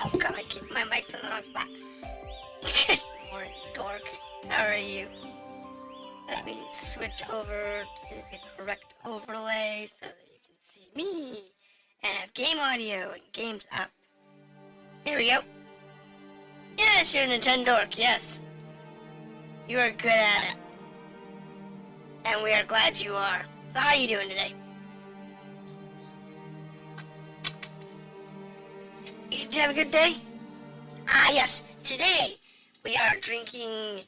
Oh god, I keep my mic's in the wrong spot. Good morning, dork. How are you? Let me switch over to the correct overlay so that you can see me and have game audio and games up. Here we go. Yes, you're a Nintendo dork, yes. You are good at it. And we are glad you are. So how are you doing today? Did you have a good day? Ah, yes. Today, we are drinking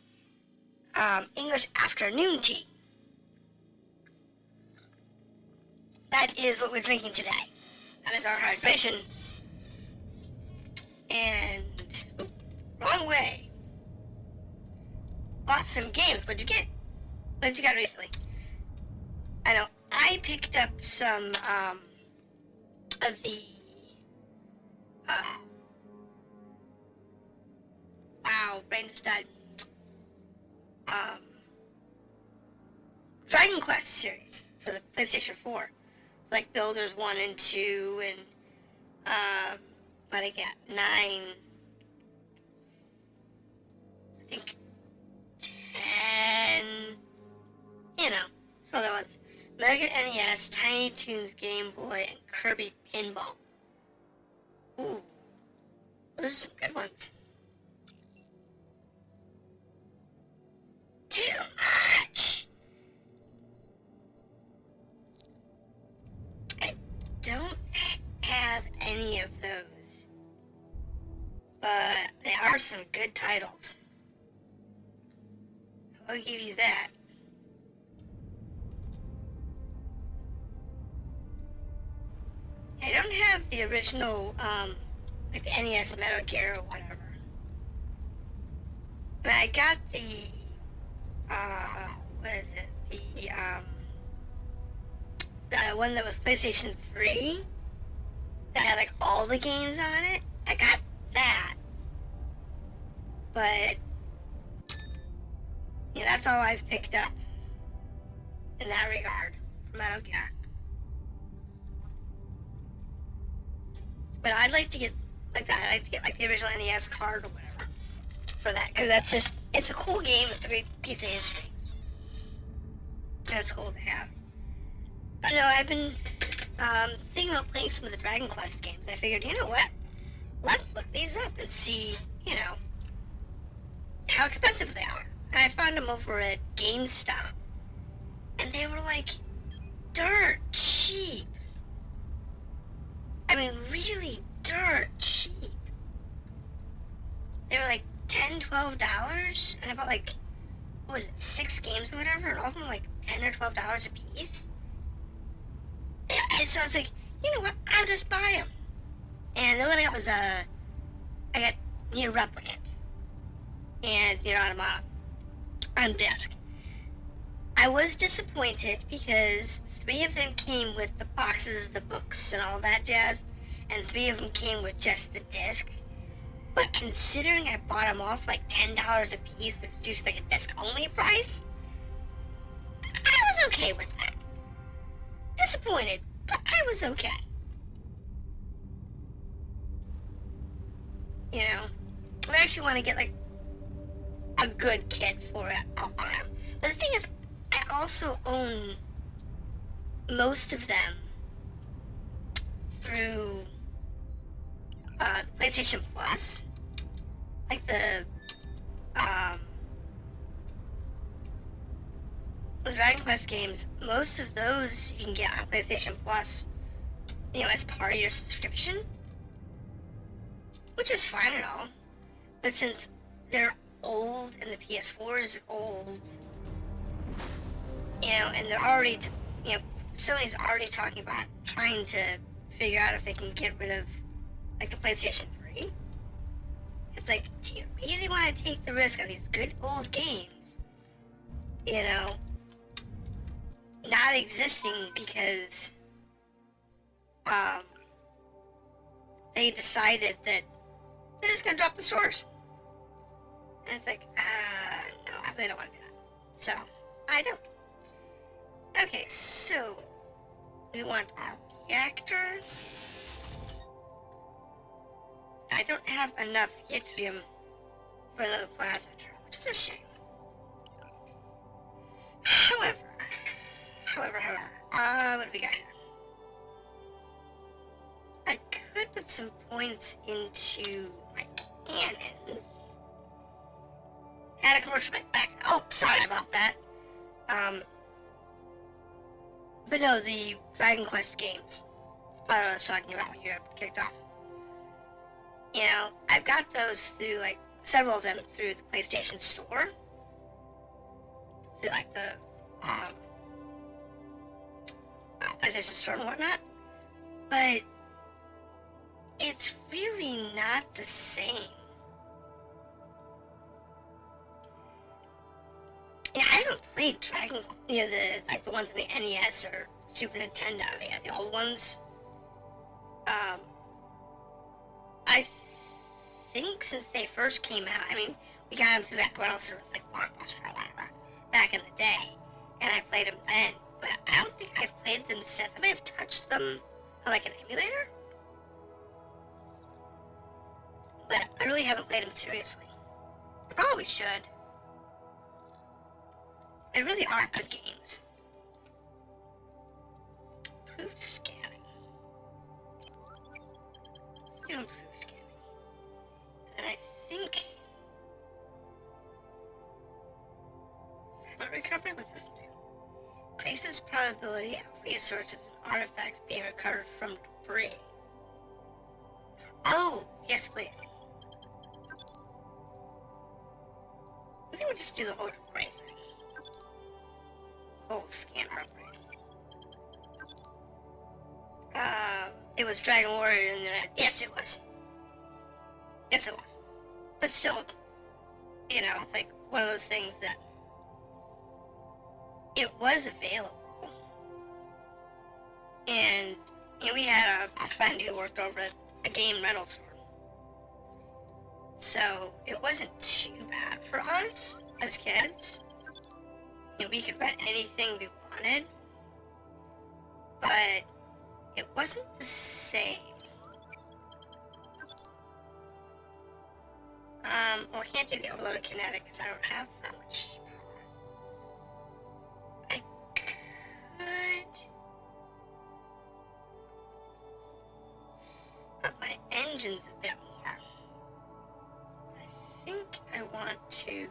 English afternoon tea. That is what we're drinking today. That is our hydration. And, wrong way. Bought some games. What'd you get? What'd you get recently? I know, I picked up some, of the, wow, brain just died. Dragon Quest series for the PlayStation 4. It's like Builders 1 and 2 and, what I got, 9, I think 10, you know, some other ones. Mega NES, Tiny Toons Game Boy, and Kirby Pinball. Ooh, those are some good ones. Too much. I don't have any of those, but there are some good titles. I'll give you that. I don't have the original, like the NES Metal Gear or whatever. But I got the, what is it? The one that was PlayStation 3 that had like all the games on it. I got that. But, yeah, that's all I've picked up in that regard for Metal Gear. But I'd like to get like that. I'd like to get like the original NES card or whatever for that, because that's just, it's a cool game. It's a great piece of history. That's cool to have. But no, I've been thinking about playing some of the Dragon Quest games. I figured, you know what? Let's look these up and see, you know, how expensive they are. And I found them over at GameStop. And they were like dirt cheap. I mean, really dirt cheap. They were like $10, $12, and I bought like, what was it, 6 games or whatever, and all of them were like $10 or $12 a piece. And so I was like, you know what, I'll just buy them. And the other thing I got was, I got Nier Replicant and Nier Automata on disc. I was disappointed because 3 of them came with the boxes, the books, and all that jazz, and 3 of them came with just the disc. But considering I bought them off like $10 a piece, which is just like a disc-only price, I was okay with that. Disappointed, but I was okay. You know, I actually want to get like a good kit for it. I'll buy them. But the thing is, I also own most of them through PlayStation Plus, like the Dragon Quest games. Most of those you can get on PlayStation Plus, you know, as part of your subscription, which is fine and all. But since they're old and the PS4 is old, you know, and they're already, you know, Sony's already talking about trying to figure out if they can get rid of, like, the PlayStation 3. It's like, do you really want to take the risk of these good old games, you know, not existing because, they decided that they're just gonna drop the stores? And it's like, no, I really don't want to do that. So, I don't. Okay, so we want our reactor. I don't have enough yttrium for another plasma turn, which is a shame. However, what do we got here? I could put some points into my cannons. Had a commercial break back. Oh, sorry about that. But no, the Dragon Quest games. That's probably what I was talking about when you got kicked off. You know, I've got those through, like, several of them through the PlayStation Store. Through, like, the, PlayStation Store and whatnot. But it's really not the same. Yeah, I haven't played Dragon, you know, the ones in the NES or Super Nintendo, yeah, the old ones. I think since they first came out, I mean, we got them through that rental service like Blockbuster or whatever, back in the day, and I played them then, but I don't think I've played them since. I may have touched them on like an emulator, but I really haven't played them seriously. I probably should. They really are good games. Improved scanning. Let's do improved scanning. And I think... fragment recovery? What's this do? Increases probability of resources and artifacts being recovered from debris. Oh, yes please. I think we'll just do the whole debris thing. Whole scanner upgrade. It was Dragon Warrior and then yes it was. Yes it was. But still, you know, it's like one of those things that it was available. And, you know, we had a friend who worked over at a game rental store. So it wasn't too bad for us as kids. You know, we could rent anything we wanted, but it wasn't the same. Well, I can't do the overloaded kinetic because I don't have that much power. I could up my engines a bit more. I think I want to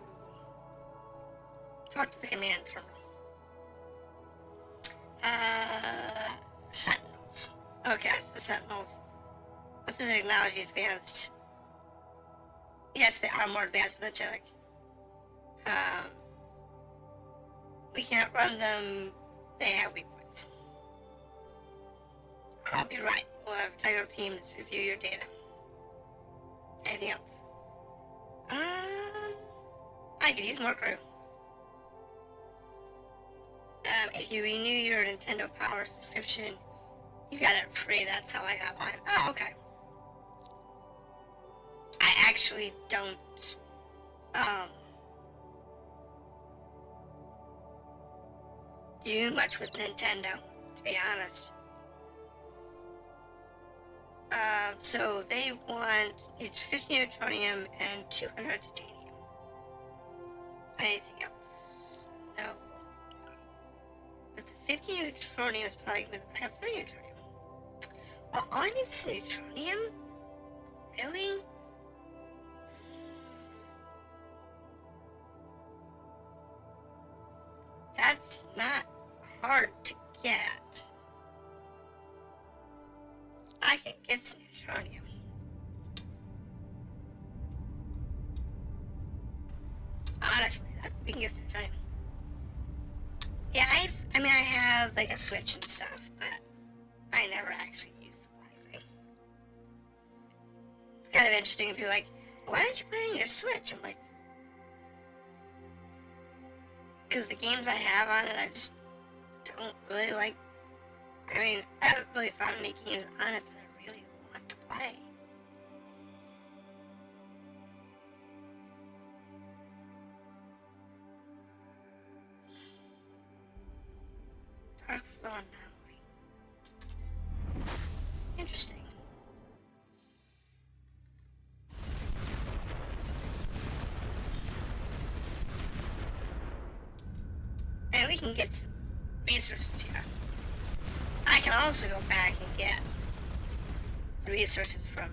talk to the command terminal. Sentinels. Okay, it's the Sentinels. With the technology advanced. Yes, they are more advanced than the Angelic. We can't run them. They have weak points. I'll be right. We'll have technical teams review your data. Anything else? I could use more crew. If you renew your Nintendo Power subscription, you got it free. That's how I got mine. Oh, okay. I actually don't, do much with Nintendo, to be honest. So they want 50 neutronium and 200 titanium. Anything else? No. But the 50 neutronium is probably going to have 3 neutronium. Well, all I need is neutronium? Really? That's not hard to get. I can get some neutronium. Honestly, we can get some neutronium. Yeah, I mean, I have like a switch and stuff, but I never actually use the black thing. It's kind of interesting to be like, why don't you play on your Switch? I'm like, because the games I have on it, I just don't really like. I mean, I haven't really found any games on it that I really want to play. Dark flow anomaly. Interesting. can get some resources here. I can also go back and get the resources from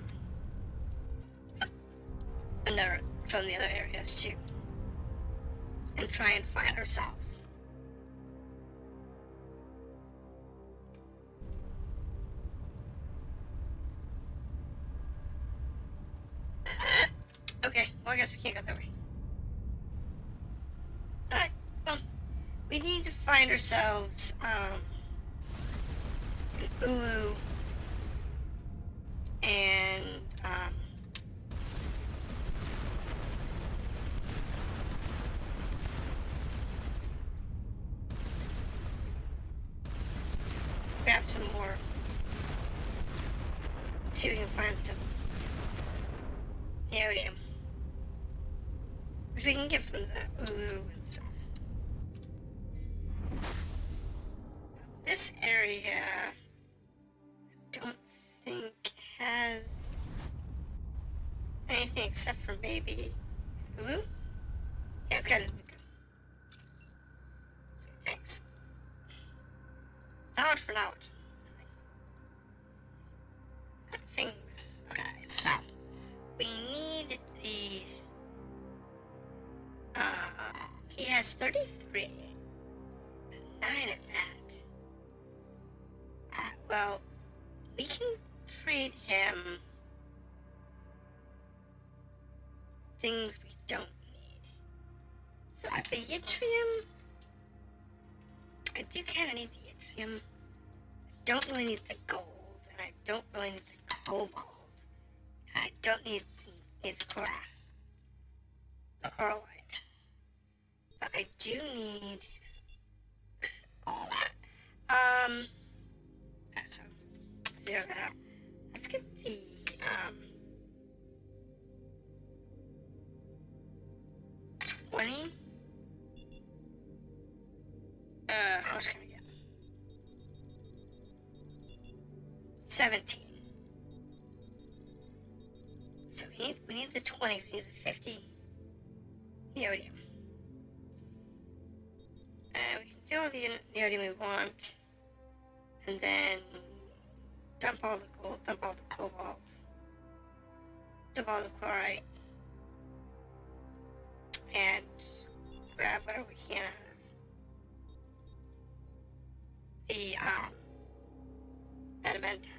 the other areas too, and try and find ourselves. Okay, well I guess we can't go that way. Alright, well, we need to find ourselves, an Ulu, and, grab some more. Let's see if we can find some neodymium, which we can get from the Ulu and stuff. This area, I don't think has anything except for maybe Ulu. Yeah, it's got a Ulu. Sweet, thanks. Knowledge for knowledge. Things. Okay, so we need the. He has 33. 9 of that. Well, we can trade him things we don't need. So the yttrium, I do kind of need the yttrium. I don't really need the gold, and I don't really need the cobalt. I don't need the coralite. But I do need all that. Okay, so zero that out. Let's get the $20. How much can I get? 17. So we need the 20, we need the 50 neodymium. We can do all the neodymium we want, and then dump all the gold, dump all the cobalt, dump all the chlorite, and grab whatever we can out of the adamantine.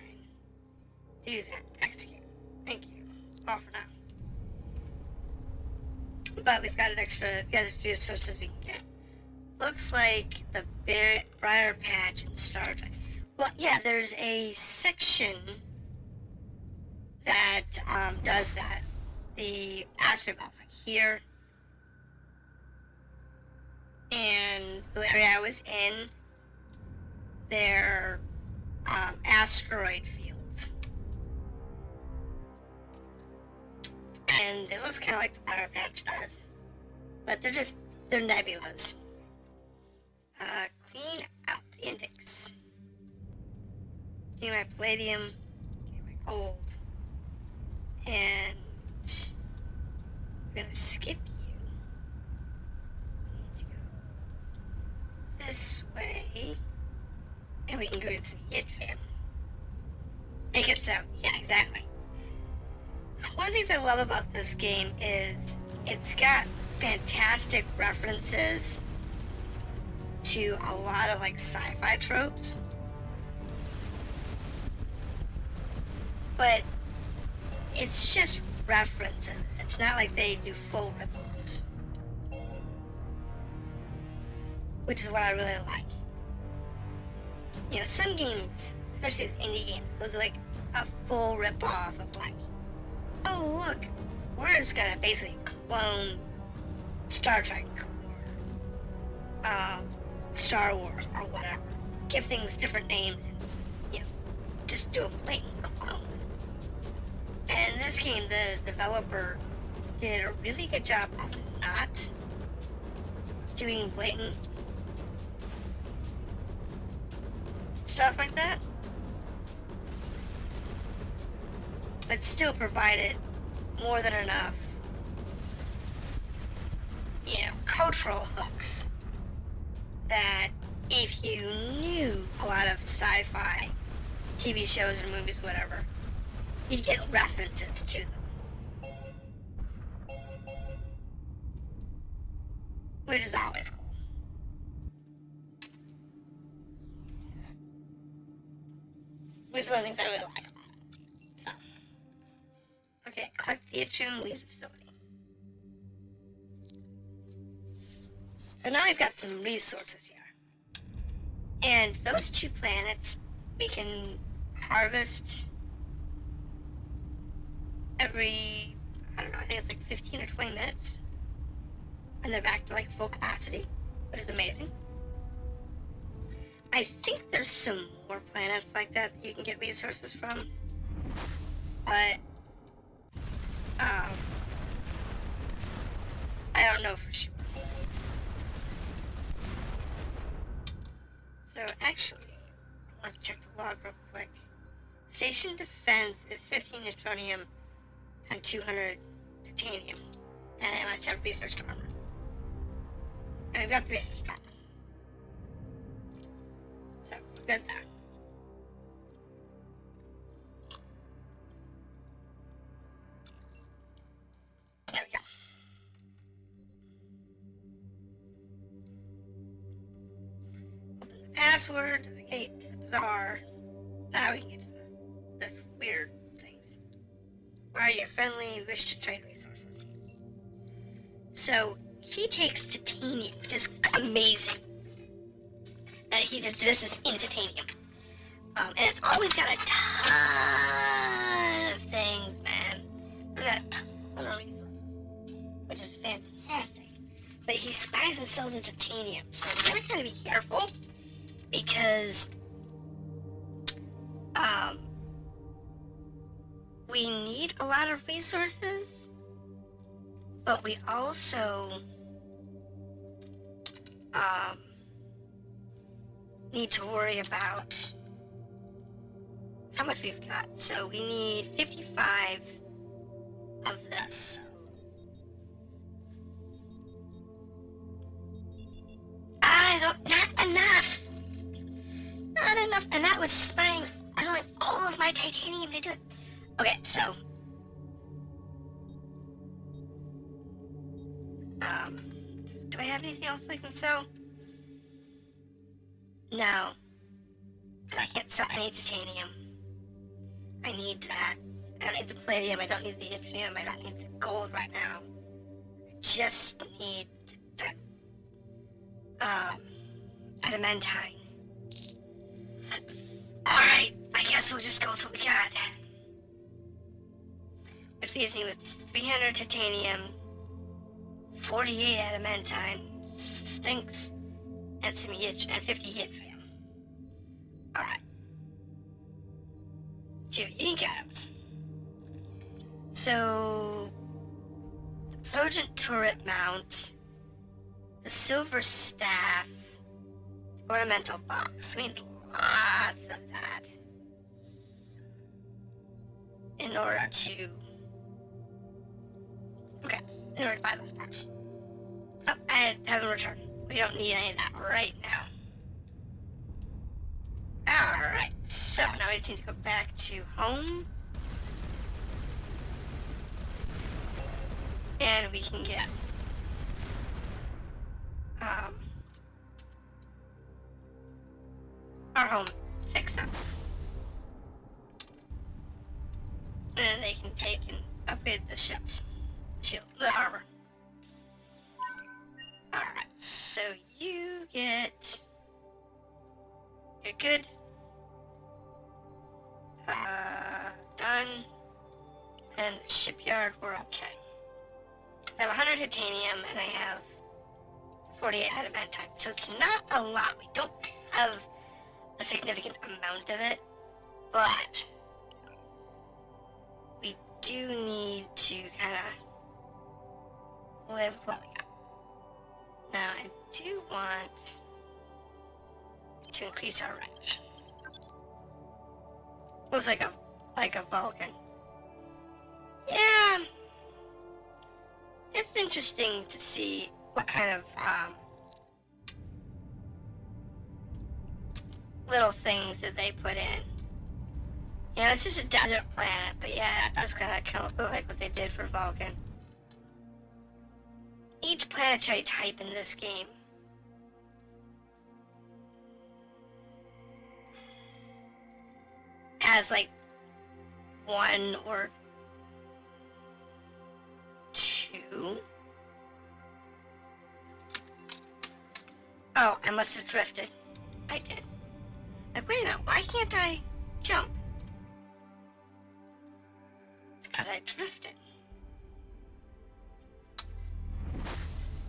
Do that. Execute. Thank you. That's all for now. But we've got a few sources we can get. Looks like the Briar Patch and Star Trek. Well, yeah, there's a section that does that. The asteroid belts, like here, and the area I was in, they're asteroid fields, and it looks kind of like the Briar Patch does, but they're nebulas. Clean out the index. Give me my palladium, give me my gold, and we're gonna skip you. We need to go this way, and we can go get some yttrium. Make it so, yeah, exactly. One of the things I love about this game is it's got fantastic references to a lot of like sci-fi tropes, but it's just references. It's not like they do full rip-offs, which is what I really like. You know, some games, especially these indie games, those are like a full rip-off of like, oh look, we're just gonna basically clone Star Trek or Star Wars or whatever. Give things different names and, you know, just do a blatant clone. And in this game, the developer did a really good job of not doing blatant stuff like that, but still provided more than enough, you know, cultural hooks that if you knew a lot of sci-fi TV shows or movies, whatever, you'd get references to them. Which is always cool. Which is one of the things I really like about it. So. Okay, collect the atrium, leave the facility. So now we've got some resources here. And those 2 planets we can harvest every, I don't know, I think it's like 15 or 20 minutes. And they're back to like full capacity, which is amazing. I think there's some more planets like that you can get resources from. But, I don't know for sure. So actually, I want to check the log real quick. Station defense is 15 neutronium and 200 titanium. And it must have research armor. And we've got the research armor. So, we're good there. There we go. Open the password to the gate to the bazaar. Now we can get to this weird things. Why are you friendly? Wish to trade resources. So he takes titanium, which is amazing. That he does this is in titanium. And it's always got a ton of things, man. It's got a ton of resources, which is fantastic. But he buys and sells in titanium, so we gotta kind of be careful because we need a lot of resources, but we also need to worry about how much we've got. So we need 55 of this. Not enough. Not enough. And that was spending all of my titanium to do it. Okay, so do I have anything else I can sell? No. I can't sell any titanium. I need that. I don't need the palladium, I don't need the yttrium, I don't need the gold right now. I just need the adamantine. Alright, I guess we'll just go with what we got. Which leaves me with 300 titanium, 48 adamantine, stinks, and some and 50 yttrium. Alright. 2 unique items. So, the Trojan turret mount, the silver staff, the ornamental box. We need lots of that in order to buy those parts. Oh, I have them returned. We don't need any of that right now. Alright, so now we just need to go back to home. And we can get our home fixed up. And then they can take and upgrade the ships. The armor. Alright, so you get... You're good. Done. And the shipyard, we're okay. I have 100 titanium and I have 48 adamantine, so it's not a lot. We don't have a significant amount of it, but we do need to kind of live with what we got. Now, I do want to increase our range. Looks like a Vulcan. Yeah. It's interesting to see what kind of little things that they put in. You know, it's just a desert planet, but yeah, it does kind of look like what they did for Vulcan. Each planetary type in this game has like one or two. Oh, I must have drifted. I did. Like, wait a minute, why can't I jump? It's because I drifted.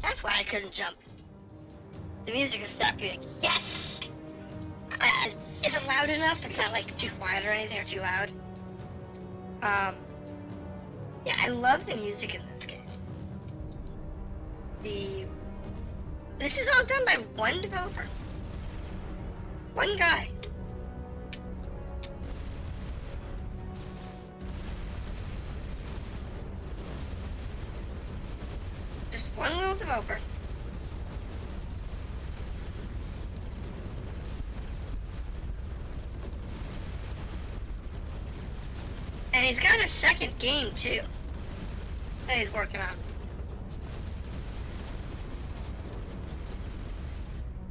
That's why I couldn't jump. The music is therapeutic. Yes! Is it loud enough? It's not like too quiet or anything, or too loud. Yeah, I love the music in this game. This is all done by one developer. One guy. Just one little developer. And he's got a second game too that he's working on.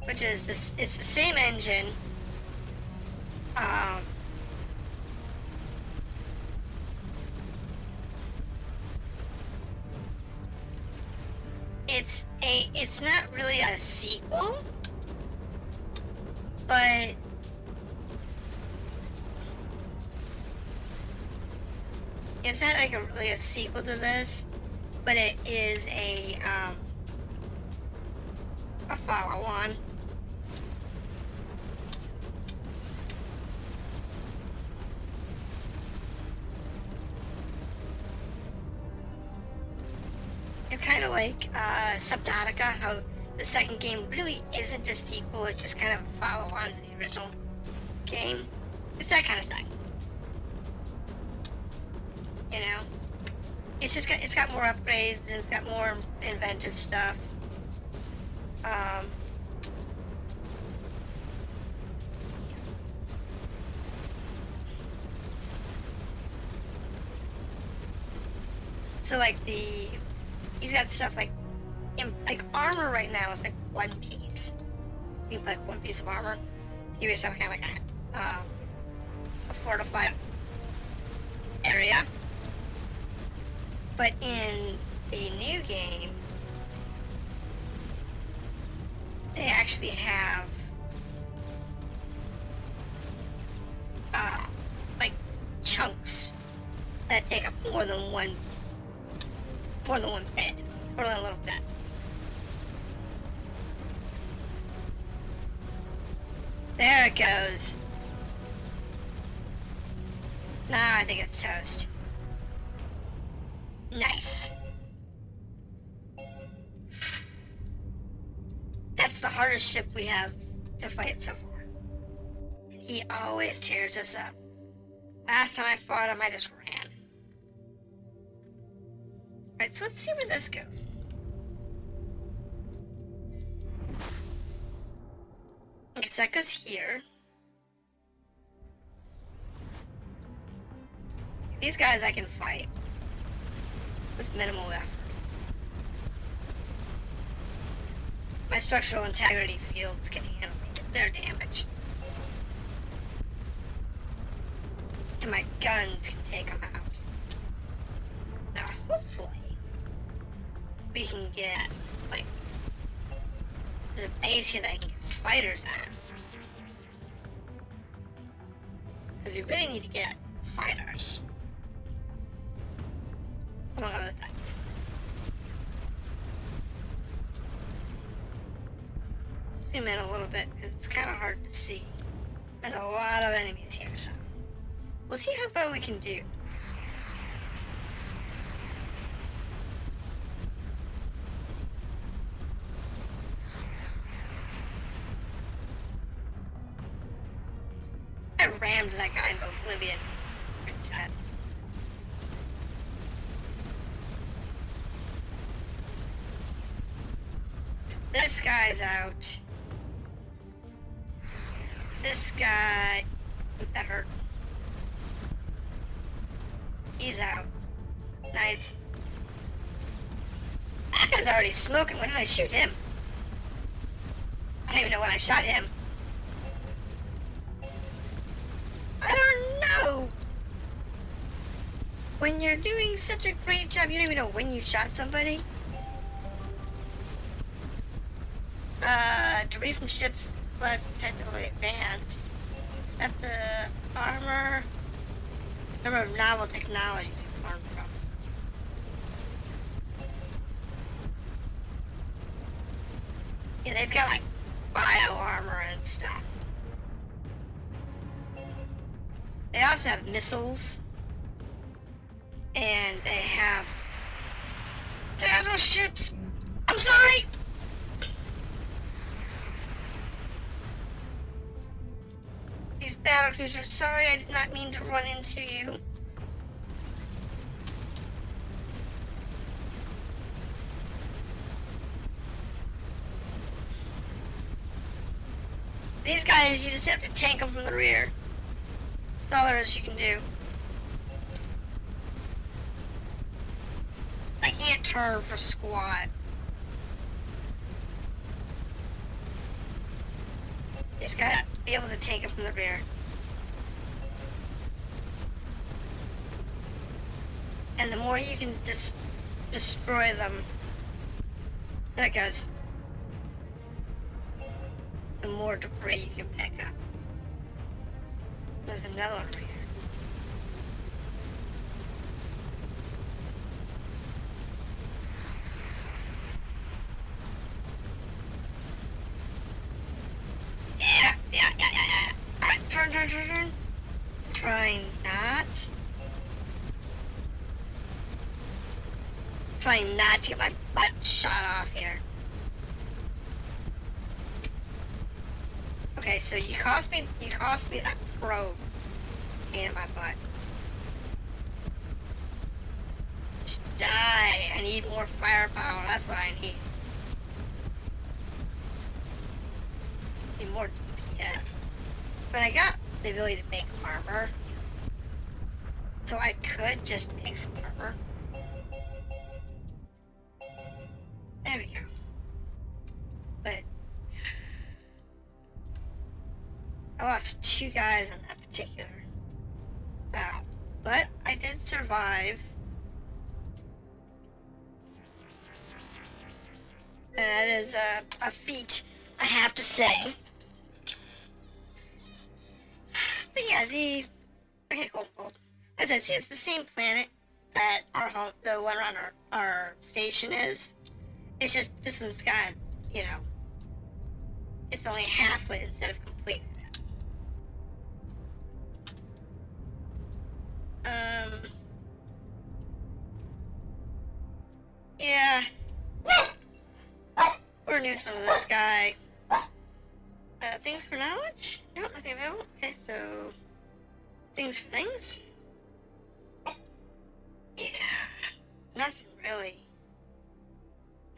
Which is this, it's the same engine. It's not really a sequel, but it's not like really a sequel to this, but it is a follow-on. Kind of like Subnautica, how the second game really isn't a sequel, it's just kind of a follow-on to the original game. It's that kind of thing. You know? It's got more upgrades and it's got more inventive stuff. So like he's got stuff like armor right now is like one piece. You can put like one piece of armor. Give yourself kind of like a fortified area. But in the new game, they actually have like chunks that take up more than one bed, more than a little bed. There it goes. Now I think it's toast. Nice. That's the hardest ship we have to fight so far. And he always tears us up. Last time I fought him, I just ran. Alright, so let's see where this goes. Okay, so that goes here. These guys I can fight with minimal effort. My structural integrity fields can handle their damage. And my guns can take them out. Now, hopefully, we can get, like, there's a base here that I can get fighters at. Because we really need to get fighters. Among other things. Zoom in a little bit because it's kind of hard to see. There's a lot of enemies here, so we'll see how far we can do. I rammed that guy into oblivion. It's pretty sad. So this guy's out. this guy. Oop, that hurt. He's out. Nice. That guy's already smoking. When did I shoot him? I don't even know when I shot him. I don't know. When you're doing such a great job, you don't even know when you shot somebody. Debris from ships less technically advanced. That's the armor. Number of novel technology to learn from. Yeah, they've got like bio armor and stuff. They also have missiles. And they have battleships. I'm sorry! These battlecruisers, sorry, I did not mean to run into you. These guys, you just have to tank them from the rear. That's all there is you can do. I can't turn for squat. Just gotta be able to take it from the rear. And the more you can destroy them, there it goes. The more debris you can pick up. There's another one right here. Yeah. Alright, turn. Try not to get my butt shot off here. Okay, so you cost me that probe in my butt. Just die. I need more firepower. That's what I need. Need more DPS. But I got the ability to make armor. So I could just make some armor. There we go. But I lost 2 guys on that particular battle. But I did survive. And that is a feat, I have to say. But yeah, okay, cool. As I see, it's the same planet that our home, the one around our station is. It's just, this one's got, you know, it's only halfway instead of completely. Yeah. We're neutral to this guy. Things for knowledge? No, nothing available. Okay, so things for things? Yeah. Nothing really.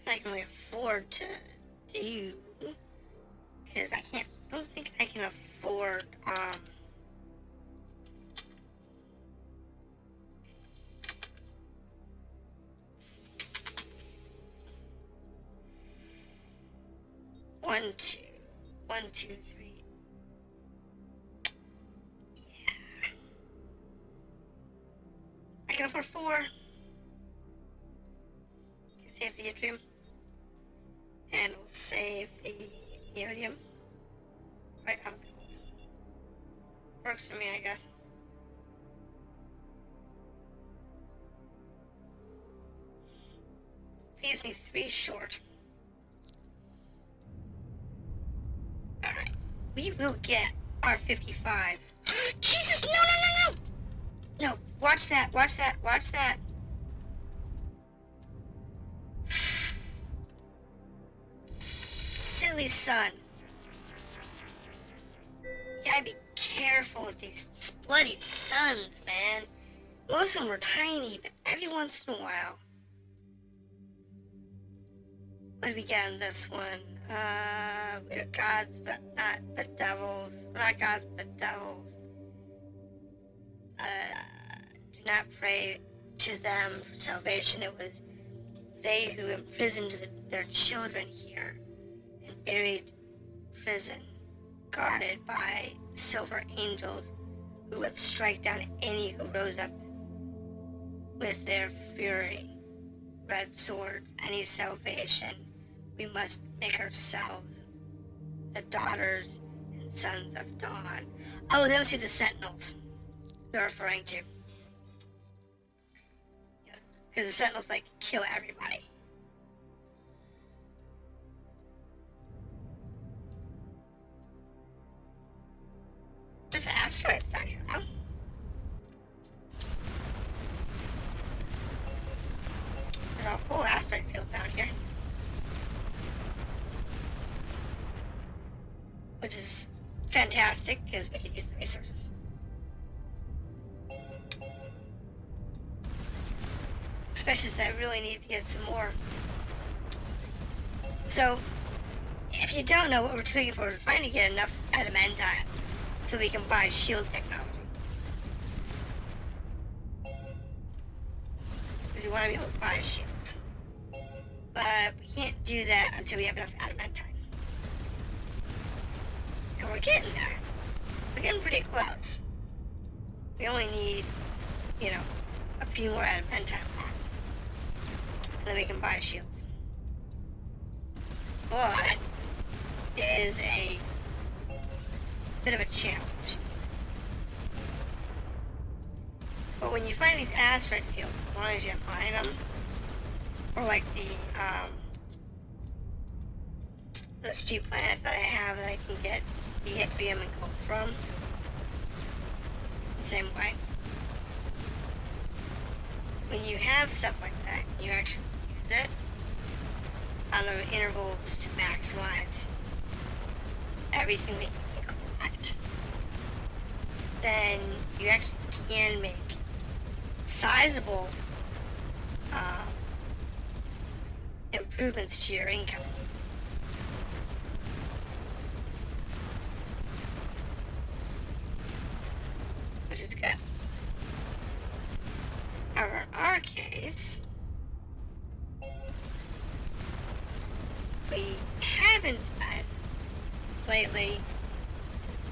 I can really afford to do. Because I don't think I can afford, One, two, 3. Yeah. I can afford 4. Can save the yttrium. And we'll save the neodymium. Right, works for me, I guess. Leaves me 3 short. Alright. We will get our 55. Jesus, no! No, watch that. Silly son. You gotta be careful with these bloody suns, man. Most of them were tiny, but every once in a while. What do we get on this one? We're gods, but not but devils. We're not gods, but devils. Do not pray to them for salvation. It was they who imprisoned their children here and buried prison, guarded by silver angels who would strike down any who rose up with their fury. Red swords, any salvation. We must make ourselves the daughters and sons of dawn. Oh, those are the sentinels they're referring to. Because the sentinels, like, kill everybody. There's asteroids down here, though. There's a whole asteroid field down here. Which is fantastic, because we can use the resources. Especially since I really need to get some more. So, if you don't know what we're looking for, we're trying to get enough adamantine so we can buy shield technology. Because we want to be able to buy shields. But we can't do that until we have enough adamantine. And we're getting there. We're getting pretty close. We only need, you know, a few more adamantine left. And then we can buy shields. But it is a bit of a challenge. But when you find these asteroid fields, as long as you mine them, or like those cheap planets that I have that I can get the yttrium and gold from, the same way. When you have stuff like that, you actually use it on the intervals to maximize everything that you can collect. Then you actually can make sizable improvements to your income. Which is good. However, in our case, we haven't been lately,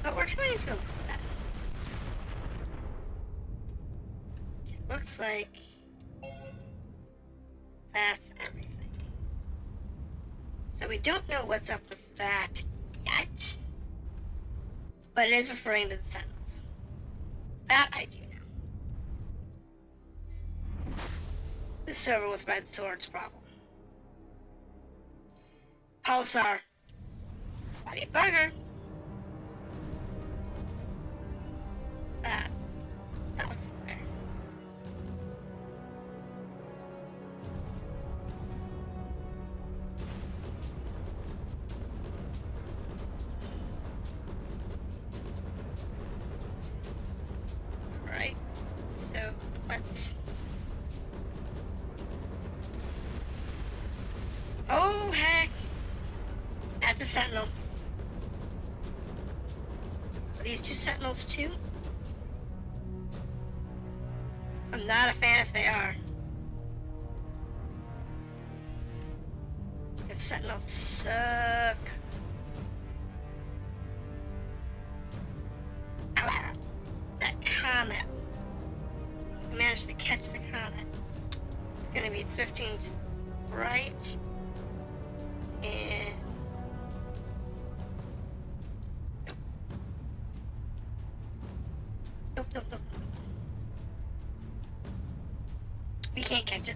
but we're trying to improve that. It looks like that's everything. So we don't know what's up with that yet, but it is referring to the Sentinels. That I do know. The server with red swords problem. Pulsar. Bloody bugger. What's that? That looks familiar. Alright. So let's... Oh, heck! That's a sentinel. Are these two sentinels too? I'm not a fan if they are. The sentinels suck. However, that comet. We managed to catch the comet. It's gonna be drifting to the right. And nope. We can't catch it.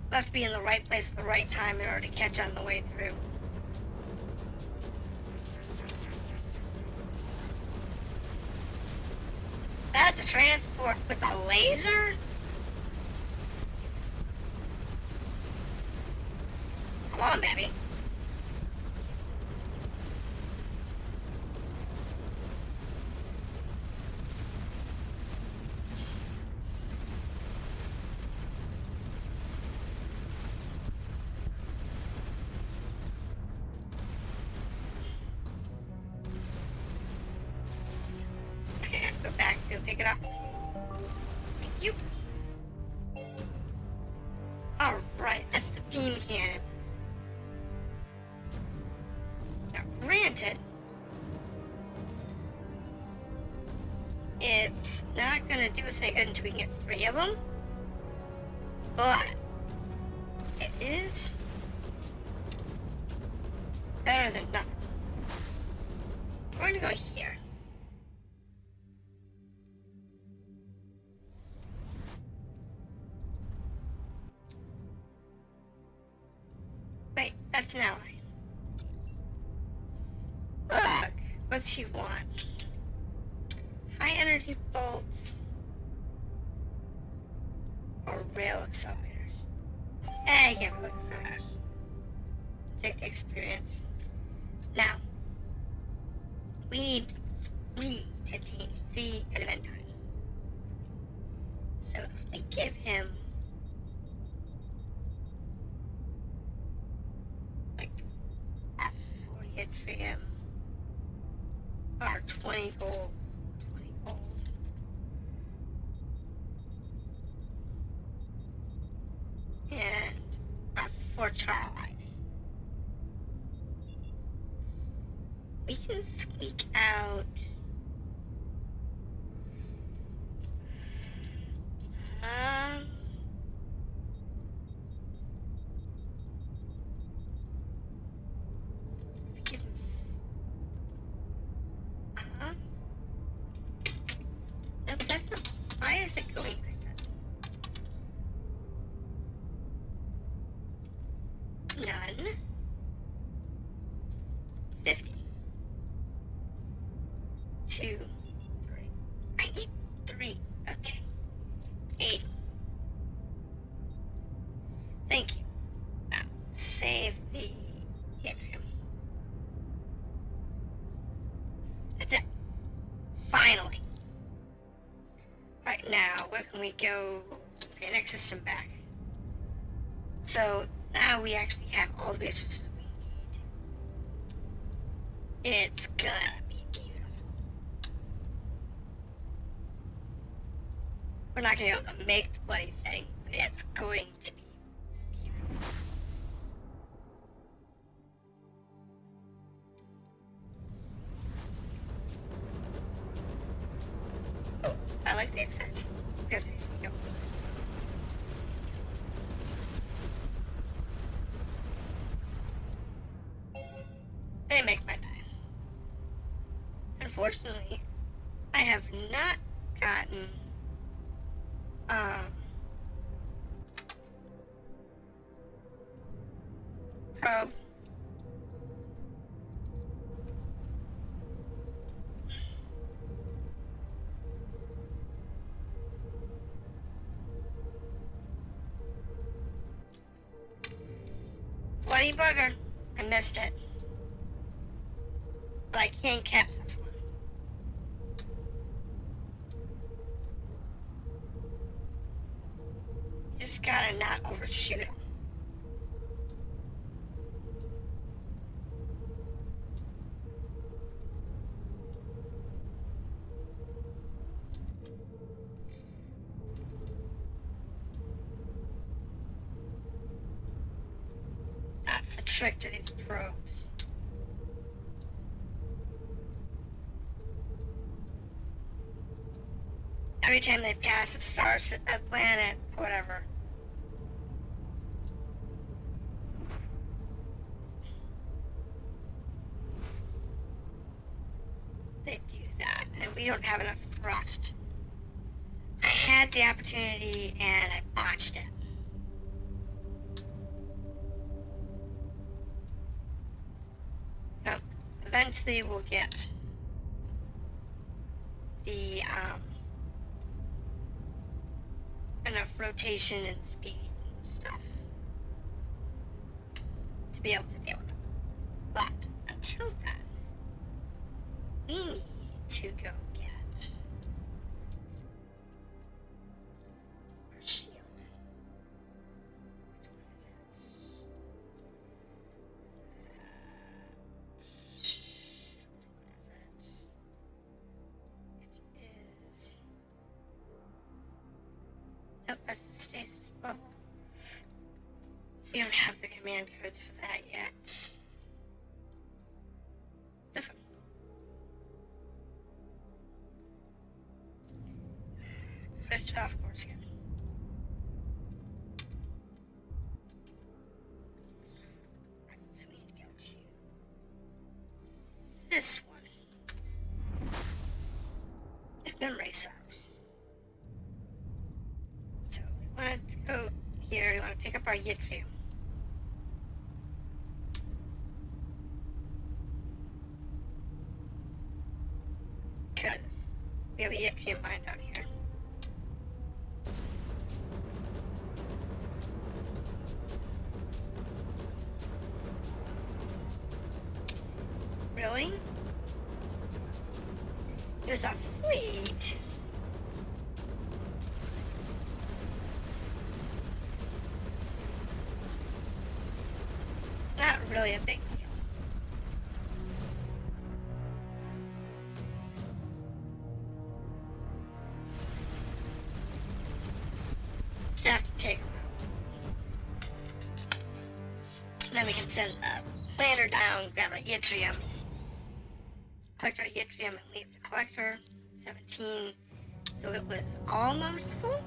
We'll have to be in the right place at the right time in order to catch on the way through. That's a transport with a laser? Come on, baby. it up. Thank you. Alright, that's the beam cannon. Now, granted, it's not gonna do us any good until we can get 3 of them, but it is better than nothing. We're gonna go here. Wait, that's an ally. Look, what's he want? High energy bolts or rail accelerators? I can't rail accelerators. Take the experience. Now, we need 3 titanium, 3 adamantine. So if we give him like 40 yttrium or 20 gold, and our 4 charlite, we can squeak out nope, that's not, why is it going like that? None. 50. 2, 3. I need 3. Okay. 80. Thank you. Now, save the yttrium. That's it. Finally. Right now, where can we go? Okay, next system back. So, now we actually have all the resources we need. It's gonna be beautiful. We're not gonna be able to make the bloody thing, but it's going to be beautiful. Oh, I like these guys. These guys are easy to kill. They make my die. Unfortunately, I have not gotten probe. Bloody bugger. I missed it. But I can't cap this one. You just gotta not overshoot him. That's the trick to these probes. Every time they pass a star, a planet, whatever. They do that, and we don't have enough thrust. I had the opportunity, and I botched it. Eventually we'll get the enough rotation and speed and stuff to be able to deal with it. But until then, we need to go get our shield. Which one is it? It is stasis bubble. We don't have the command codes for that yet. This one. Switch off course again. Right, so we need to go to this one. If memory serves. So we want to go here, we want to pick up our yttrium. Because we have a yttrium mine down here. Really? There's a fleet. Not really a big deal. Just have to take them out. And then we can send the lander down, grab our yttrium, collect our yttrium, and leave the collector. 17. So it was almost full.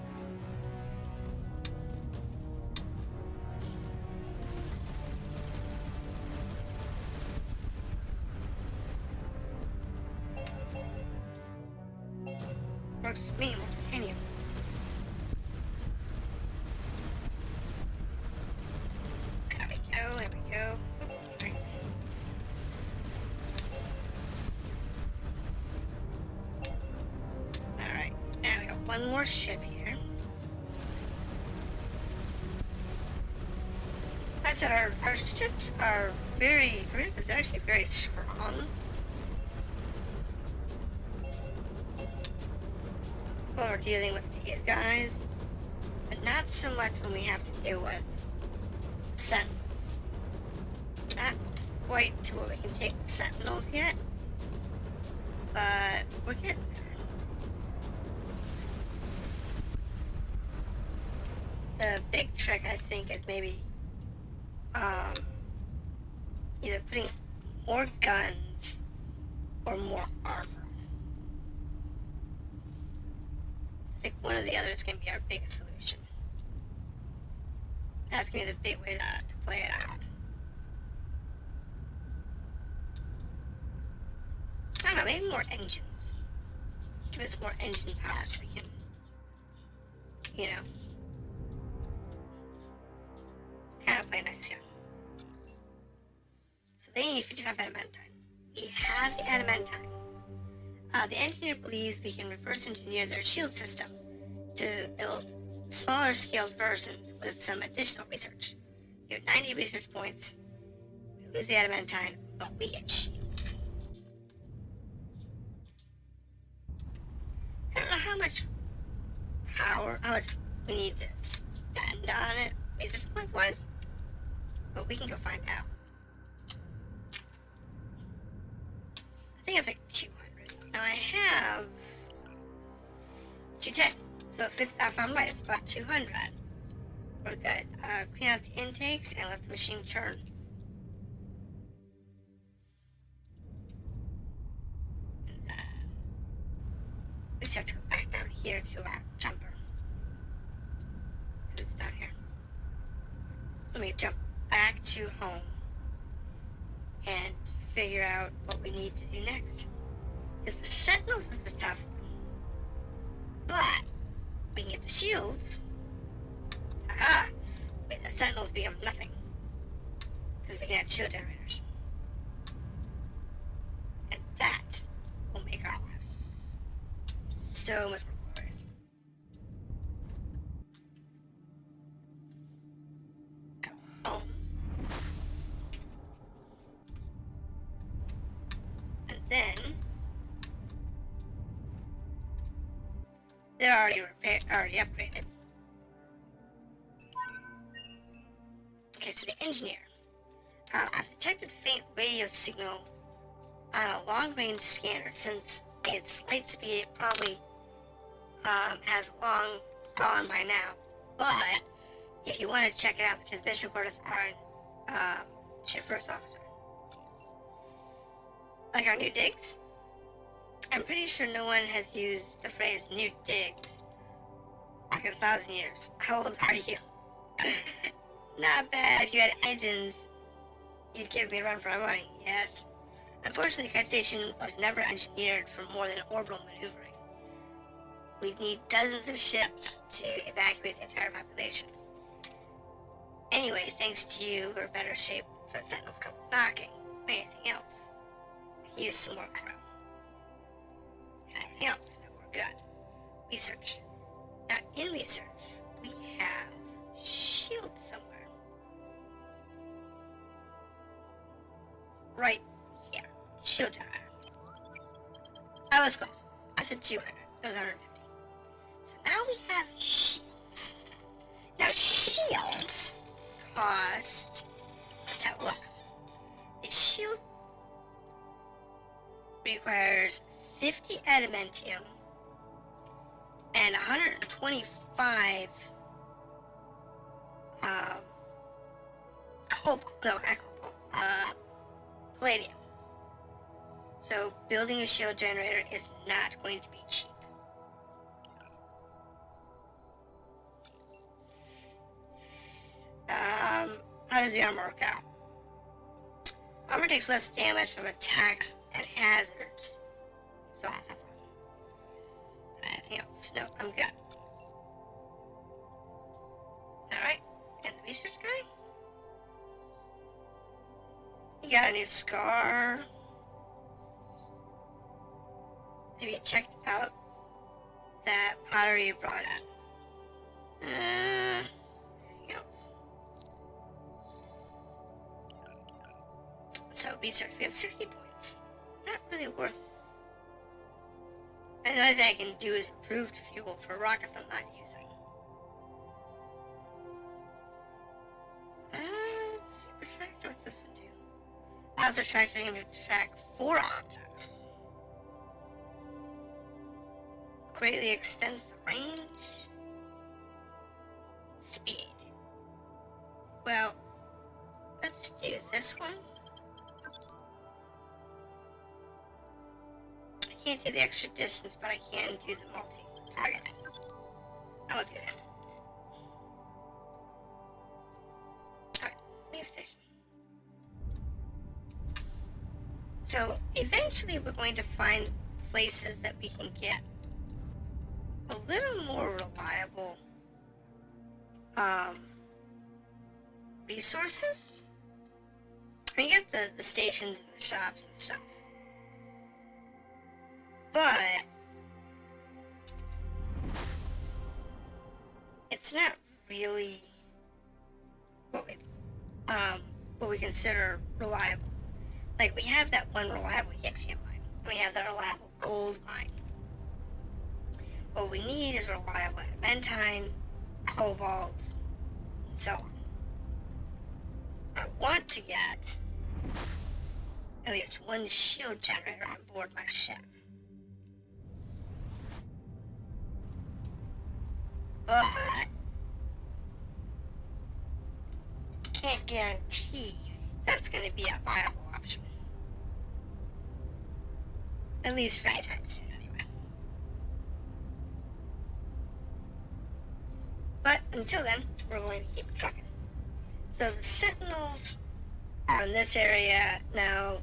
Works for me, works for you. There we go, there we go. Right. Alright, now we got one more ship here. I said our ships are very, it's actually very strong. When we're dealing with these guys, but not so much when we have to deal with sentinels. Not quite to where we can take the sentinels yet, but we're getting there. The big trick, I think, is maybe either putting more guns or more armor. I think one or the other is going to be our biggest solution. That's going to be the big way to play it out. I don't know, maybe more engines. Give us more engine power so we can, you know, kind of play nice here. So they need 55 adamantine. We have the adamantine. The engineer believes we can reverse engineer their shield system to build smaller scaled versions with some additional research. We have 90 research points. We lose the adamantine, but we get shields. I don't know how much power, how much we need to spend on it, research points wise, but we can go find out. I think it's like 200. Now I have 210. So if I'm right, it's about 200. We're good. Clean out the intakes and let the machine churn. And we just have to go back down here to our jumper. It's down here. Let me jump back to home and figure out what we need to do next. Because the sentinels is the tough one. But we can get the shields. Aha! Wait, the sentinels become nothing. Because we can add shield generators. And that will make our lives so much more glorious. Go home. And then they're already upgraded. Okay, so the engineer. I've detected faint radio signal on a long-range scanner. Since its light speed probably has long gone by now. But if you want to check it out, the transmission coordinates are in Ship First Officer. Like our new digs. I'm pretty sure no one has used the phrase new digs like 1,000 years. How old are you? Not bad. If you had engines, you'd give me a run for my money. Yes. Unfortunately, the Kite Station was never engineered for more than orbital maneuvering. We'd need dozens of ships to evacuate the entire population. Anyway, thanks to you, we're in better shape for the Sentinels come knocking. Anything else? Use some more crew. Anything else? No, we're good. Research. Now, in research, we have shields somewhere. Right here. Shield generator. I was close. I said 200. It was 150. So now we have shields. Now, shields cost... Let's have a look. The shield requires 50 adamantium and 125 palladium. So building a shield generator is not going to be cheap. How does the armor work out? Armor takes less damage from attacks and hazards. So on and so forth. Anything else? No, I'm good. Alright, and the research guy? You got a new scar. Have you checked out that pottery you brought in? Anything else? So, research, we have 60 points. Not really worth. And the only thing I can do is improved fuel for rockets I'm not using. Super tractor, what's this one do? Allows a tractor to track 4 objects. Greatly extends the range. Speed. Well, let's do this one. I can't do the extra distance, but I can do the multi-targeting. I will do that. Alright, leave station. So, eventually we're going to find places that we can get a little more reliable resources. I mean, you got the stations and the shops and stuff. But it's not really what we consider reliable. Like, we have that one reliable yttrium mine. We have that reliable gold mine. What we need is reliable adamantine, cobalt, and so on. I want to get at least one shield generator on board my ship. But can't guarantee that's going to be a viable option. At least for any time soon, anyway. But until then, we're going to keep trucking. So the Sentinels are in this area now.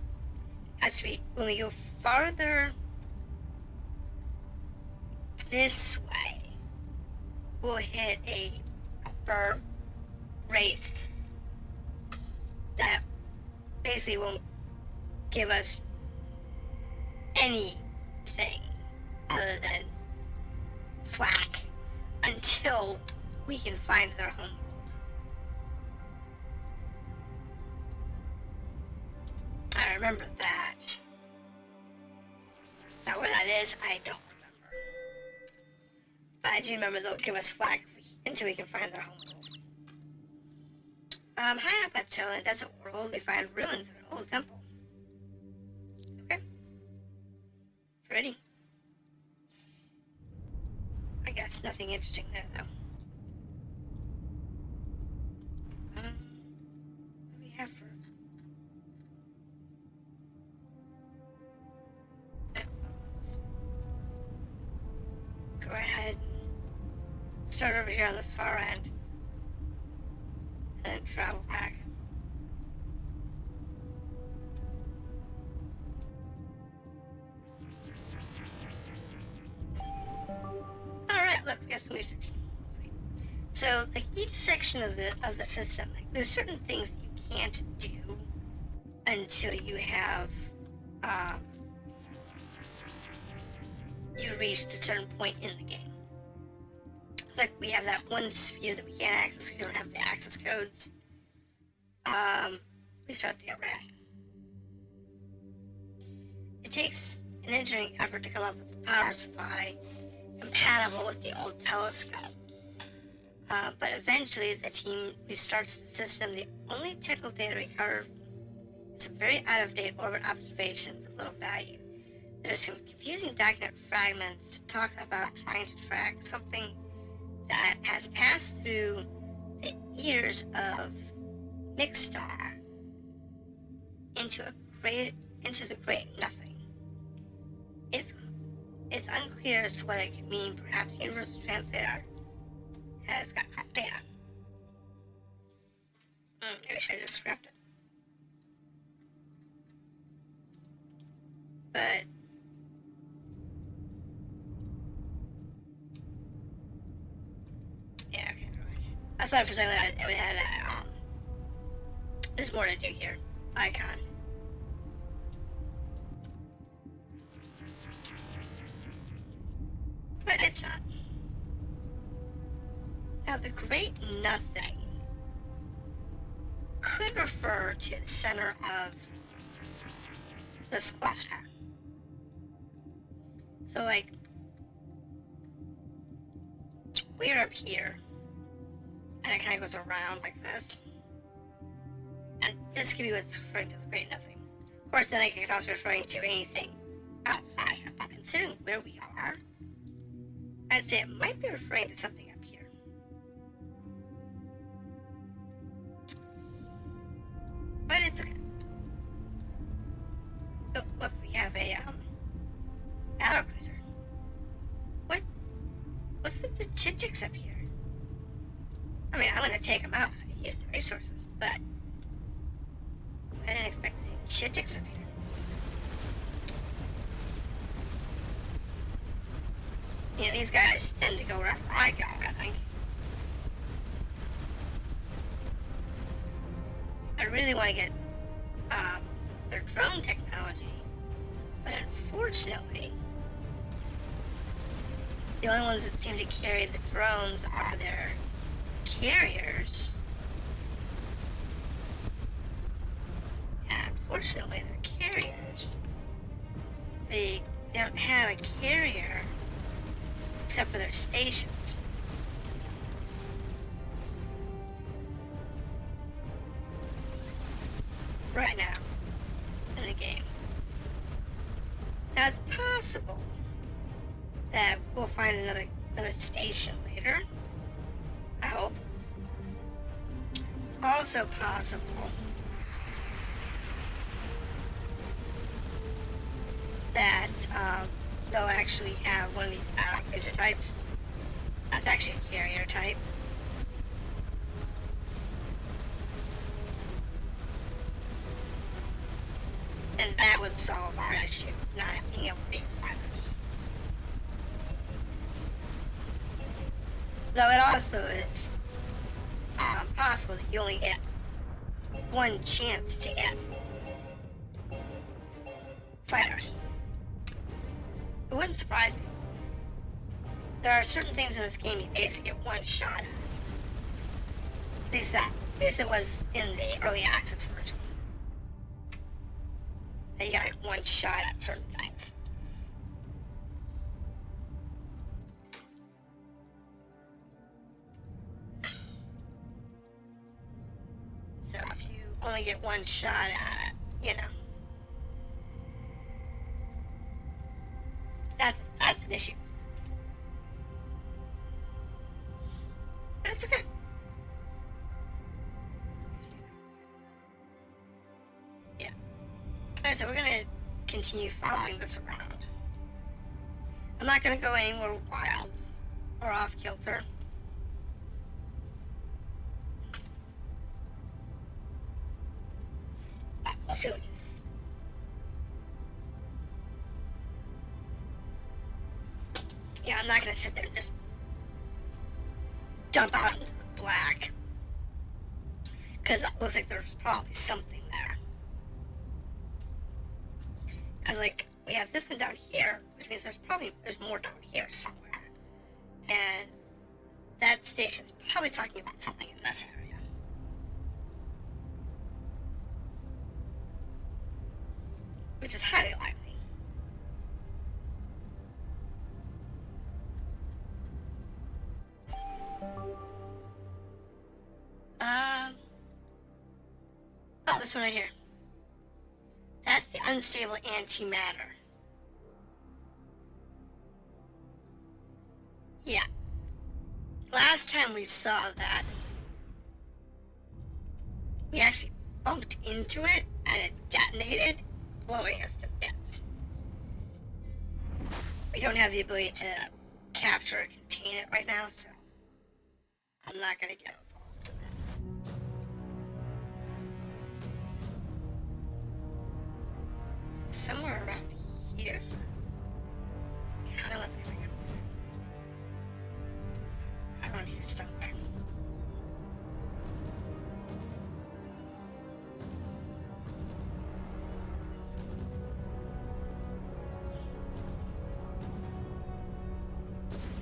When we go farther this way, we'll hit a bird race that basically won't give us anything other than flak until we can find their homeworld. I remember that. Now where that is, I don't remember. But I do remember they'll give us flak until we can find their homeworld. High on a plateau in a desert world, we find ruins of an old temple. Okay. Pretty. I guess nothing interesting there, though. start over here on this far end. And then travel back. Alright, look, we got some research. Sweet. So, like, each section of the system, like, there's certain things you can't do until you have, you reached a certain point in the game. It's like we have that one sphere that we can't access because we don't have the access codes. Restart the array. It takes an engineering effort to come up with a power supply compatible with the old telescopes. But eventually the team restarts the system. The only technical data recovered is some very out-of-date orbit observations of little value. There's some confusing document fragments that talks about trying to track something that has passed through the ears of Mixstar into the great nothing. It's unclear as to what it could mean. Perhaps Universal Translator has got crap data. Maybe I should have just scrapped it. But yeah, okay, right. I thought for a second that it had there's more to do here. Icon. But it's not. Now, the Great Nothing could refer to the center of this cluster. So, like, we're up here, and it kind of goes around like this. And this could be what's referring to the Great Nothing. Of course, then I could also be referring to anything outside. But considering where we are, I'd say it might be referring to something up here. But it's okay. Oh, look, we have a battle cruiser. What's with the chitics up here? I mean, I'm gonna take them out because I can use the resources, but I didn't expect to see chitics up here. You know, these guys tend to go wherever I go, I think. I really want to get their drone technology, but unfortunately, the only ones that seem to carry the drones are their carriers. Yeah, unfortunately, they're carriers. They don't have a carrier except for their stations. Right now, in the game. Now, it's possible that we'll find another station later. I hope. It's also possible that they'll actually have one of these battle cruiser types. That's actually a carrier type. And that would solve our issue, not being able to use fighters. Though it also is possible that you only get one chance to get fighters. It wouldn't surprise me. There are certain things in this game you basically get one shot at. At least it was in the early access version. That you got like one shot at certain things. So if you only get one shot at it, you know, that's an issue. But it's okay. Yeah. Alright, so we're gonna continue following this around. I'm not gonna go anywhere wild or off kilter. So, yeah, I'm not gonna sit there and just dump out into the black, because it looks like there's probably something there. Cause like we have this one down here, which means there's more down here somewhere, and that station's probably talking about something in this area. Which is highly likely. Oh, this one right here. That's the unstable antimatter. Yeah. Last time we saw that, we actually bumped into it and it detonated, blowing us to bits. We don't have the ability to capture or contain it right now, so I'm not gonna get involved in that. Somewhere around here. Let's come up there. Around here somewhere.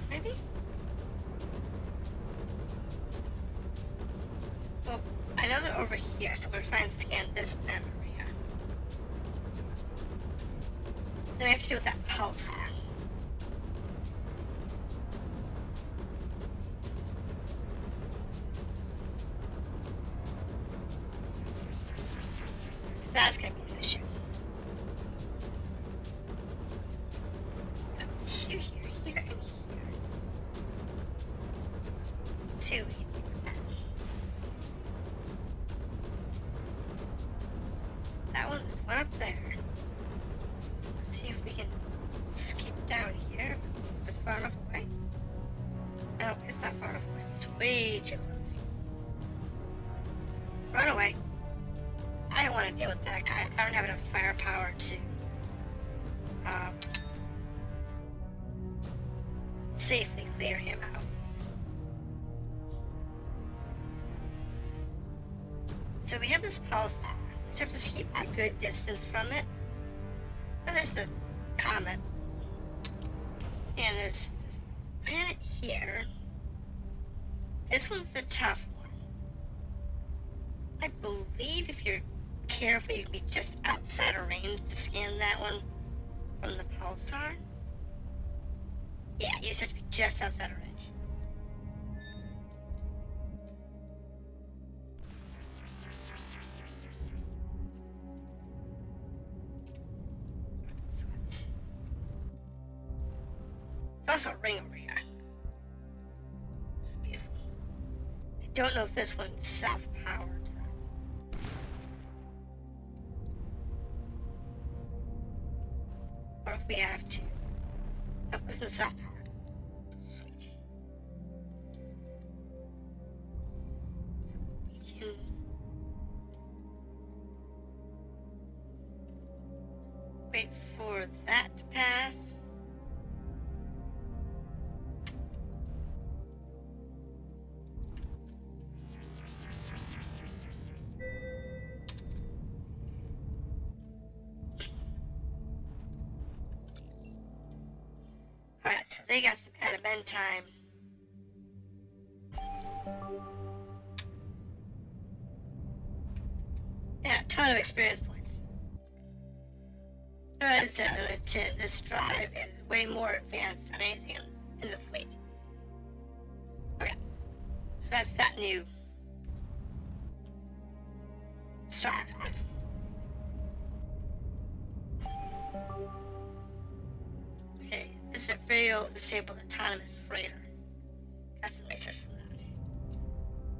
Maybe? Well, I know they're over here, so we're gonna try and scan this map over here. Then we have to do with that pulsar. That's gonna be an issue. Got two here, here, and here. Two we can do with that. That one, there's one up there. Let's see if we can skip down here. If it's far enough away. No, it's not far enough away. It's way too close. Run away. I don't want to deal with that guy. I don't have enough firepower to safely clear him out. So we have this pulsar. We just have to keep a good distance from it. And there's the comet. And there's this planet here. This one's the tough one. I believe if you're careful, you can be just outside of range to scan that one from the pulsar. Yeah, you just have to be just outside of range. So it's also a ring over here. Which is beautiful. I don't know if this one's self-powered. Or if we have to. Oh, this is self-powered. Sweet. So we can wait for that to pass. Alright, so they got some adamant time. Yeah, a ton of experience points. Alright, it says on the tin, this drive is way more advanced than anything in the fleet. Okay, so that's that new Star Drive. Okay, this is a very old disabled autonomous freighter. Got some research from that.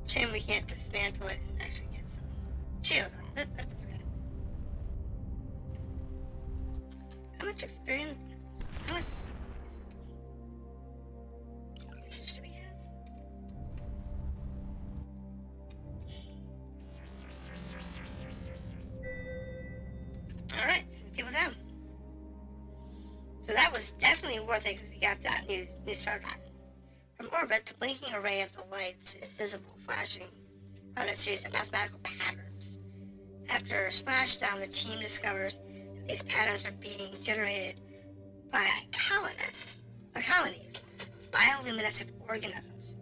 Shame we can't dismantle it and actually get some Cheetos out of it, but it's okay. How much experience? How much research do we have? was definitely worth it because we got that new star drive. From orbit, the blinking array of the lights is visible, flashing on a series of mathematical patterns. After a splashdown, the team discovers that these patterns are being generated by colonies of bioluminescent organisms.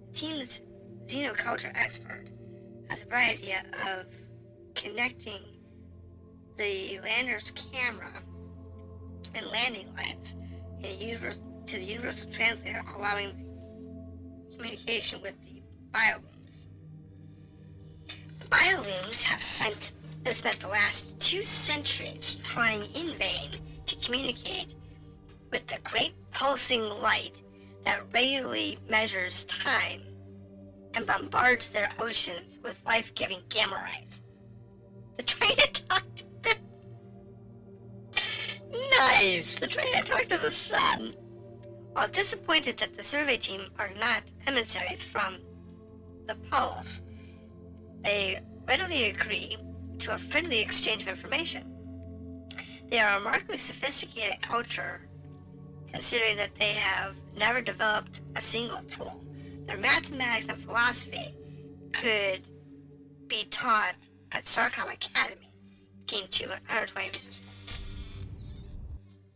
The team's xenoculture expert has a bright idea of connecting the lander's camera and landing lights to the universal translator, allowing communication with the biolooms. The biolooms have spent the last 2 centuries trying in vain to communicate with the great pulsing light that regularly measures time and bombards their oceans with life-giving gamma rays. They're trying to talk to the... Nice! They're trying to talk to the sun. While disappointed that the survey team are not emissaries from the pulse, they readily agree to a friendly exchange of information. They are a remarkably sophisticated culture, considering that they have never developed a single tool. Their mathematics and philosophy could be taught at Starcom Academy, gain 220 research points.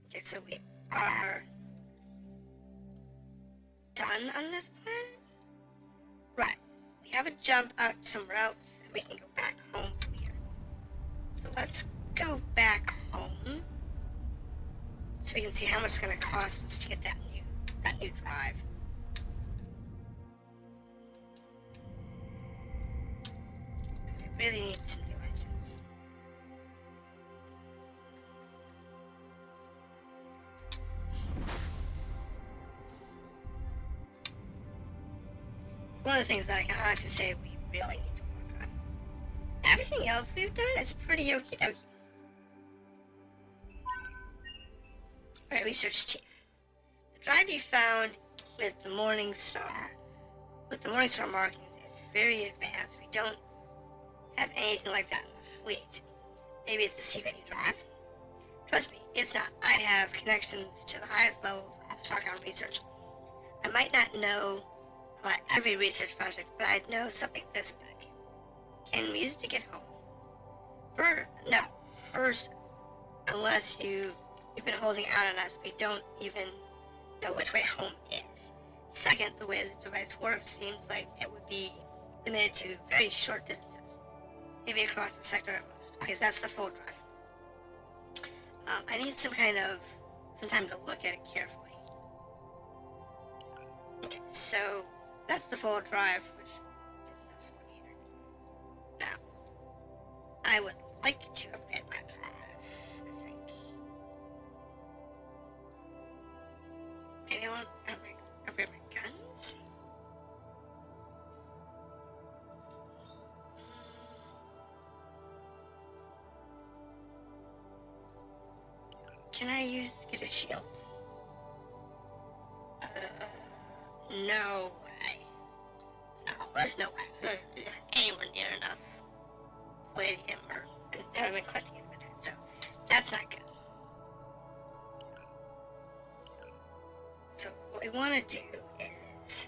Okay, so we are done on this planet? Right. We have a jump out somewhere else, and we can go back home from here. So let's go back home, so we can see how much it's going to cost us to get that new drive. We really need some new engines. It's one of the things that I can honestly say we really need to work on. Everything else we've done is pretty okie dokie. Alright, Research Chief. The drive you found with the Morningstar markings is very advanced. We don't have anything like that in the fleet. Maybe it's a secret new drive. Trust me, it's not. I have connections to the highest levels of Starcom research. I might not know about every research project, but I know something this big. Can we use it to get home? First, unless you've been holding out on us, we don't even know which way home is. Second, the way the device works seems like it would be limited to very short distances. Maybe across the sector at most, because that's the full drive. I need some time to look at it carefully. Okay, so that's the full drive, which is this one here. Now, I would like to upgrade my drive, I think. Maybe I want to upgrade my guns? Can I get a shield? No way. No, there's no way. Anywhere near enough palladium or I haven't been collecting it, so that's not good. So what we want to do is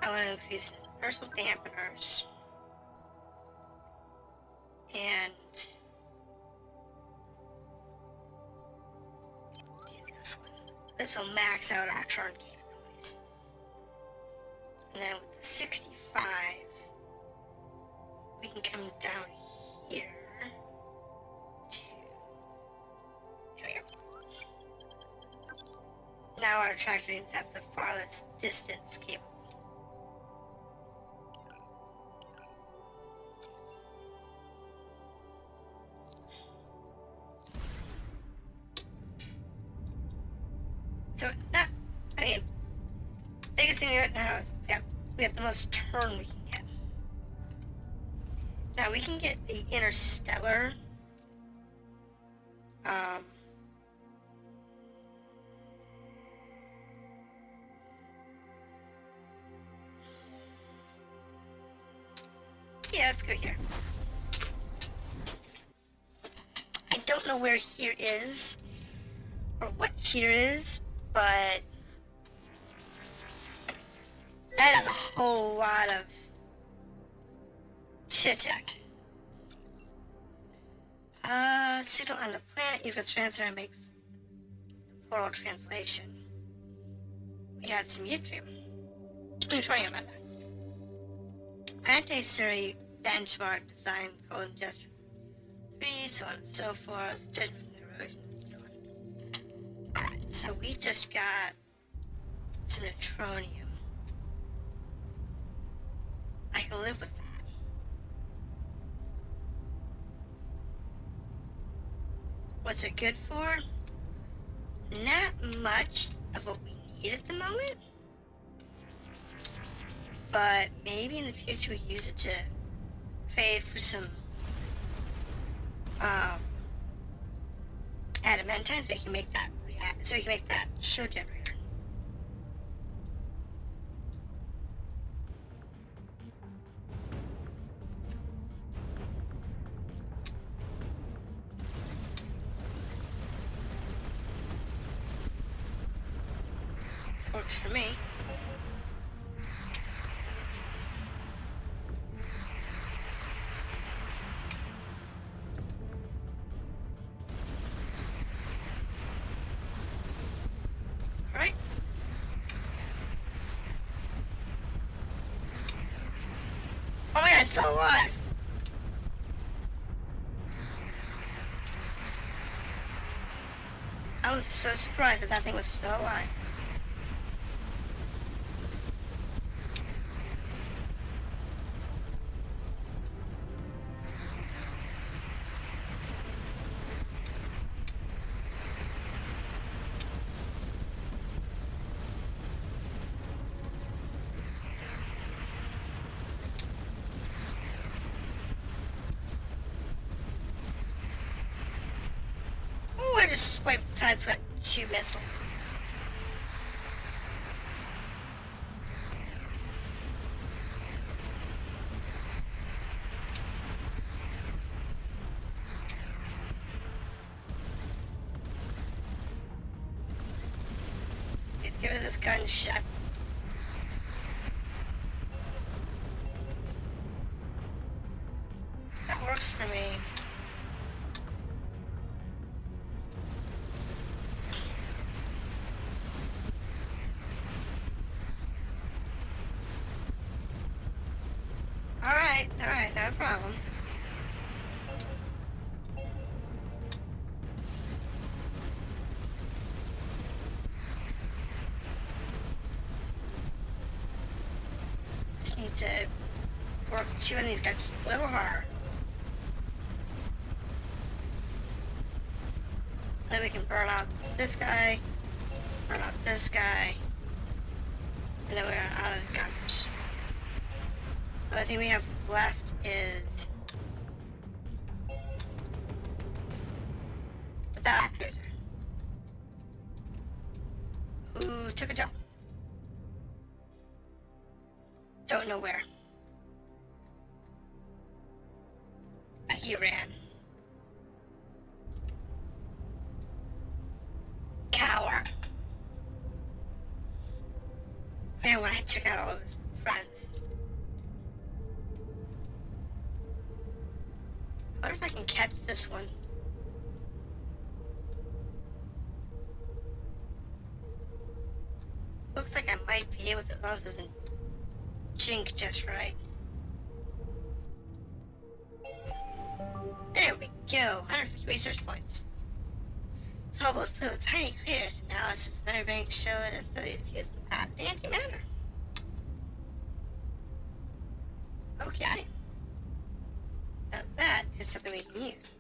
I want to increase universal dampeners and this will max out our turn capabilities. And then with the 65, we can come down here to... Here we go. Now our tractor beams have the farthest distance capable. So, biggest thing right now is we have the most turn we can get. Now, we can get the interstellar, yeah, let's go here. I don't know where here is, or what here is, but that is a whole lot of chit-chat. Signal on the planet, you can transfer and makes the portal translation. We got some Yttrium. I'm trying about that. Anti-Surrey benchmark design golden gesture 3, so on and so forth. Judgment from the erosion, and so on. Alright, so we just got some neutronium. I can live with that. What's it good for? Not much of what we need at the moment. But maybe in the future we use it to trade for some adamantine so we can make that show generator. Works for me. Alright. Oh my god, it's still alive! I was so surprised that thing was still alive. Ooh, I just sideswiped 2 missiles. Let's get rid of this gunshot. That works for me. Alright, no problem. Just need to work chewing these guys just a little harder. Then we can burn out this guy, burn out this guy, and then we're out of the guns. The only thing we have left is the battle cruiser. Who took a jump. Don't know where. But he ran. Coward. Ran when I took out all of his friends. I wonder if I can catch this one. Looks like I might be able to, as long as it doesn't jink just right. There we go, 150 research points. Hobo's filled with tiny craters. Analysis of another bank show that has studied to fuse the path to antimatter. Okay. Now that is something we can use.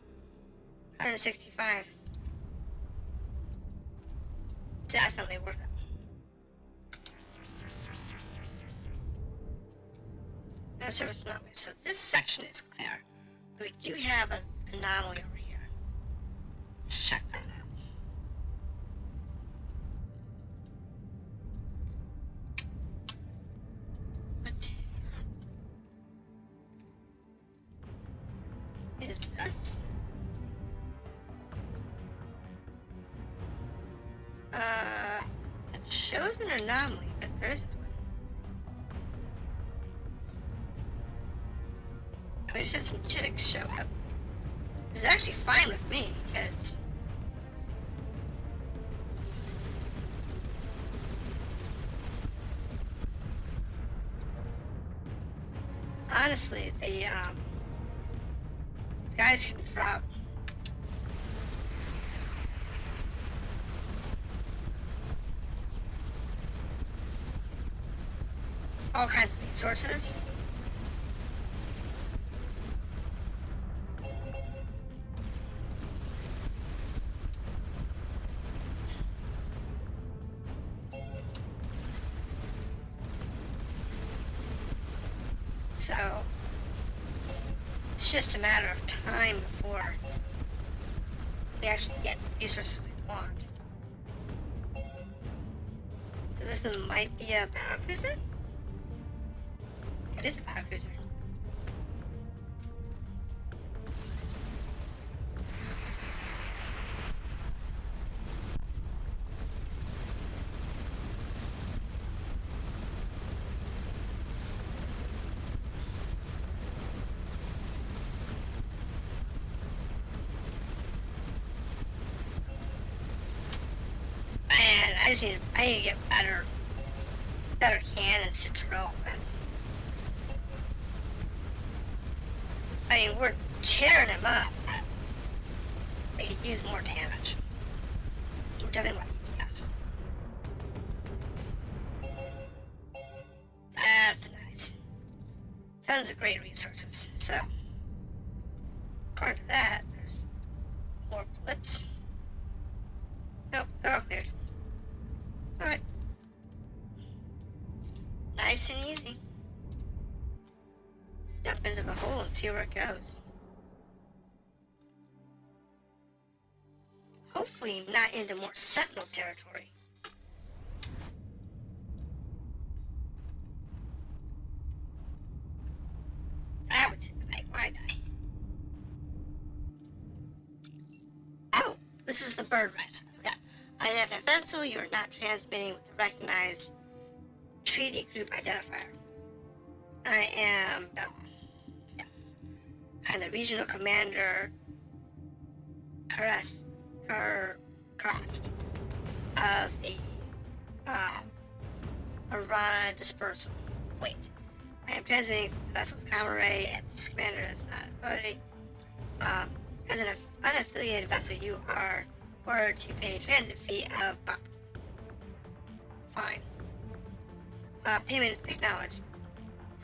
165. Definitely worth it. No surface anomaly. So this section is clear. But we do have an anomaly over here. Let's check that out. What is this? an anomaly, but there isn't one. I just had some chitticks show up. It was actually fine with me, because honestly, these guys can drop all kinds of resources. So it's just a matter of time before we actually get the resources we want. So this one might be a battle cruiser? It is a battle cruiser. Man, I need to get better cannons to drill with. I mean, we're tearing him up. We could use more damage. We're definitely more DPS. That's nice. Tons of great resources. So, according to that, there's more blips. Nope, they're all cleared. Alright. Nice and easy. Jump into the hole and see where it goes. Hopefully not into more Sentinel territory. That would make my day. Oh, this is the bird rise. I forgot. On an pencil, you are not transmitting with the recognized treaty group identifier. I am Bella. Yes. I'm the regional commander, Crest of the Arana Dispersal. Wait. I am transmitting the vessel's comm array, and this commander is not authority. As an unaffiliated vessel, you are ordered to pay a transit fee of BUP. Fine. Payment acknowledged.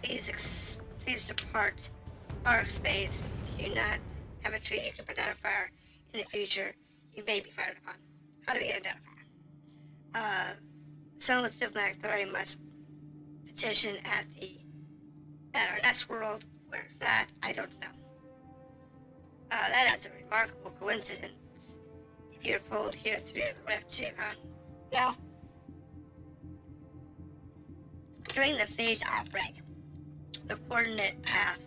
Please depart our space. If you do not have a treaty group identifier in the future, you may be fired upon. How do we get an identifier? Someone with diplomatic authority must petition at our next world. Where's that? I don't know. That is a remarkable coincidence. If you're pulled here through the rift too, huh? No. During the phage outbreak, the coordinate path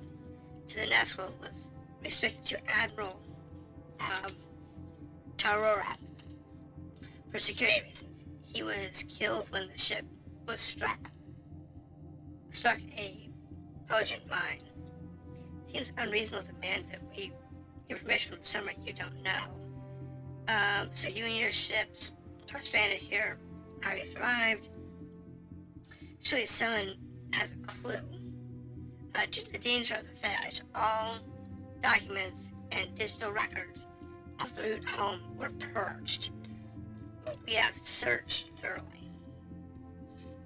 to the next world was restricted to Admiral Tarora for security reasons. He was killed when the ship was struck a potent mine. Seems unreasonable to demand that we get permission from someone you don't know. So you and your ships are stranded here. How you survived? Surely someone has a clue. Due to the danger of the phage, all documents and digital records of the route home were purged. We have searched thoroughly.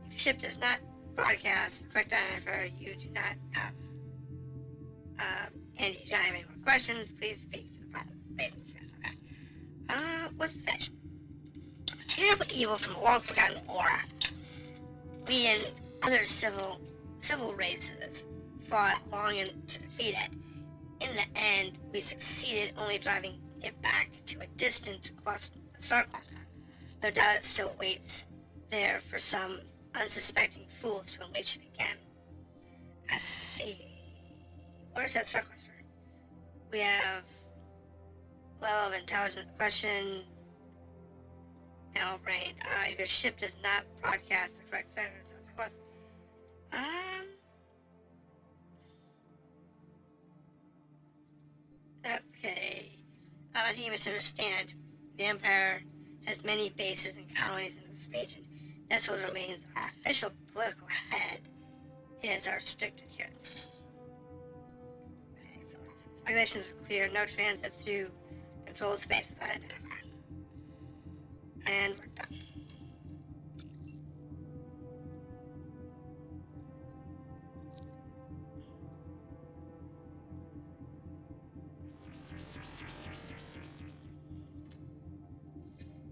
If your ship does not broadcast the correct identifier, you do not have, and you do not have any more questions, please speak to the private ratings. Okay. What's that? A terrible evil from a long-forgotten aura. We and other civil races fought long and to defeat it. In the end, we succeeded, only driving it back to a distant star cluster. No doubt it still waits there for some unsuspecting fools to unleash it again. I see. Where's that star cluster? We have level of intelligence question. Now, brain, if your ship does not broadcast the correct center and so on and so forth. Okay. I think you misunderstand. The Empire has many bases and colonies in this region. That's what remains our official political head. It is our strict adherence. Okay, so regulations are clear. No transit through controlled space without identifier. And we're done.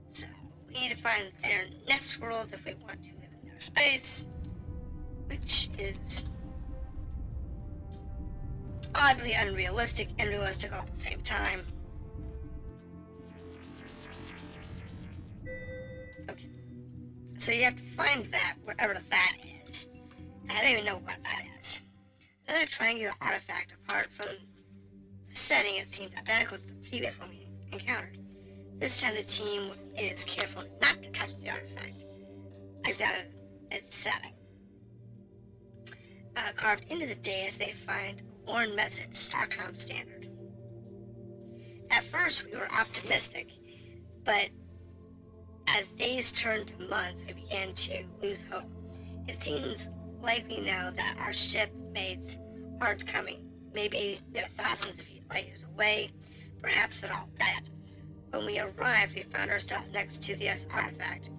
So, we need to find their next world if we want to live in their space, which is oddly unrealistic and realistic all at the same time. Okay. So you have to find that, wherever that is. I don't even know what that is. Another triangular artifact apart from the setting, it seems identical to the previous one we encountered. This time the team is careful not to touch the artifact. Examine its setting. Carved into the dais, they find a worn message, Starcom Standard. At first, we were optimistic, but as days turned to months, we began to lose hope. It seems likely now that our shipmates aren't coming. Maybe they're thousands of light years away. Perhaps they're all dead. When we arrived, we found ourselves next to the artifact,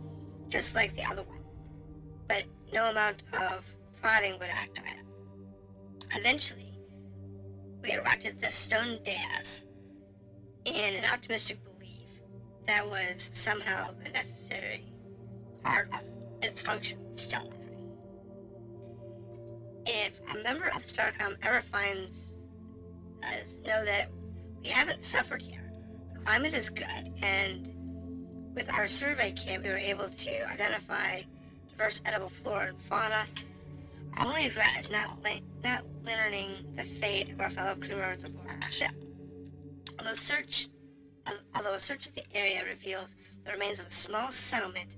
just like the other one. But no amount of prodding would activate it. Eventually, we erected the stone dais in an optimistic belief that was somehow the necessary part of its function, still nothing. If a member of Starcom ever finds us, know that we haven't suffered here. The climate is good, and with our survey kit, we were able to identify diverse edible flora and fauna. Our only regret is not learning the fate of our fellow crew members aboard our ship. Although a search of the area reveals the remains of a small settlement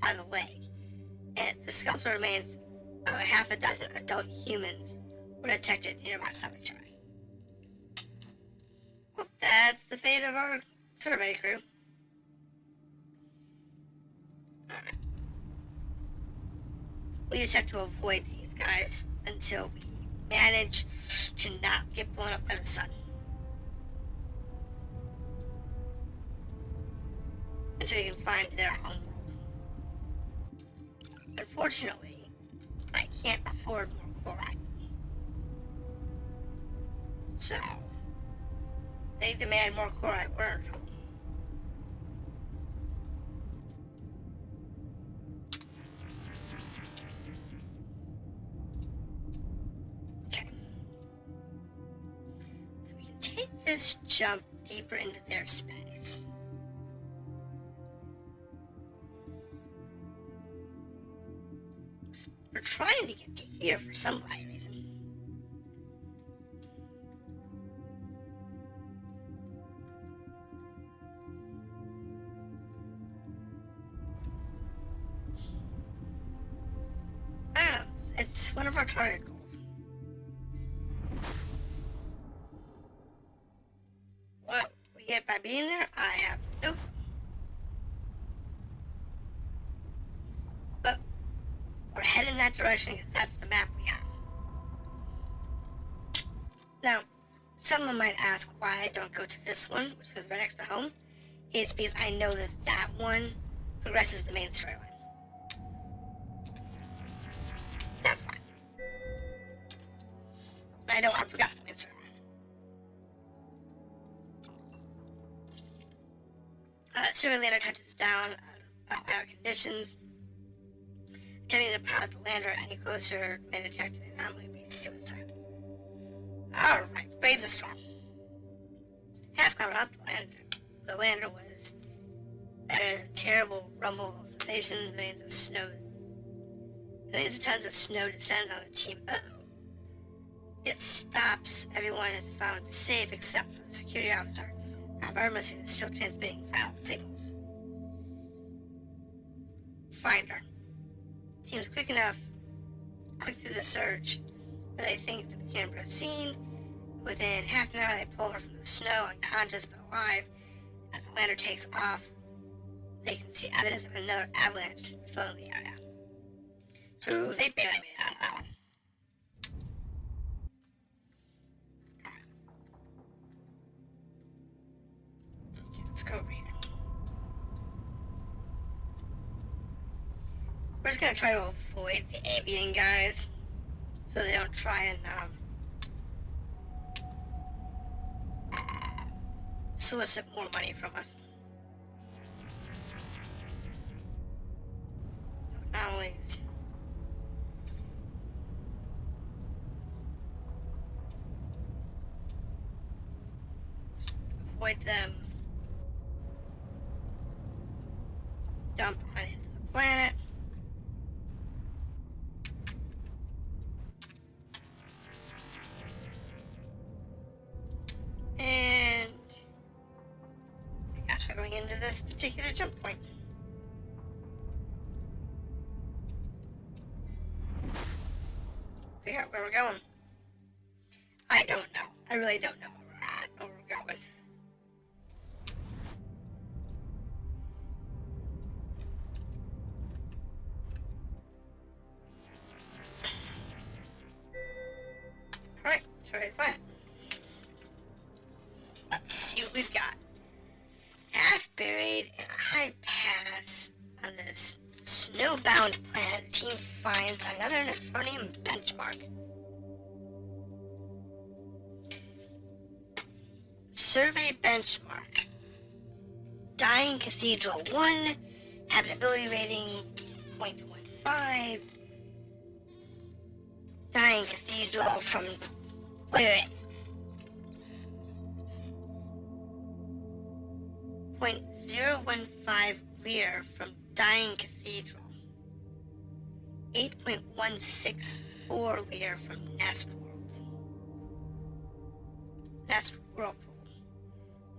by the lake, and the skeletal remains of a half a dozen adult humans were detected in a nearby cemetery. Well, that's the fate of our survey crew. Alright. We just have to avoid these guys until we manage to not get blown up by the sun. Until we can find their home world. Unfortunately, I can't afford more chloride. So, they demand more chloride, we're in trouble. Okay. So we can take this jump deeper into their space. We're trying to get to here for some bloody reason. I don't know. It's one of our target goals. What we get by being there, I have no clue. But we're heading that direction because that's the map we have. Now, someone might ask why I don't go to this one, which is right next to home. It's because I know that that one progresses the main storyline. That's why. I don't want to progress the main storyline. Survey lander touches down our conditions. Attempting to pilot the lander any closer may detect the anomaly be suicide. Alright, brave the storm. Half climb out the lander was that is a terrible rumble sensation. Millions of tons of snow descends on the team. It stops. Everyone is found safe except for the security officer. Our environment is still transmitting foul signals. find her. Seems quick through the search, where they think the material was seen. Within half an hour, they pull her from the snow, unconscious but alive. As the lander takes off, they can see evidence of another avalanche filling the area. So they barely made it out of that one. Okay, let's go over here. We're just gonna try to avoid the avian guys, so they don't try and solicit more money from us. Anomalies. Avoid them. Dump on into the planet. And I guess we're going into this particular jump point. Figure out where we're going. I don't know. I really don't know where we're at or where we're going. Alright, so ready to planet. Let's see what we've got. Half buried in a high pass on this snowbound planet, the team finds another neutronium benchmark. Survey benchmark. Dying Cathedral 1, habitability rating 0.15. Dying Cathedral from... Wait. 0.015 Lear from Dying Cathedral. 8.164 Lear from Nest World. Nest Whirlpool.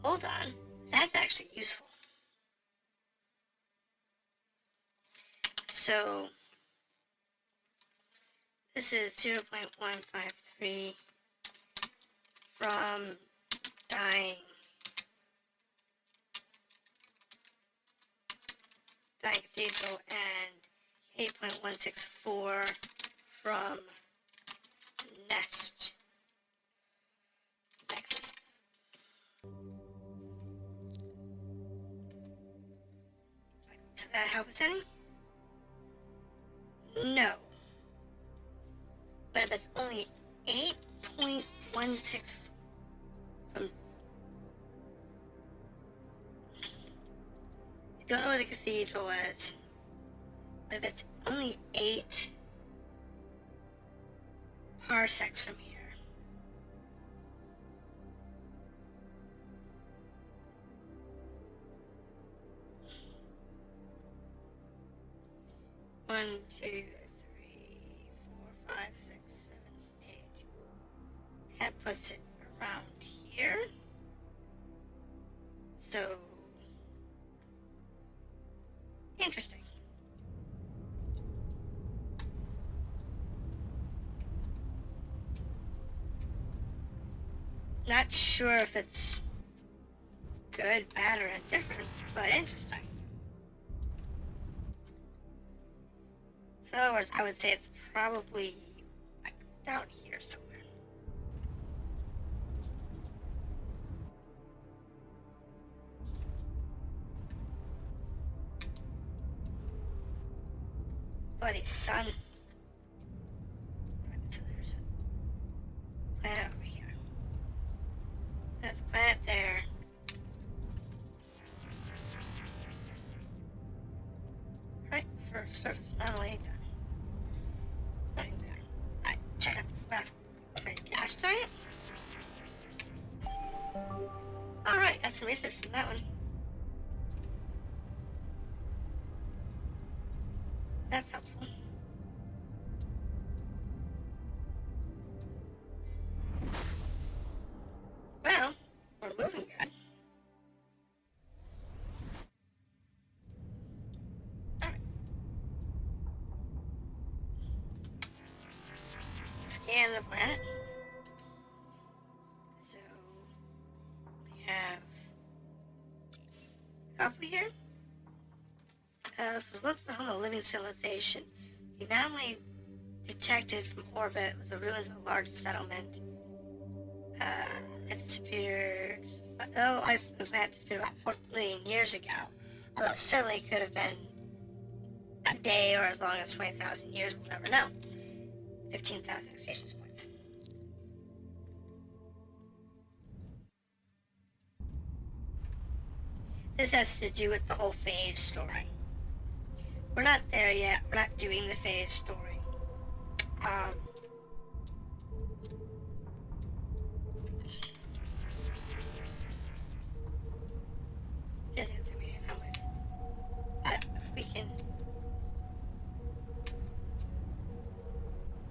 Hold on, that's actually useful. So, this is 0.153 from Dying Cathedral and 8.164 from Nexus. So that help us any? No. But if it's only 8.16 from... I don't know where the cathedral is. But if it's only 8 parsecs from here. One, two, three, four, 5, 6, 7, 8. That puts it around here. So interesting. Not sure if it's good, bad, or indifferent, but interesting. So in other words, I would say it's probably like down here somewhere. Bloody sun. Alright, so there's a planet over here. There's a planet there. Alright, first surface anomaly done. Nothing there. Alright, check out this last gas giant. Alright, got some research from that one. That's helpful. Well, we're moving good. Alright. scan the planet. So we have a couple here. This was once the home of living civilization. The anomaly detected from orbit was the ruins of a large settlement. It disappeared. Though life on the planet disappeared about 4 million years ago, although certainly could have been a day or as long as 20,000 years, we'll never know. 15,000 stations points. This has to do with the whole phase story. We're not there yet. We're not doing the phase story. If we can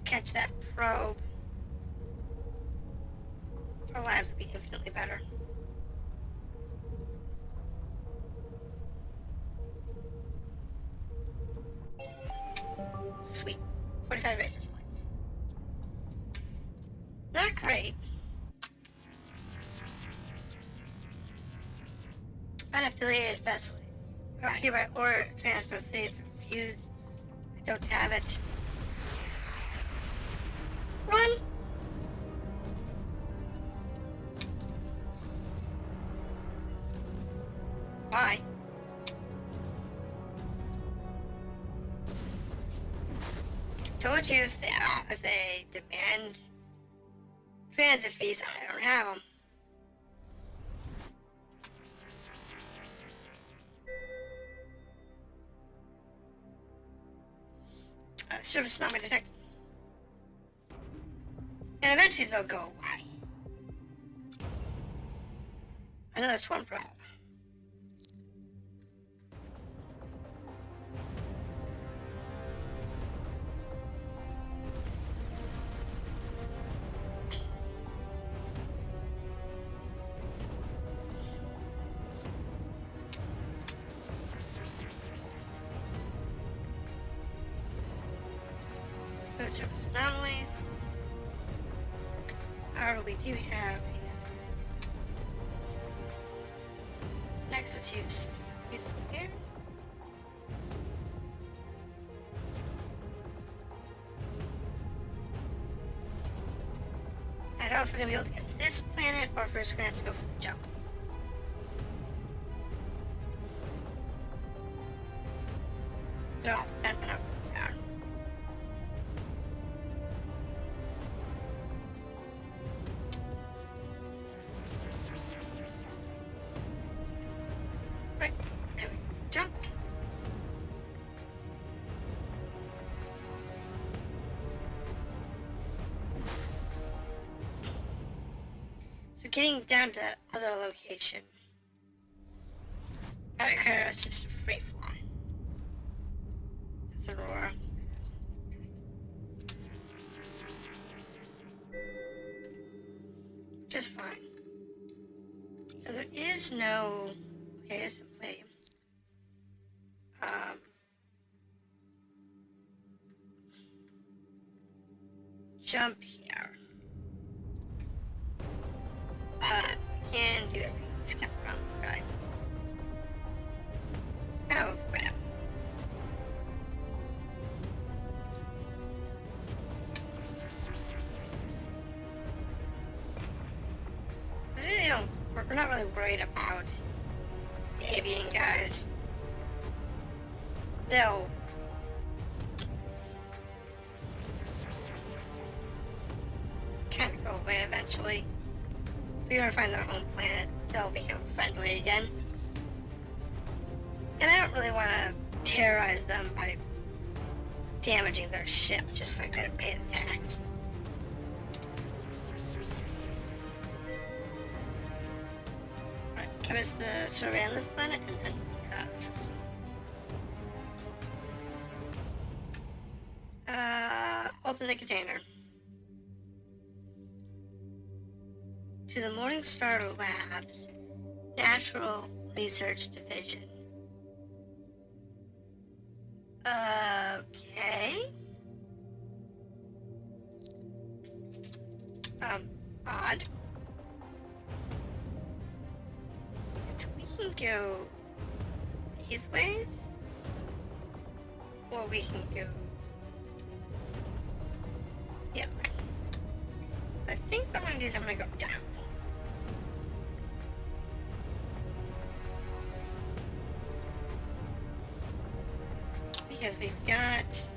catch that probe, our lives will be infinitely better. Sweet. 45 research points. Not great. Unaffiliated vessel. Hereby order transport phase refused. I don't have it. Run! Why? Told you if they demand transit fees, I don't have them. Service anomaly detected. And eventually they'll go away. Another swarm probe. Surface anomalies. However, we do have another Nexus use here. I don't know if we're gonna be able to get to this planet or if we're just gonna have to go for the jump. It all depends on how close they are. Right, there we go. Jump. So getting down to that other location, that requires us just a free fly. That's Aurora. Just fine. So there is no... Okay, there's some play. Jump here. We can do it. We can skip around this guy. Just kind of avoid him. I really don't... We're not really worried about the avian guys. They'll... kind of go away eventually. If we ever find their home planet, they'll become friendly again. And I don't really want to terrorize them by damaging their ship just so I couldn't pay the tax. Alright, give us the survey on this planet and then get out of the system. Open the container. To the Morningstar Labs Natural Research Division. Okay. odd. So we can go these ways, or we can go the other way. So I think what I'm gonna do is I'm gonna go down. Because we've got,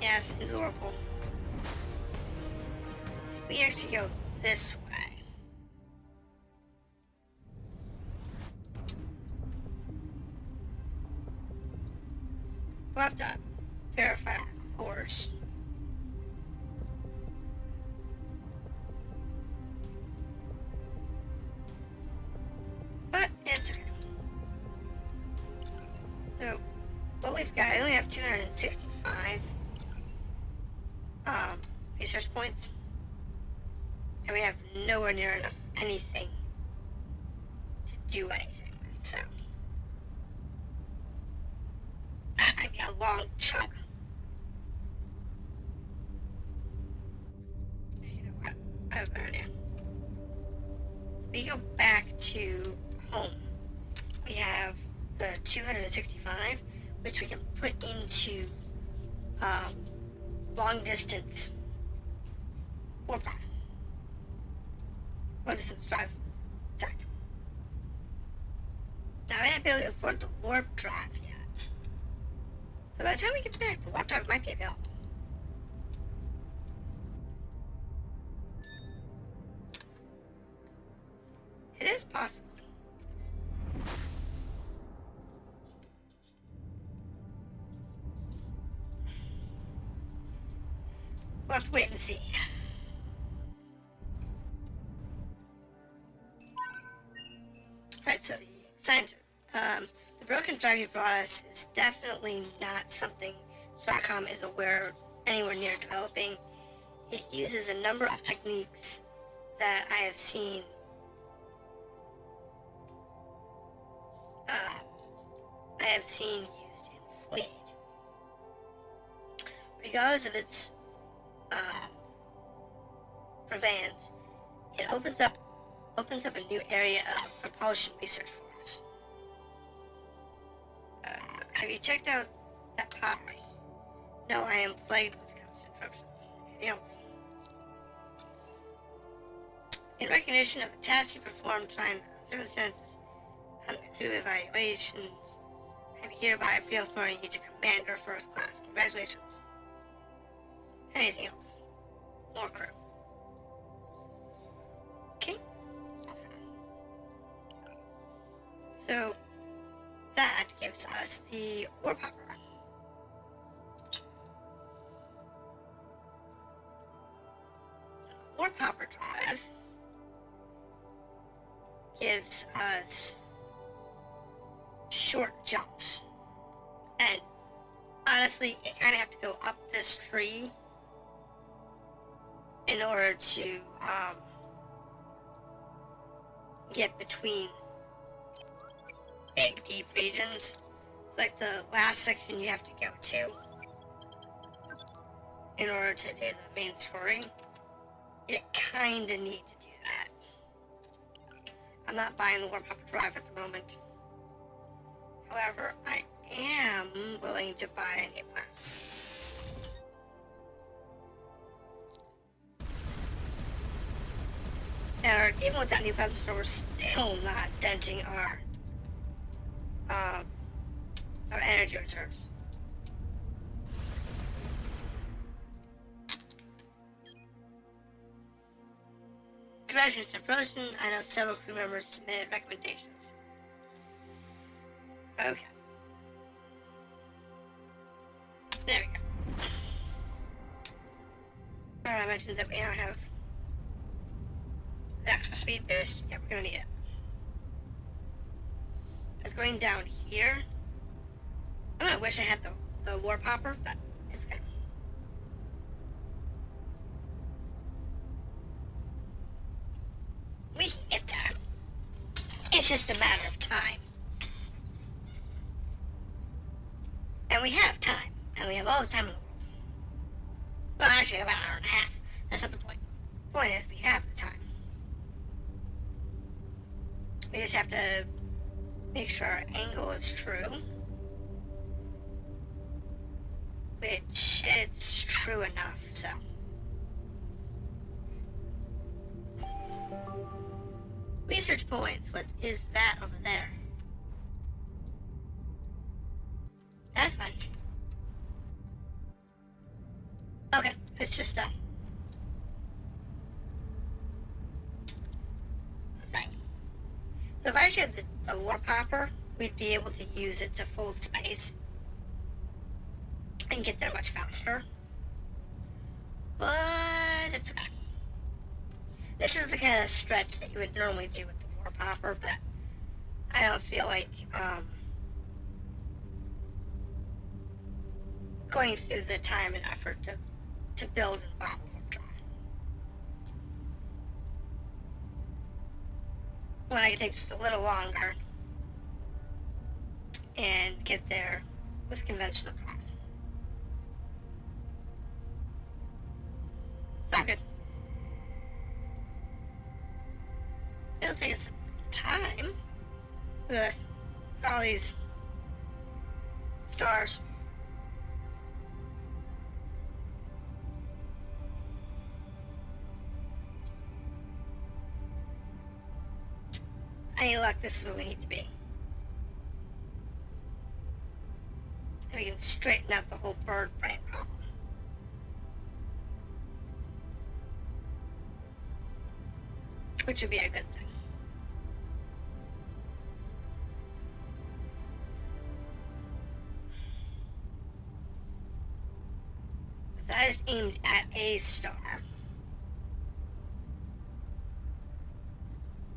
yes, into the whirlpool. We actually go this way. We'll have to verify our course. But it's okay. So, what we've got, I only have 265 research points. And we have nowhere near enough anything to do anything with, so that might be a long chunk. You know what? I have a better idea. We go back to home. We have the 265, which we can put into long distance warp drive. Long distance drive tech. Now I haven't been able to afford the warp drive yet. So by the time we get back, the warp drive might be available. It is possible. We'll have to wait and see. Right, so the science, the broken drive you brought us is definitely not something Starcom is anywhere near developing. It uses a number of techniques that I have seen used in Fleet. Regardless of its purveyance, it opens up a new area of propulsion research for us. Have you checked out that pottery? No, I am plagued with constant interruptions. Anything else? In recognition of the tasks you performed trying circumstances and the crew evaluations, I am hereby promoting you to Commander First Class. Congratulations. Anything else? More crew. Okay. So that gives us the warp hopper. The warp hopper drive gives us short jumps. And honestly, you kind of have to go up this tree in order to get between big deep regions. It's like the last section you have to go to in order to do the main story. You kinda need to do that. I'm not buying the warp hopper drive at the moment. However, I am willing to buy a new platform. And even with that new platform, we're still not denting our energy reserves. Congratulations to Frozen. I know several crew members submitted recommendations. Okay. There we go. Alright, I mentioned that we now have the extra speed boost. Yeah, we're gonna need it. It's going down here. I'm gonna wish I had the warp hopper, but it's okay. We can get there. It's just a matter of time. And we have time. And we have all the time in the world. Well, actually, about an hour and a half. That's not the point. The point is, we have the time. We just have to make sure our angle is true. Which, it's true enough, so. Research points. What is that over there? That's fun. Okay, it's just a thing. So if I actually had the warp hopper, we'd be able to use it to fold space and get there much faster. But it's okay. This is the kind of stretch that you would normally do with the warp hopper, but I don't feel like going through the time and effort to build and buy warp drive. When I can take just a little longer and get there with conventional drives. It's not good. It'll take us time. Look at this. All these stars. Any luck, this is where we need to be. And we can straighten out the whole bird brain problem. Which would be a good thing. That is aimed at a star.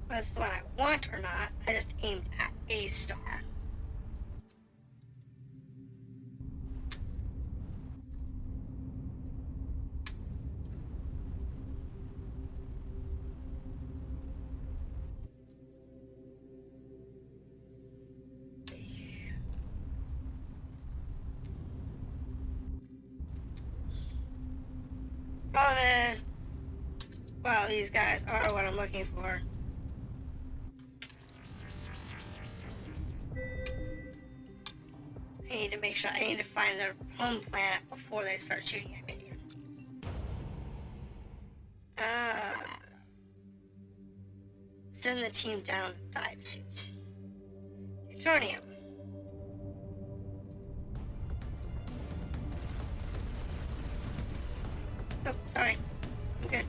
Whether it's the one I want or not, I just aimed at a star. Problem is, well, these guys are what I'm looking for. I need to make sure, I need to find their home planet before they start shooting at me again. Send the team down to dive suits. Neutronium. Oh, sorry. I'm good.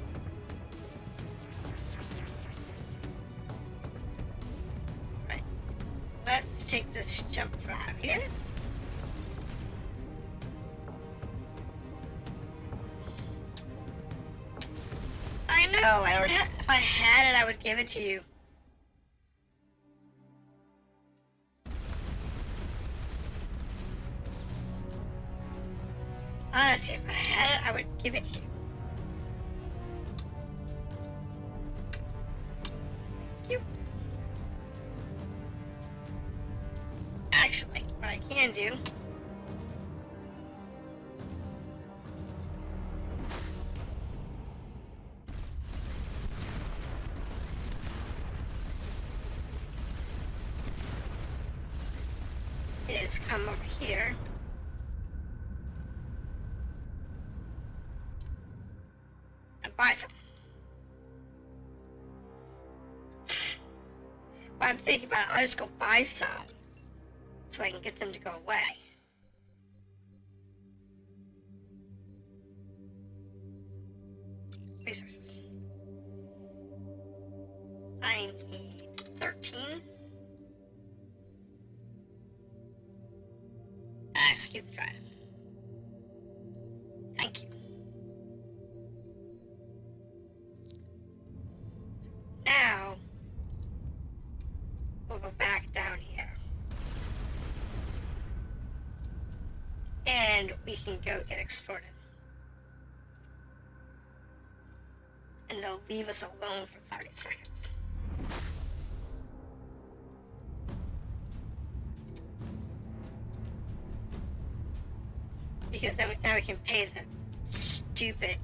Right. Let's take this jump drive here. I know, I don't have, if I had it, I would give it to you. Honestly, if I had it, I would give it to you. Thank you. Actually, what I can do is come over here. Buy some. But I'm thinking about it, I'll just go buy some so I can get them to go away. Resources. I need 13. Execute the drive. Thank you. Now, we'll go back down here. And we can go get extorted. And they'll leave us alone for 30 seconds. Because then now we can pay the stupid.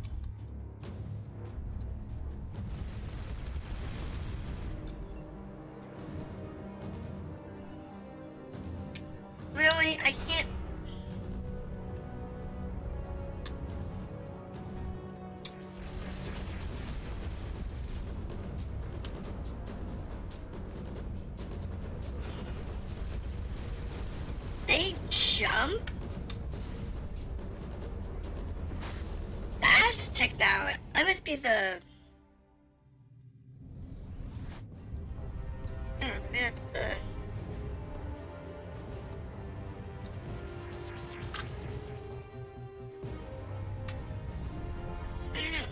Really? I can't... They jump? That's technology. That must be the... I don't know, maybe that's the... I don't know.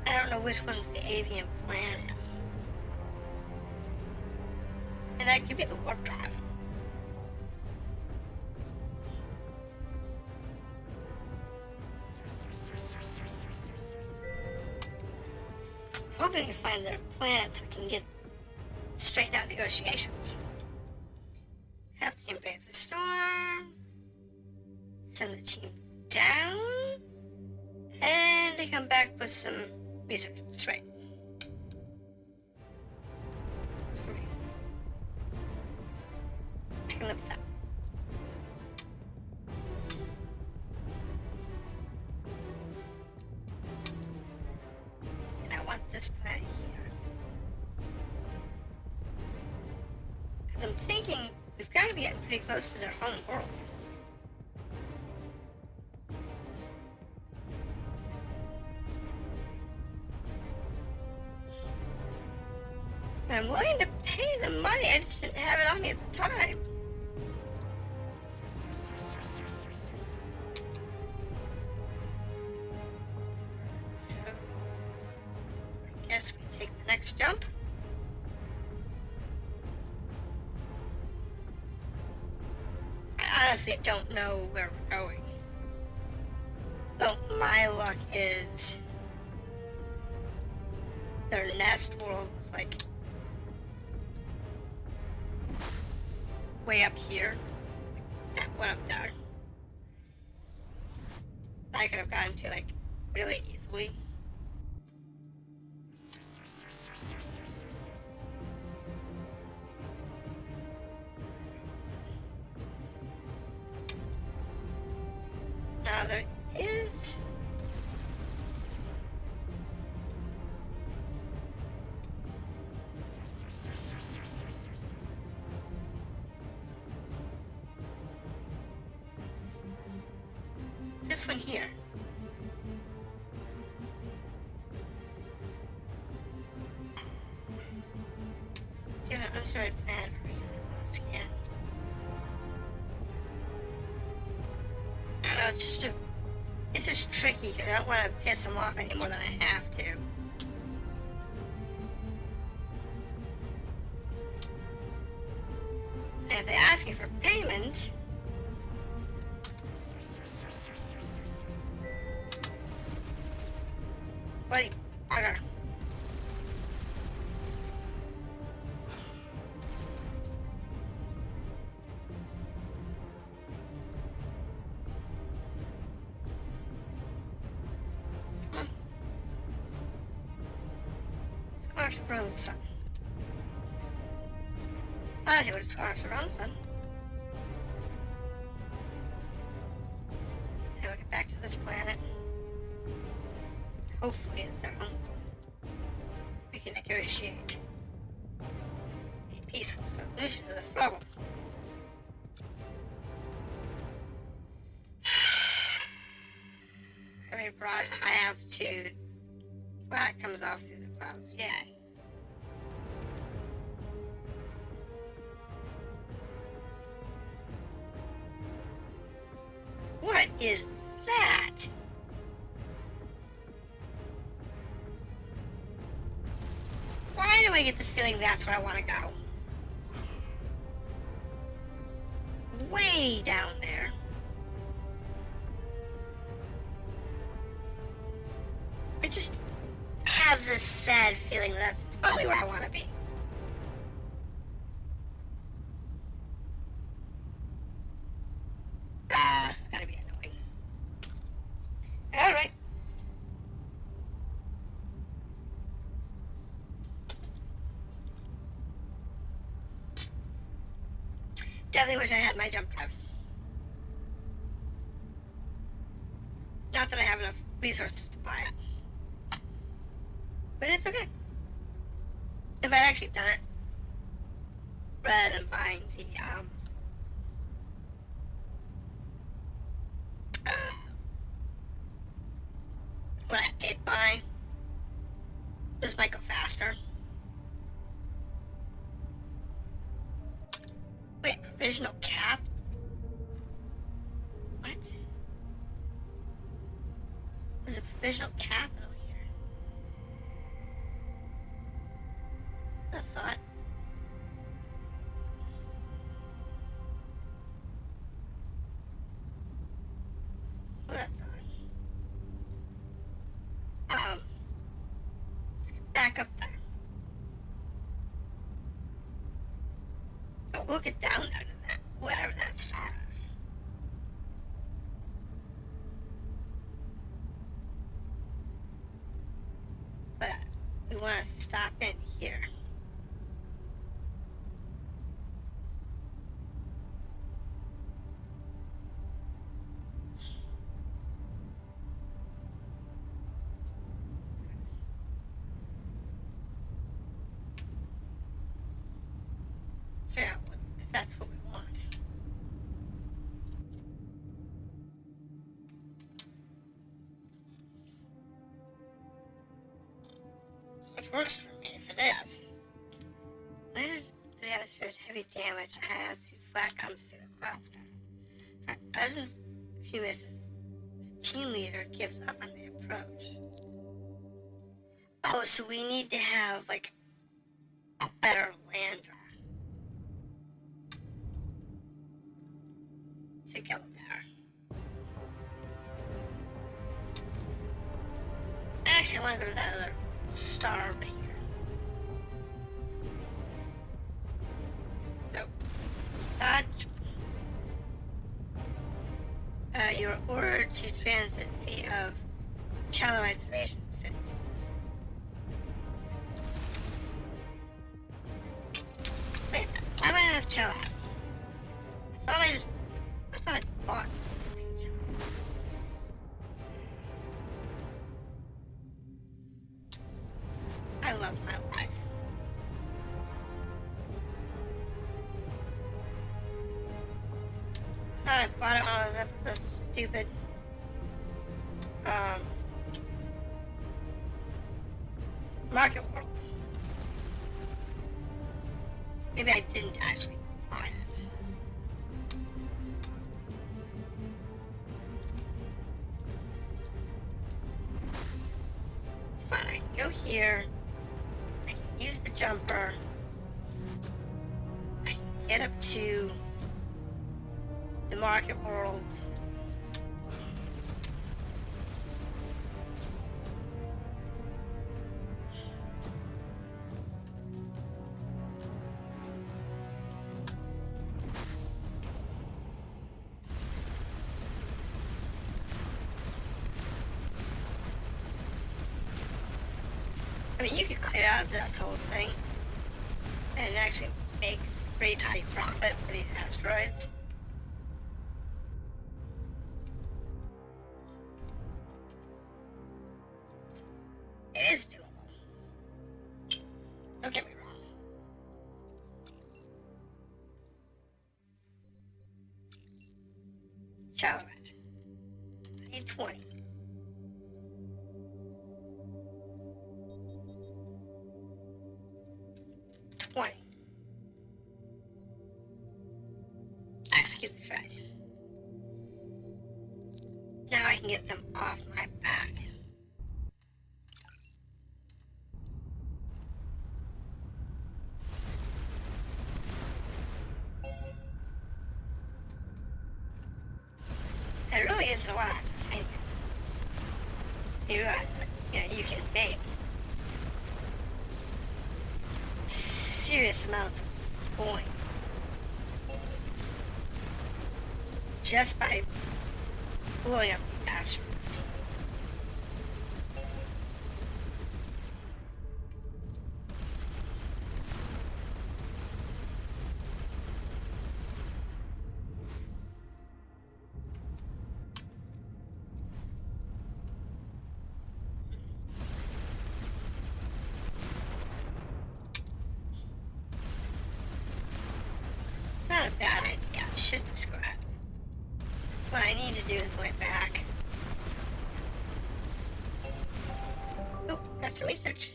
I don't know which one's the avian planet. And that could be the warp drive. Hoping to find their planets so we can get straight out negotiations. Have the team brave the storm. Send the team down. And they come back with some research. That's right. For me. I can live with that. And I want this planet here. Because I'm thinking we've got to be getting pretty close to their home world. I'm willing to pay the money, I just didn't have it on me at the time. So, I guess we take the next jump. I honestly don't know where we're going. Though my luck is their nest world was like way up here. Like that one up there. I could have gotten to like really easily. Now there is this one here. Do you have an unstarted planet or you want to scan? I don't know, it's just tricky because I don't want to piss them off any more than I have to. And if they ask me for payment, bloody bugger. Come on. Let's go out around the sun. I see what it's going around the sun. And we'll get back to this planet. Hopefully it's their own. We can negotiate a peaceful solution to this problem. Very broad, high altitude. Flat comes off through the clouds. Yeah. What is that? Why do I get the feeling that's where I want to go? Way down there. I just have this sad feeling that that's probably where I want to be. definitely wish I had my jump drive. Not that I have enough resources to buy it. But it's okay. If I'd actually done it, rather than buying the, what I did buy, this might go faster. Wait, provisional cap? What? There's a provisional capital here. I thought. What I thought. Let's get back up there. Oh, we'll get down there to that, whatever that star is. But we want to stop in here. Figure out if that's what we want. Which works for me if it is. Later, the atmosphere's heavy damage as flat comes through the clouds. For dozens of few misses, the team leader gives up on the approach. Oh, so we need to have like a better lander to go there. Actually, I want to go to that other star over here. So, touch. You're ordered to transit via shallow isolation. Wait, why do I have cello? I thought I bought cello. I love my life. I thought I bought it when I was up at this stupid, Market World. Maybe I didn't actually buy it. It's fine, I can go here. I can use the jumper. I can get up to the Market World. I mean, you could clear out this whole thing and actually make pretty tight profit for these asteroids. It is doable. Don't get me wrong. Challenge. I need 20. Excuse the tried. Now I can get them off my back. There really isn't a lot of titanium. You realize that, you can make serious amounts of coin just by blowing up these asteroids. Not a bad idea. I should just go ahead. What I need to do is go back. Oh, that's some research.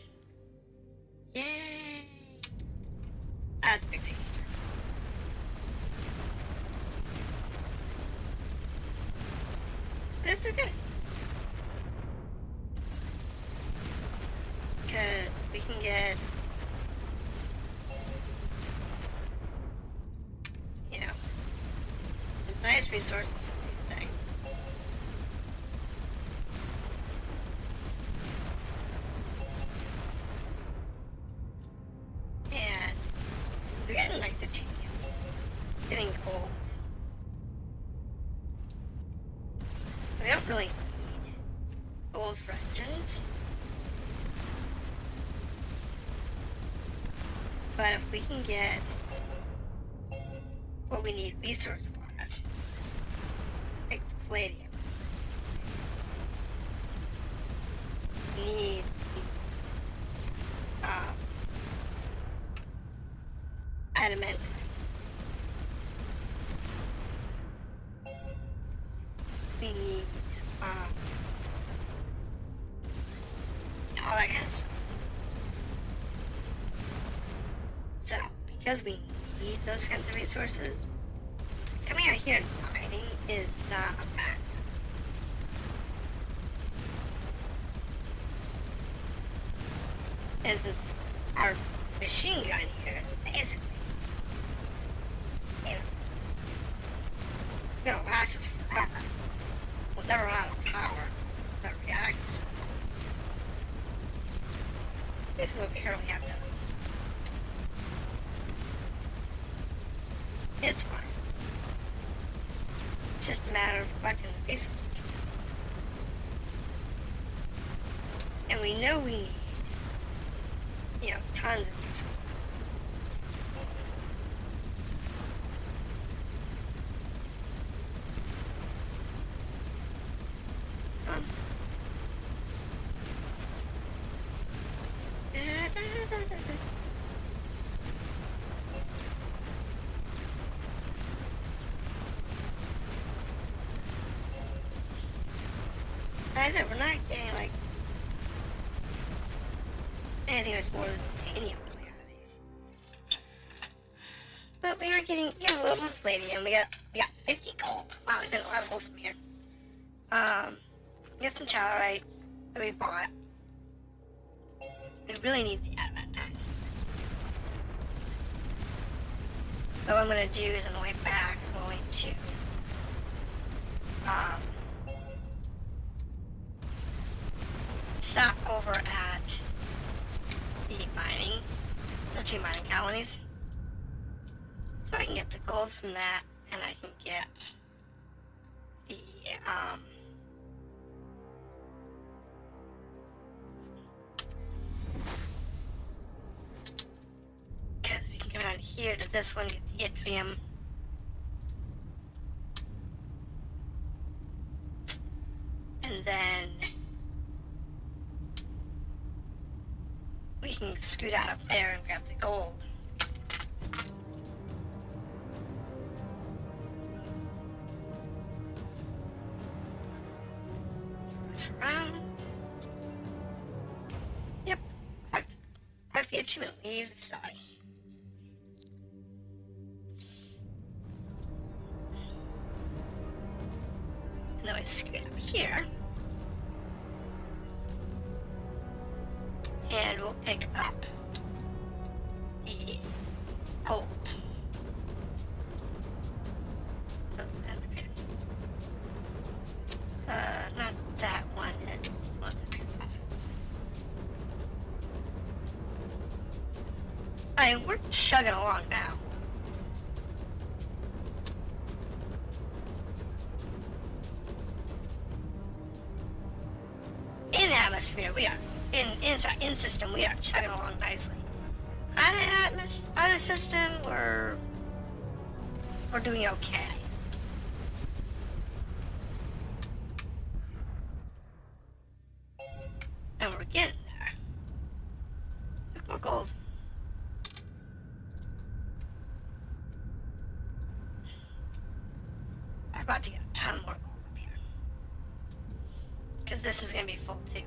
Yay! That's a big secret. But it's okay. Because we can get, you know, some nice resources from these things. And we're getting like titanium, getting gold. We don't really need gold for engines. But if we can get what we need resource-wise, like the palladium, we need the adamant, we need all that kind of stuff. So, because we need those kinds of resources, coming out here and mining is not a bad thing. And since our machine gun here is basically, you know, gonna last us forever. We'll never run out of power with our reactors. This will apparently have some. It's fine. It's just a matter of collecting the resources. And we know we need, you know, tons of resources. Like I said, we're not getting like anything much more than titanium really out of these. But we are getting, a little bit of palladium. We got 50 gold. Wow, we got a lot of gold from here. We got some chalerite that we bought. We really need the adamant. So what I'm gonna do is on the way back, I'm going to stop over at the two mining colonies, so I can get the gold from that, and I can get the because we can come down here to this one, get the yttrium. And then we can scoot out up there and grab the gold. This around. Yep. I've the achievement. Leave the facility. And then we scoot up here. And we'll pick up the gold. So, not that one, it's what's up here. I mean, we're chugging along now. In atmosphere, we are. In system, we are chugging along nicely. Out of system, we're doing okay. And we're getting there. Look, more gold. about to get a ton more gold up here. Because this is going to be full too.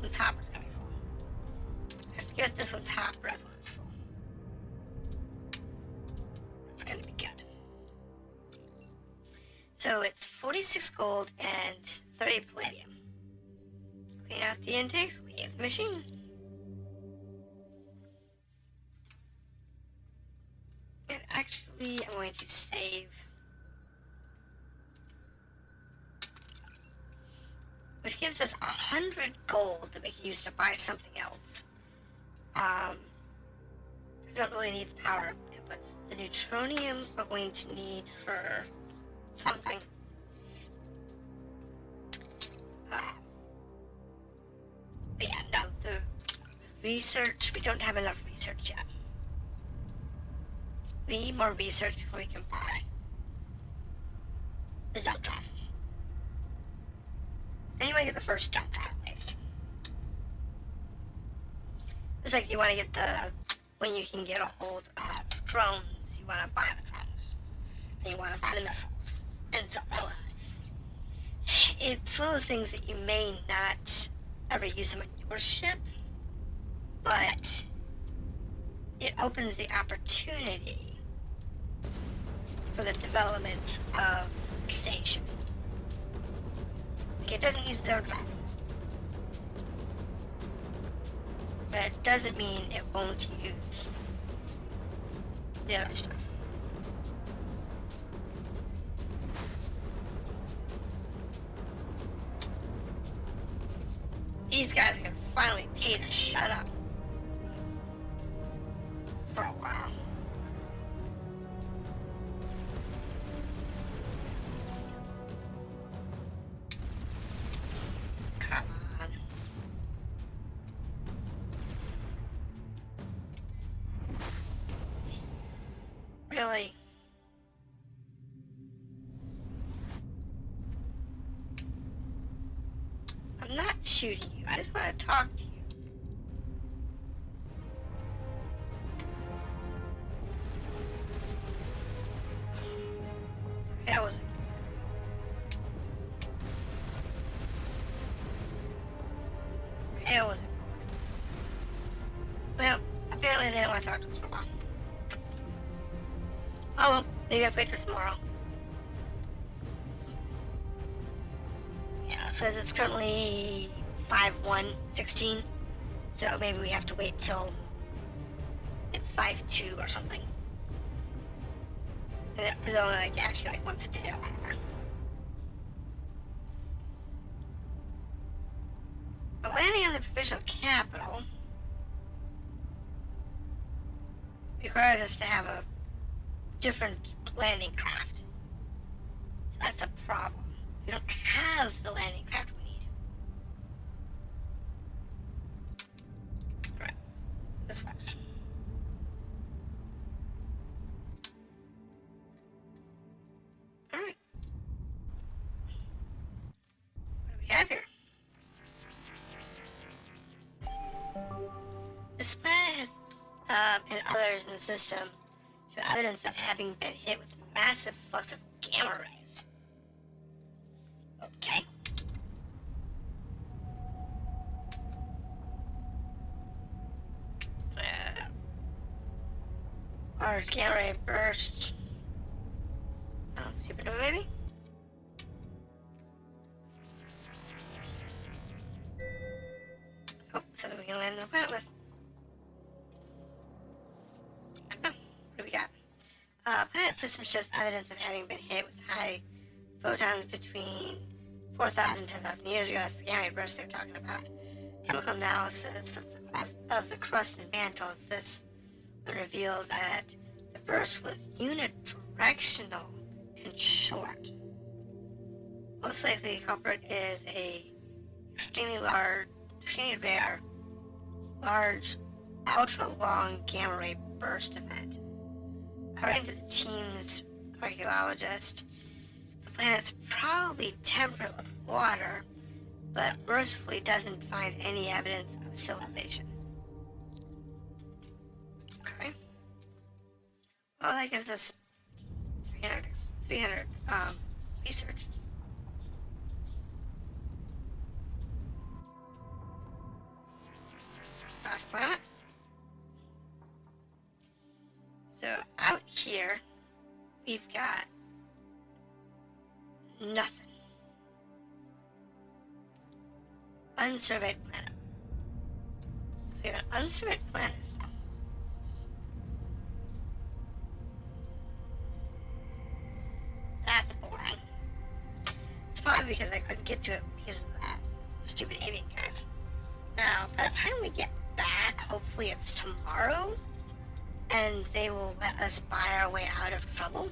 This hopper's going to be full. I forget this one's hopper as when it's full. It's going to be good. So it's 46 gold and 30 palladium. Clean out the intakes, leave the machine. And actually, I'm going to save. Which gives us 100 gold that we can use to buy something else. We don't really need the power inputs. The neutronium we're going to need for something. But yeah, no, the research, we don't have enough research yet. We need more research before we can buy the jump drive. And you want to get the first jump drive at least. It's like you want to get the, when you can get a hold of drones, you want to buy the drones. And you want to buy the missiles. And so, it's one of those things that you may not ever use them on your ship, but it opens the opportunity for the development of the station. Like, it doesn't use its own drive. But it doesn't mean it won't use the other stuff. These guys are gonna finally pay to shut up. For a while. Come on. Really? I'm not shooting you. I just want to talk to you. That was it. That was it. Well, apparently they don't want to talk to us for a while. Oh well, maybe I'll wait till tomorrow. Yeah, so it's currently 5/1/16, so maybe we have to wait till it's 5/2 or something. It's only like actually like once a day or whatever. But landing on the provisional capital requires us to have a different landing craft. So that's a problem. We don't have the landing craft we need. Alright, this works. Alright. What do we have here? This planet has, and others in the system show evidence of having been hit with massive flux of gamma rays. Okay. Large gamma ray bursts. Oh, supernova maybe? Oh, something we can land on the planet with. Oh, what do we got? Planet system shows evidence of having been hit with high photons between 4,000 and 10,000 years ago. That's the gamma ray burst they're talking about. Chemical analysis of the crust and mantle of this would reveal that the burst was unidirectional and short. Most likely the culprit is a extremely rare, large, ultra-long gamma ray burst event. According to the team's archaeologist, the planet's probably temperate with water, but mercifully doesn't find any evidence of civilization. Okay. Well, that gives us 300 research. Last planet. So out here, we've got nothing. Unsurveyed planet. So we have an unsurveyed planet still. That's boring. It's probably because I couldn't get to it because of that stupid avian guys. Now, by the time we get back, hopefully it's tomorrow, and they will let us buy our way out of trouble.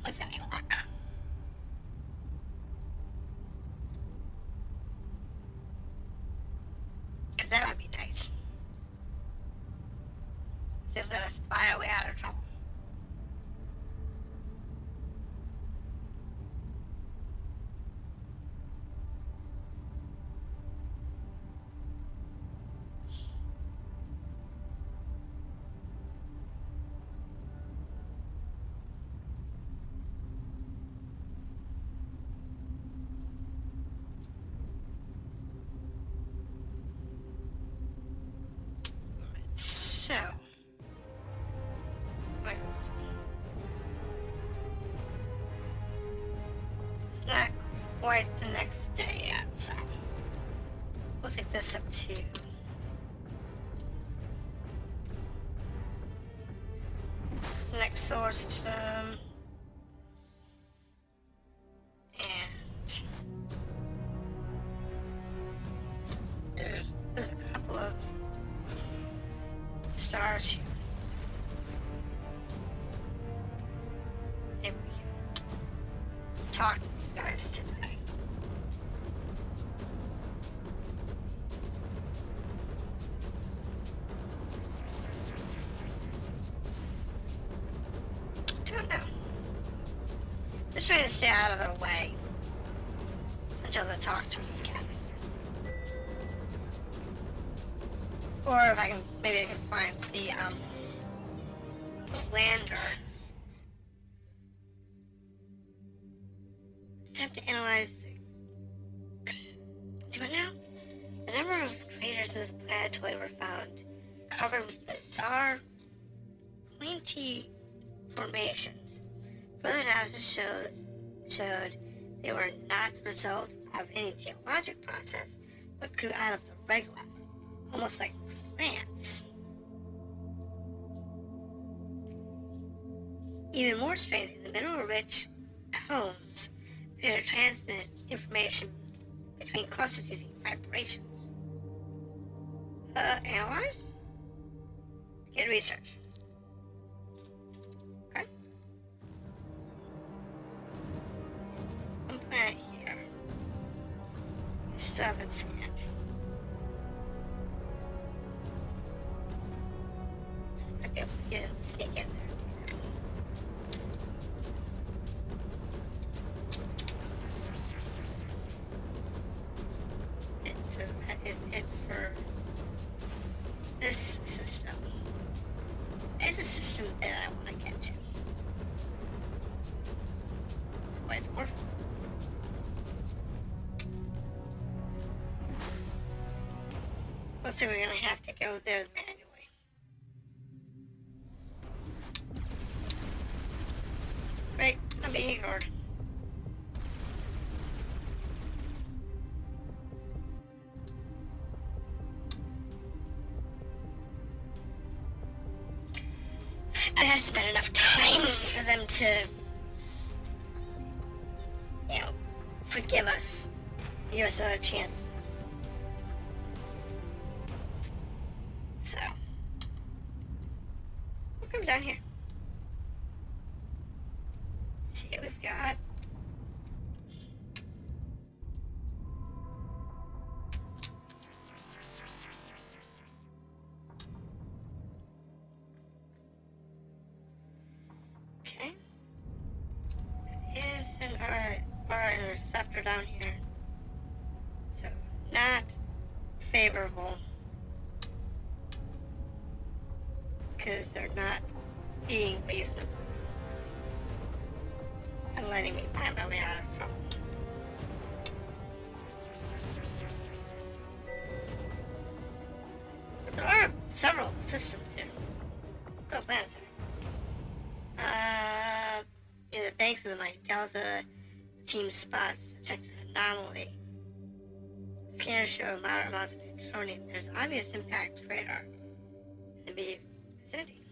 With any luck. Because that would be nice. They let us buy our way out of trouble. So, wait. It's not quite the next day yet, so we'll take this up to the next solar system. And there's a couple of stars here. Maybe we can talk to these guys today. Don't know. Just trying to stay out of their way until they talk to me again. Or if I can, maybe I can find the lander. Just have to analyze the... Do it now? A number of craters in this planetoid were found, covered with bizarre, pointy formations. Further analysis showed they were not the result of any geologic process, but grew out of the regolith, almost like plants. Even more strangely, the mineral-rich cones appear to transmit information between clusters using vibrations. Analyze? Get research. Okay. One planet here. Stuff and sand. I'll be able to sneak in there. So that is it for this system. There's a system that I want to get to. Quite dwarf. Let's say we're gonna have to go there manually. Right, I'm being ignored. It hasn't been enough time for them to, forgive us. Give us another chance. So, we'll come down here. Let's see what we've got. Okay. There is our interceptor down here. So, not favorable. Because they're not being reasonable. and letting me find my way out of trouble. But there are several systems here. Oh, planets here. The banks of the mighty Delta, team spots detected an anomaly. Scanners show moderate amounts of neutronium. There's obvious impact radar in the immediate vicinity.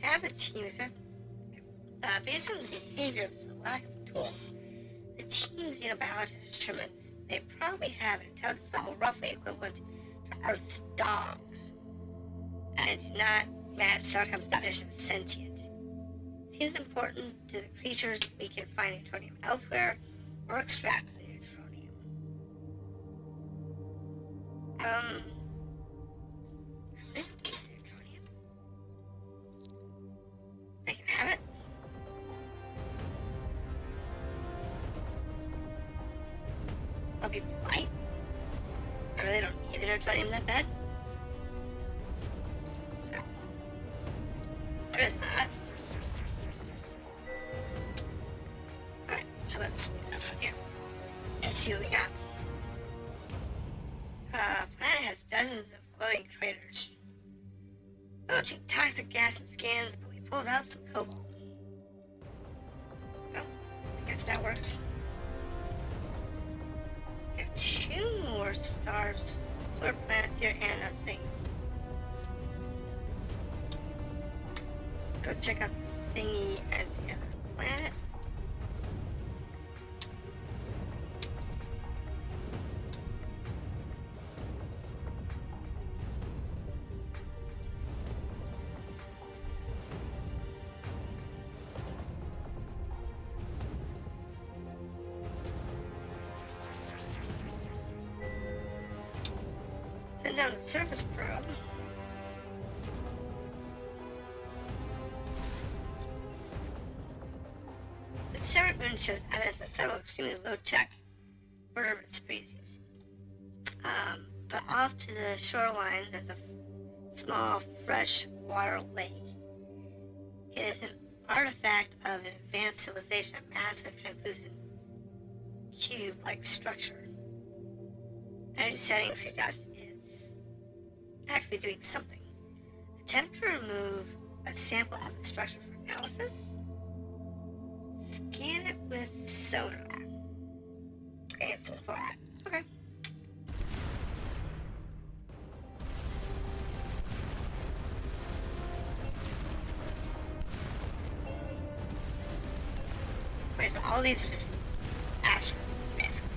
Have the team based on the behavior of the lack of tools, the team's biologist determines they probably have an intelligence level roughly equivalent to Earth's dogs, and do not match Starcom's definition of sentient. Seems important to the creatures we can find neutronium elsewhere or extract the neutronium. Neutronium? I can have it. I'll be polite. I really don't need the neutronium that bad. So, what is that? Alright, so let's do this one here. Let's see what we got. Planet has dozens of glowing craters. Belching toxic gas and scans, but we pulled out some cobalt. Well, I guess that works. We have 2 more stars, planets here, and a thing. Let's go check out the thingy and the other planet. Send down the surface probe. The separate moon shows evidence of several extremely low-tech vertebrate species. But off to the shoreline, there's a small freshwater lake. It is an artifact of an advanced civilization, a massive translucent cube-like structure. Energy settings suggest it's actually doing something. Attempt to remove a sample of the structure for analysis. Scan it with sonar. Okay, so fluoride. Okay. Okay, so all these are just asteroids, basically.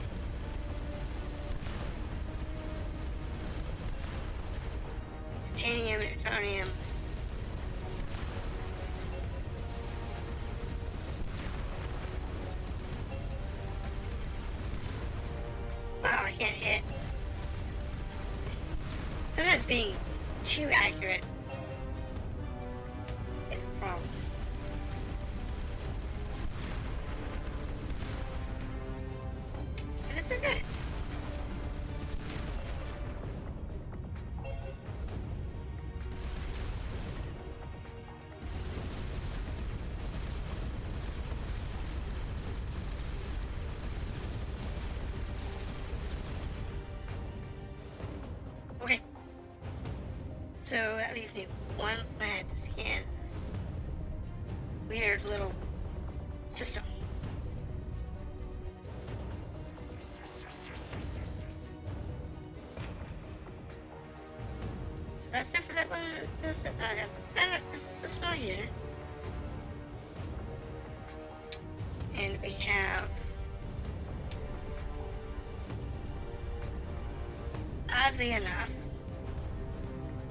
Titanium, neutronium. Wow, I can't hit. Sometimes being too accurate is a problem. But it's okay. Okay. So that leaves me one planet to scan this weird little system. So that's it for that one. This is the star here. And we have, oddly enough,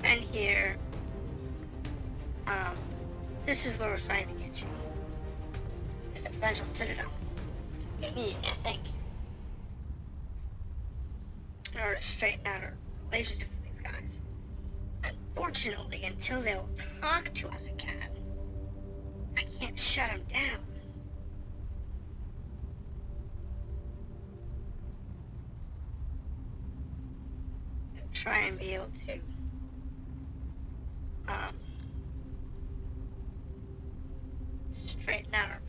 and here, this is where we're trying to get to. It's the potential citadel. We need, I think, in order to straighten out our relationships with these guys. Unfortunately, until they will talk to us again, I can't shut them down. And try and be able to straighten out our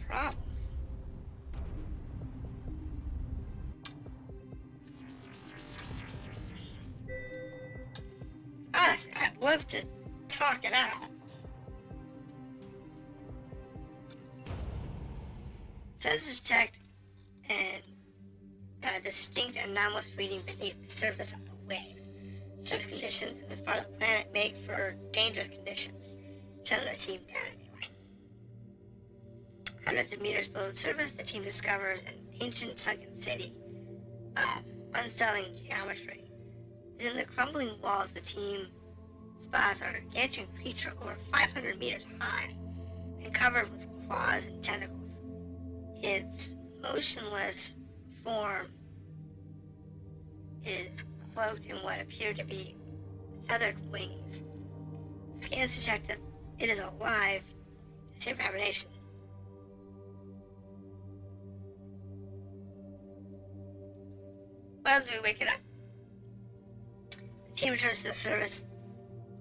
love to talk it out. Sensors detect a distinct anomalous reading beneath the surface of the waves. Surface conditions in this part of the planet make for dangerous conditions. Send the team down anyway. Hundreds of meters below the surface, the team discovers an ancient sunken city of unsettling geometry. Within the crumbling walls, the team spots a gargantuan creature over 500 meters high and covered with claws and tentacles. Its motionless form is cloaked in what appear to be feathered wings. Scans detect that it is alive in a state of hibernation. What happens when we wake it up? The team returns to the service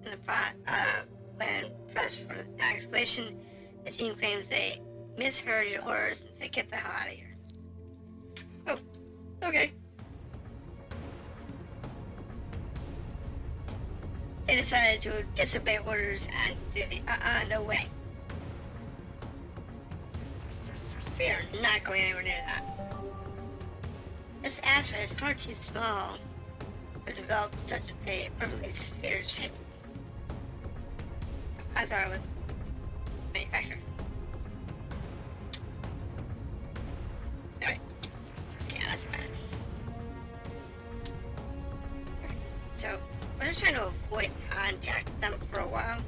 in the when pressed for the explanation. The team claims they misheard your orders and say, "Get the hell out of here." Oh, okay. They decided to disobey orders and do the no way. We are not going anywhere near that. This asteroid is far too small to develop such a perfectly sphere shape. Odds are it was manufactured. Alright. Yeah, that's about it. Okay. So, we're just trying to avoid contact with them for a while.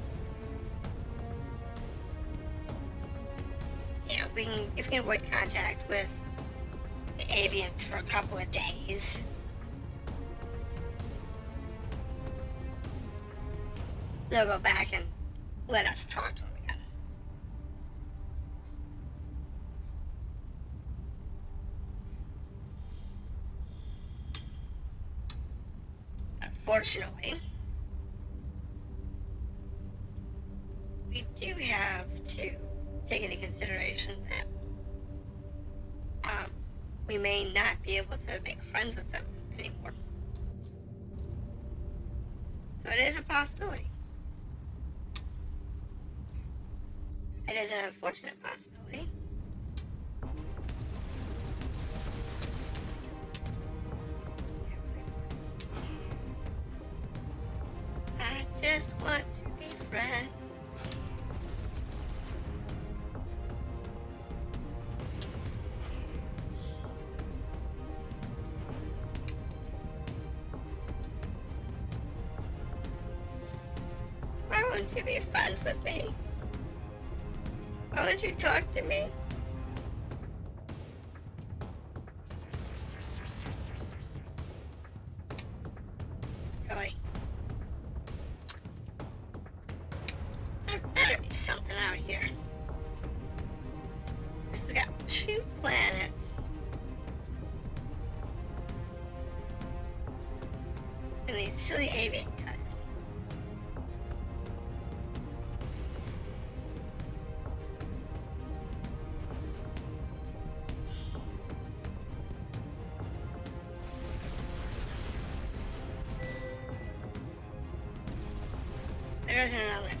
Yeah, if we can avoid contact with the avians for a couple of days, they'll go back and let us talk to them again. Unfortunately, we do have to take into consideration that we may not be able to make friends with them anymore. So it is a possibility. It is an unfortunate possibility. I just want to be friends. Why won't you be friends with me? Why won't you talk to me? Really? There better be something out here. This has got 2 planets. And these silly avian guys. There isn't an outlet.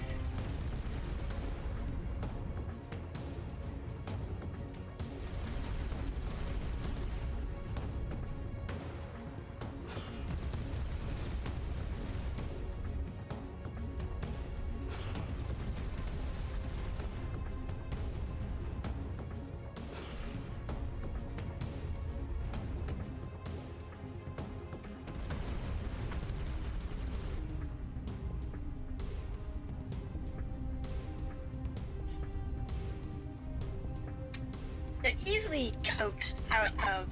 They're easily coaxed out of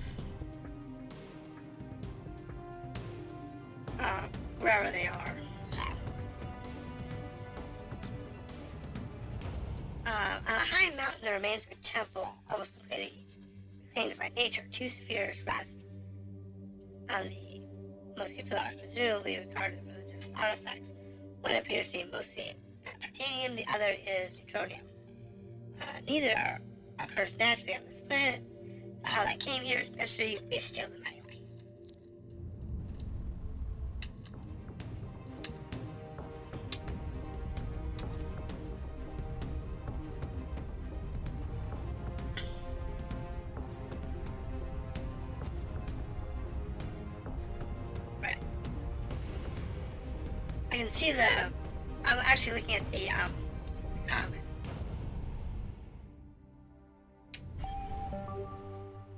wherever they are. So, on a high mountain, there remains a temple, almost completely reclaimed by nature. 2 spheres rest on the most people are presumably regarded as religious artifacts. One appears to be mostly titanium, the other is neutronium. Neither occurs naturally on this planet, so how that came here is mystery. We steal them anyway. can see the, I'm actually looking at the comment.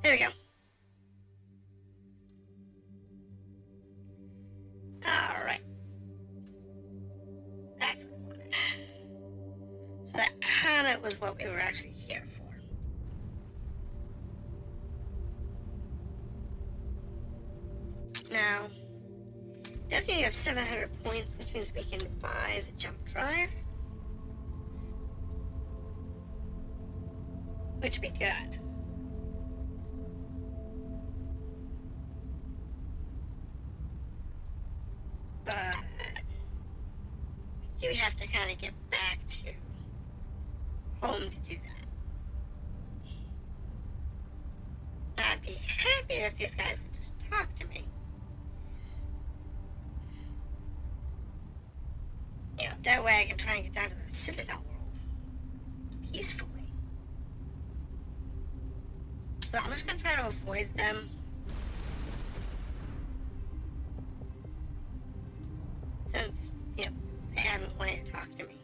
There we go. Alright. That's what we wanted. So that comment was what we were actually here for. Now, that means we have 700 points, which means we can buy the jump drive. Which would be good. But we do have to kind of get back to home to do that. I'd be happier if these guys would just talk to me. You know, that way I can try and get down to the Citadel world peacefully. So I'm just going to try to avoid them. Since, you know, they haven't wanted to talk to me.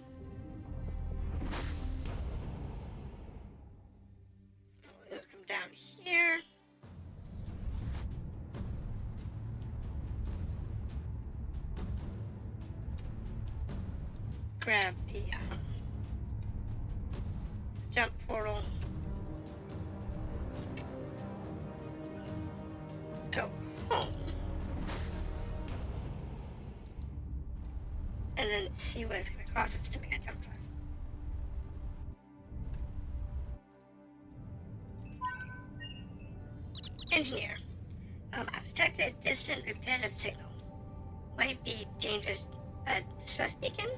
Let's come down here. Grab the jump portal. Go home. And then see what it's going to cost us to make a jump drive. Engineer. I've detected a distant repetitive signal. Might be dangerous. Distress beacon?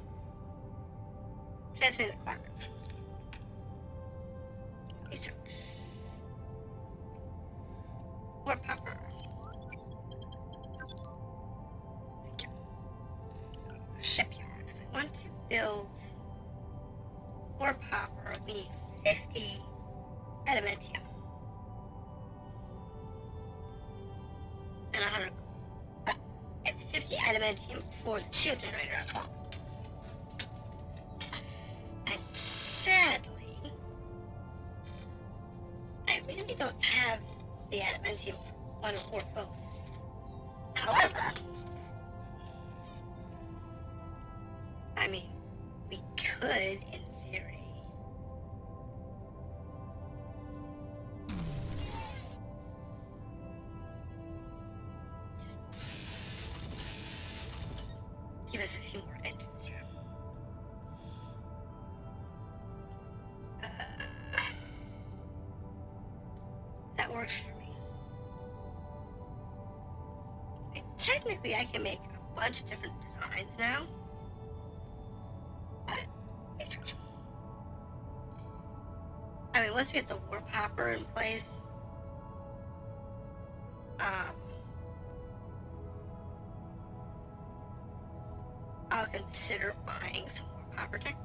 Transmit requirements. Research. Warp popper. Thank you. Shipyard. If we want to build warp popper, we need 50 adamantium. And 100 gold. But it's 50 adamantium for the shield generator as well. And sadly, I really don't have the adamantium for one or both. However, I mean, we could, in theory, just give us a few more engines here. That works for me. Technically, I can make a bunch of different designs now. But, research. I mean, once we get the warp hopper in place, I'll consider buying some warp hopper tech.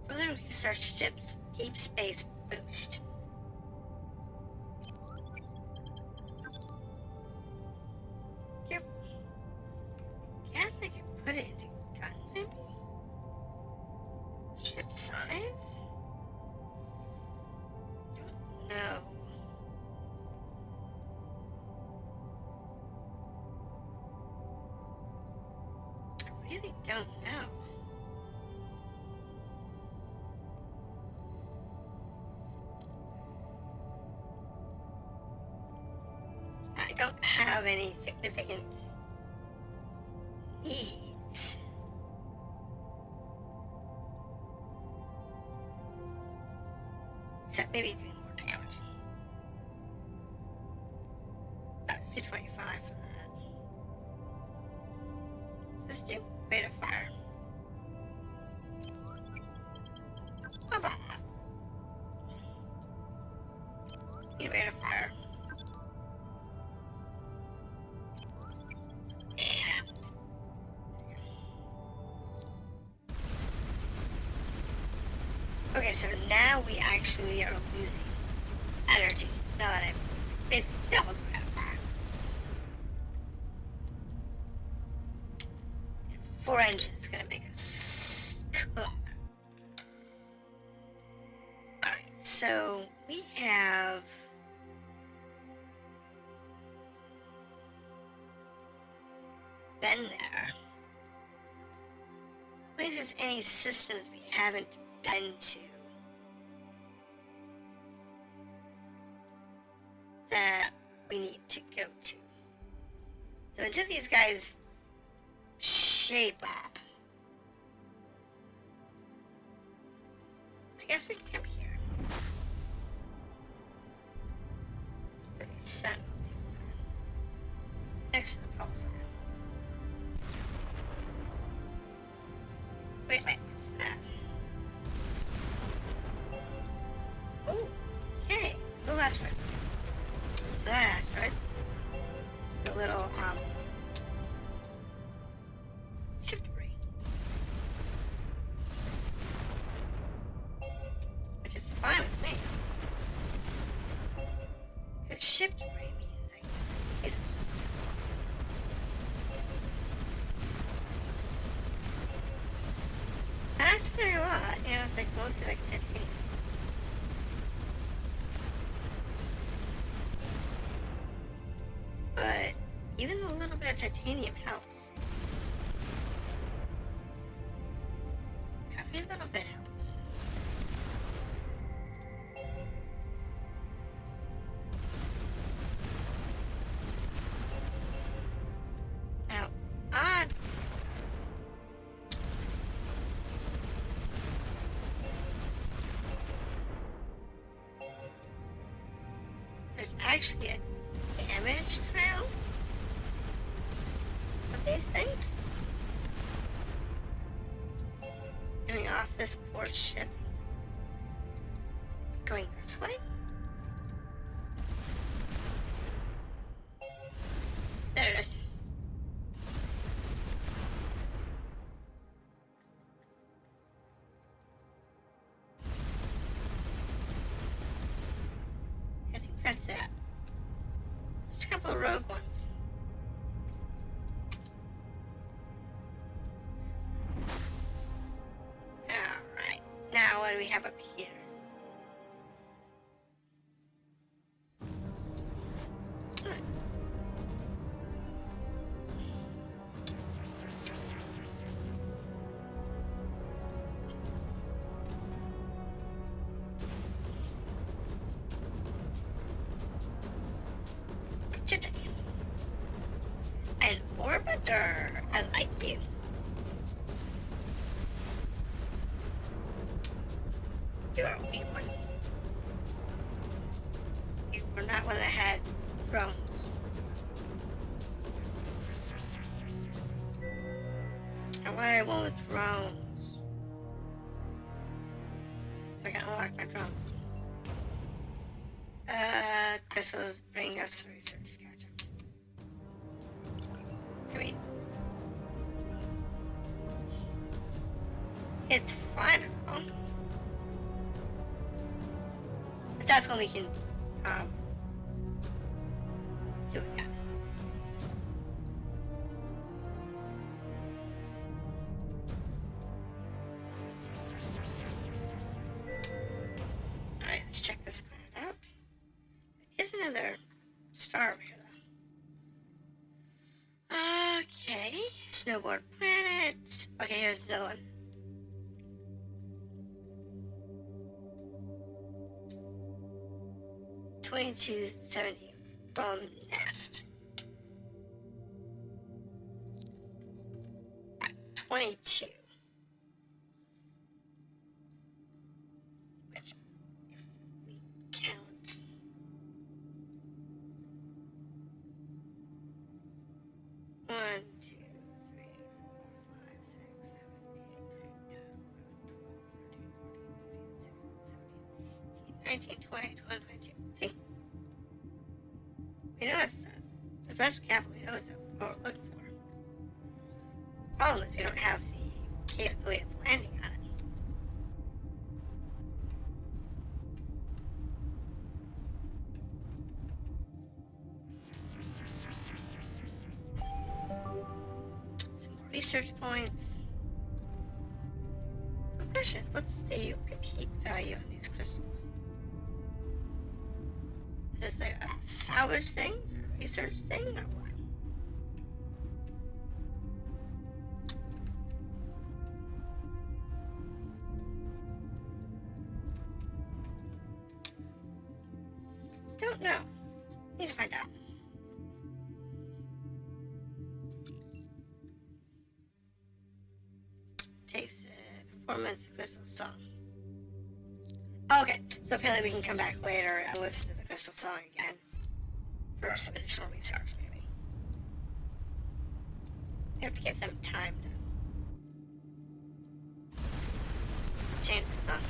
Further research tips, deep space boost. Yep. Guess I can put it into guns, maybe? Ship size? Don't know. I really don't know. I don't have any significant needs. Except maybe doing more damage. That's 225 for that. Let's do rate of fire. How about that? Need rate of fire. Okay, so now we actually are losing energy. Now that I've basically doubled the rate of fire. 4 engines is gonna make us cook. Alright, so we have been there. I don't think there's any systems we haven't been to that we need to go to. So until these guys shape up, I guess we can come here. Where these sentinel things are. Next to the pulsar. Wait, what's that? Oh, okay. Little asteroids. Not asteroids. The little, ship debris. Which is fine with me. Because ship debris means, like, laser system. That's very a lot, you know, it's like mostly like titanium. But even a little bit of titanium helps. Every little bit helps. Now, odd. There's actually a damage trail of these things coming off this poor ship, going this way. There it is. I think that's it. Just a couple of rogue ones. Alright, now what do we have up here? An orbiter. I like you. You're a weak one. You were not one that had drones. I wanted one with drones. So I can unlock my drones. Crystals bring us research. Gotcha. I mean, it's fun, huh? But that's when we can, do it again. Alright, let's check this planet out. There is another star over here, though. Okay, snowboard planet. Okay, here's the other one. $22.70 from Nest. 22. Which, if we count, one, two, three, four, five, six, 7, 8, 9, 10, 11, 12, 13, 14, 15, 16, 17, 18, 19, 20, 21, 22. See? We know that's the venture capital. We know it's what we're looking for. The problem is we don't have the capability of landing on it. Some more research. research points. So precious. What's the repeat value on these crystals? Is this like a salvage thing? Is it a research thing or what? Don't know. Need to find out. Takes performance crystal song. Okay, so apparently we can come back later and listen to the crystal song again for some additional research, maybe. We have to give them time to change the song.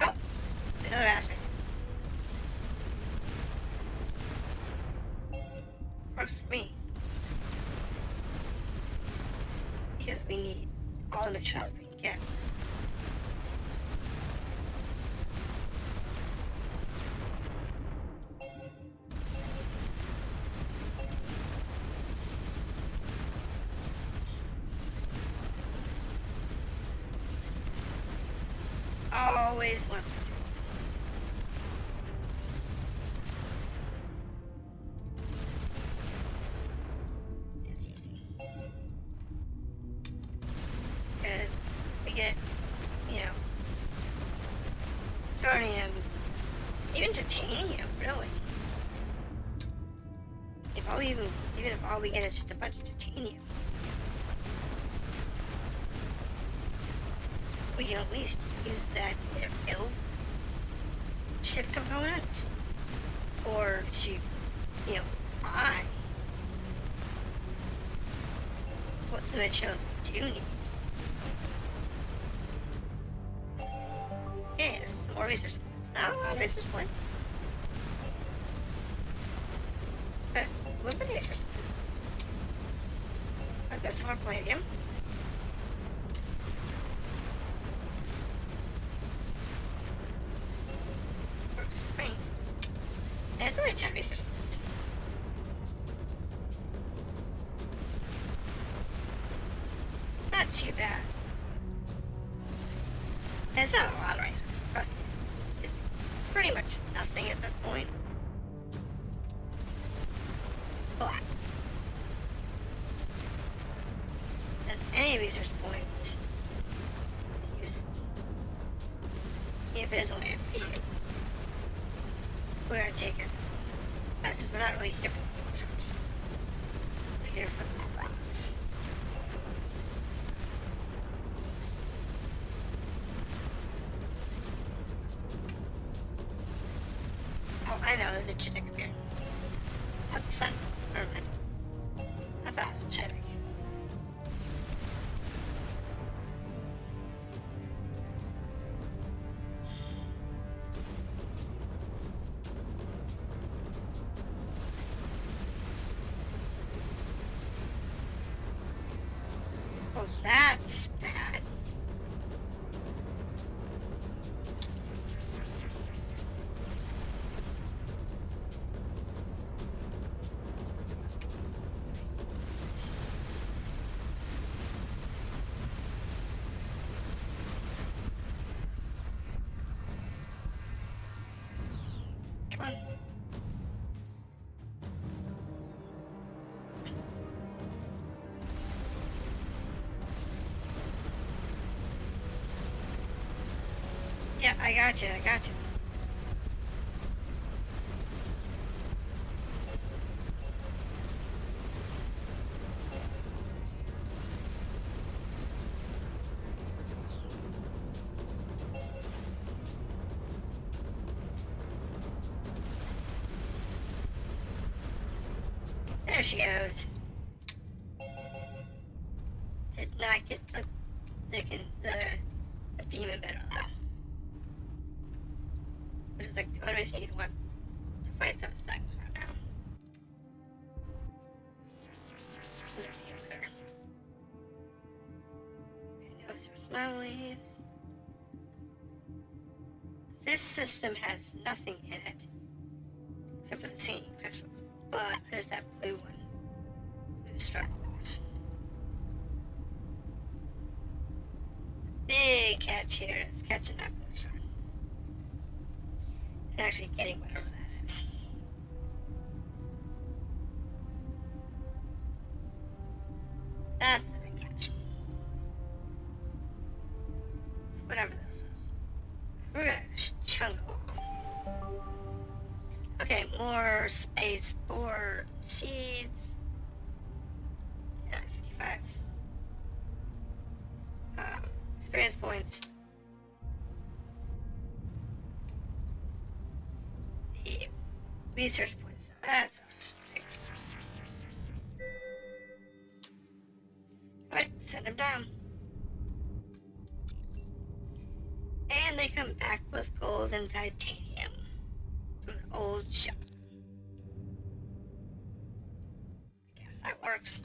Oh, another aspect. Works for me. Because we need all the materials we can get. Always want materials. It's easy. Because we get, you know, plutonium, even titanium, really. Even if all we get is just a bunch of titanium, we can at least use that to either build ship components or to, you know, buy what the materials we do need. Okay, there's some more research points. Not a lot of research points. But look at the research points. Look, there's some more palladium. It's only 10 research points. Not too bad. And it's not a lot of research, trust me. It's pretty much nothing at this point. But since any research points is useful, even if it is only a few, we're gonna take it. Since we're not really here for the research. We're here for the rocks. Oh, I know, there's a Chinook up here. That's the sun. Never mind. I thought it was a Chinook. Well, that's bad. Come on. Yeah, I got you. There she goes. Did not get the beam emitter though. Which is like the only reason you'd want to fight those things right now. Resource anomalies. This system has nothing in it except for the singing crystals. But there's that blue one. Blue to start with this. The big catch here is catching that blue star. And actually getting whatever that is. That's the big catch. So whatever this is. We're gonna chunk along. Okay, more space for seeds. Yeah, 55. Experience points. The research points. That's our sticks. Alright, send them down. And they come back with gold and titanium from an old ship. I guess that works.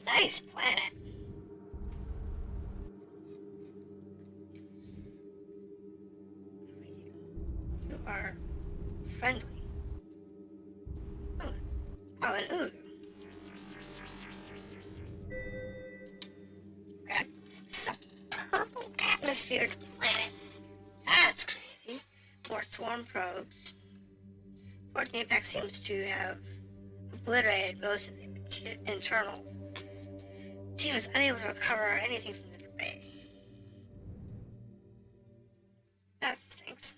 Nice planet. You are friendly. Oh, an ooh. Okay. It's a purple atmosphere planet. That's crazy. More swarm probes. 14th impact seems to have obliterated most of the internals. The team is unable to recover anything from the debris. That stinks.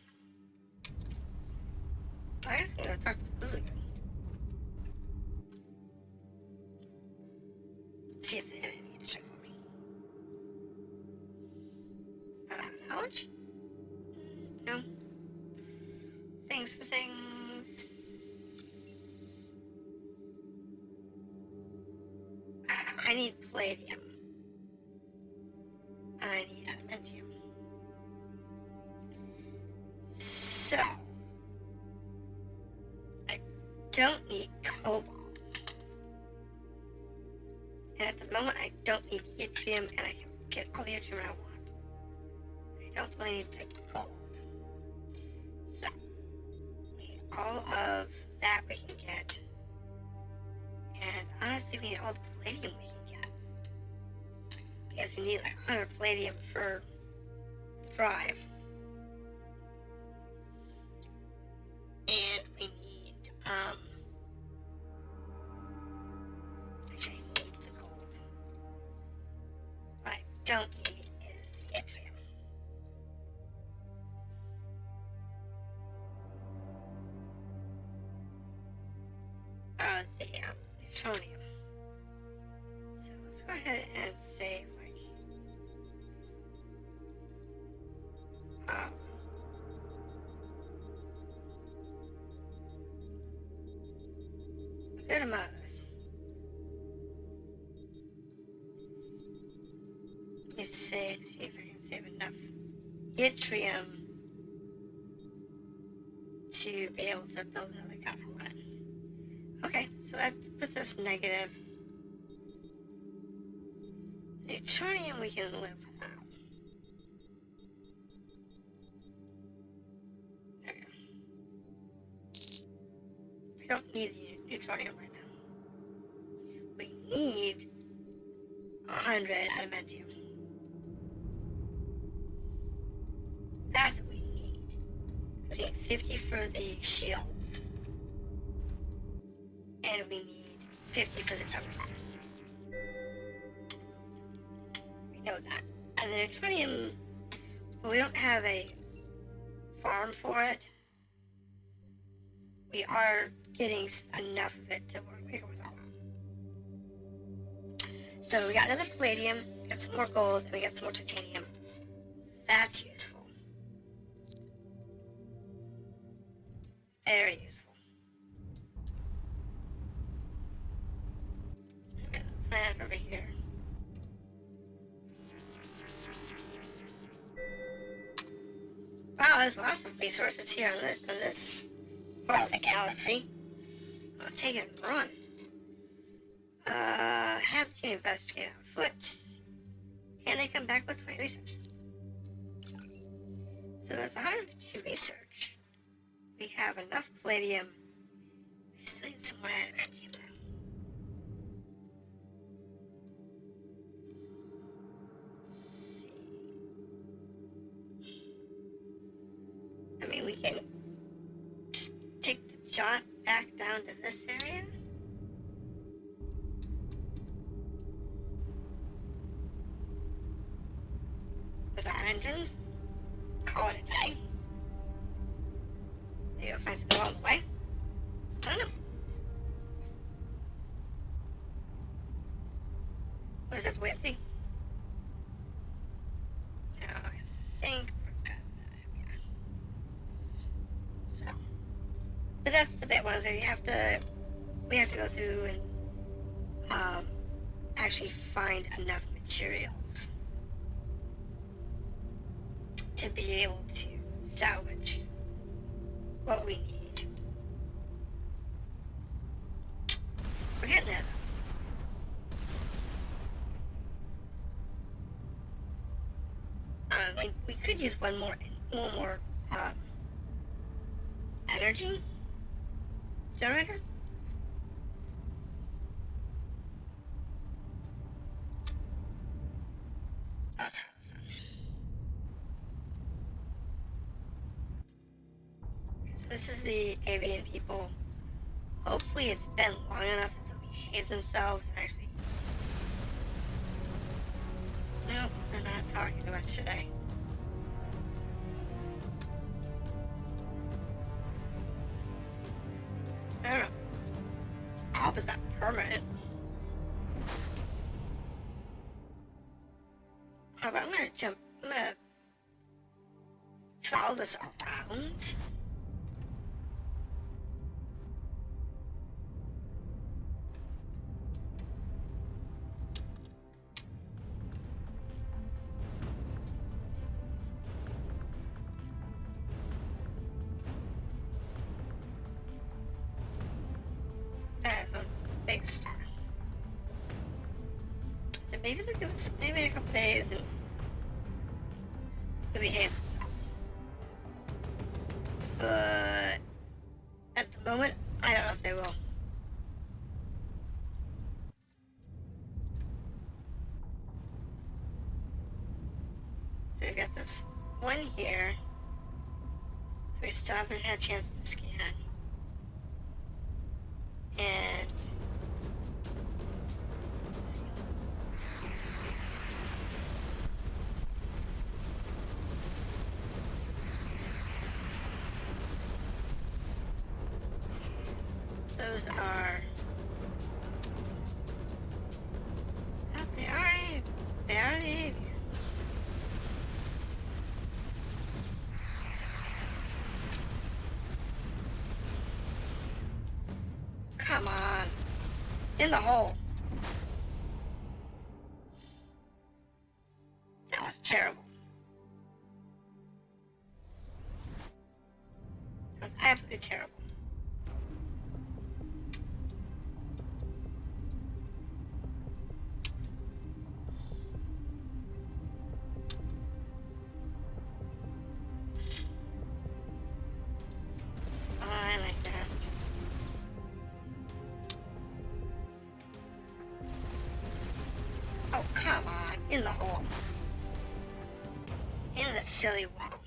I guess I'm gonna talk to the Lulu. See if they have anything to check for me. Knowledge? No. Things for things. I need palladium. I need adamantium. So, I don't need cobalt. And at the moment, I don't need yttrium, and I can get all the yttrium I want. I don't really need the gold. So, all of that we can get. And honestly, we need all the palladium we can get. Because we need like 100 palladium for the drive. And we need, actually I need the gold. What I don't need is the yttrium. The neutronium. So let's go ahead and save like a good amount of this. Let me see if I can save enough yttrium to be able to build another copper one. Okay, so that puts us negative. The neutronium we can live without. There we go. We don't need the neutronium right now. We need 100 adamantium. That's what we need. Because we need 50 for the shields. And we need 50 for the jump drive. We know that. And the neutronium, well, we don't have a farm for it. We are getting enough of it to make it worth our while. So we got another palladium, got some more gold, and we got some more titanium. That's useful. Very useful. I've got a planet over here. Wow, there's lots of resources here on this part of the galaxy. I'll take it and run. Have the team investigate on foot. And they come back with 20 research. So that's 102 research. We have enough palladium. We still need some more adamantium though. Let's see. I mean, we can just take the jaunt back down to this area. With our engines. Call it a day. Maybe we'll find something along the way. I don't know. We'll just have to wait and see. No, I think we're good. So, but that's the bit one. So we have to go through and actually find enough materials to be able to salvage what we need. We're getting there though. We could use one more energy generator. That's how it's done. So this is the avian people. Hopefully it's been long enough that they'll behave themselves and actually... Nope, they're not talking to us today. I don't know. I hope it's not permanent. However, I'm gonna follow this around. That's a big star. So maybe they'll give us maybe a couple days and they'll behave themselves. But at the moment, I don't know if they will. So we've got this one here that we still haven't had a chance to scan. And let's see. Those are oh, they are the avians. Come on. In the hole. That was terrible. That was absolutely terrible. It's fine, I guess. Oh, come on. In the hole. In the silly wall.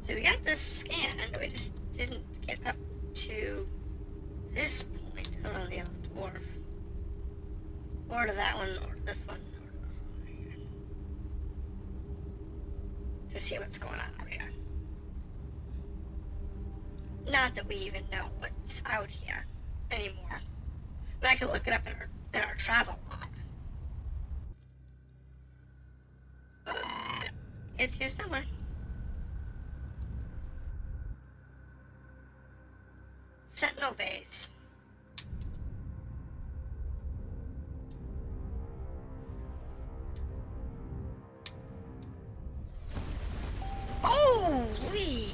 So we got this scanned, we just didn't get up to this point around the other dwarf. Or to that one, or to this one, or to this one right here. To see what's going on over here. Not that we even know what's out here anymore. But I could look it up in our travel log. But it's here somewhere. Sentinel base. Holy!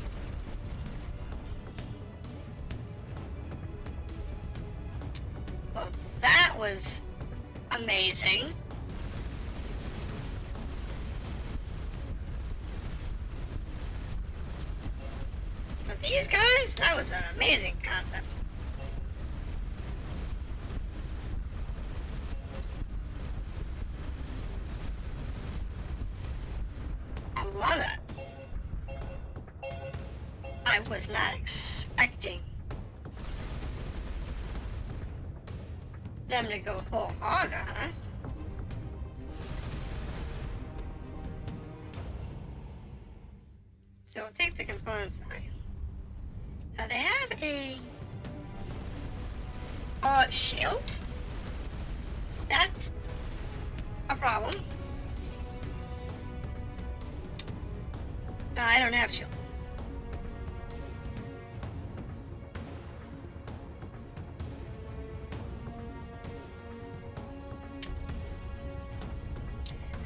was amazing. For these guys, that was an amazing concept. I love it. I was not expecting them to go whole hog on us. So we'll take the components value. Now they have a shield. That's a problem. No, I don't have shields.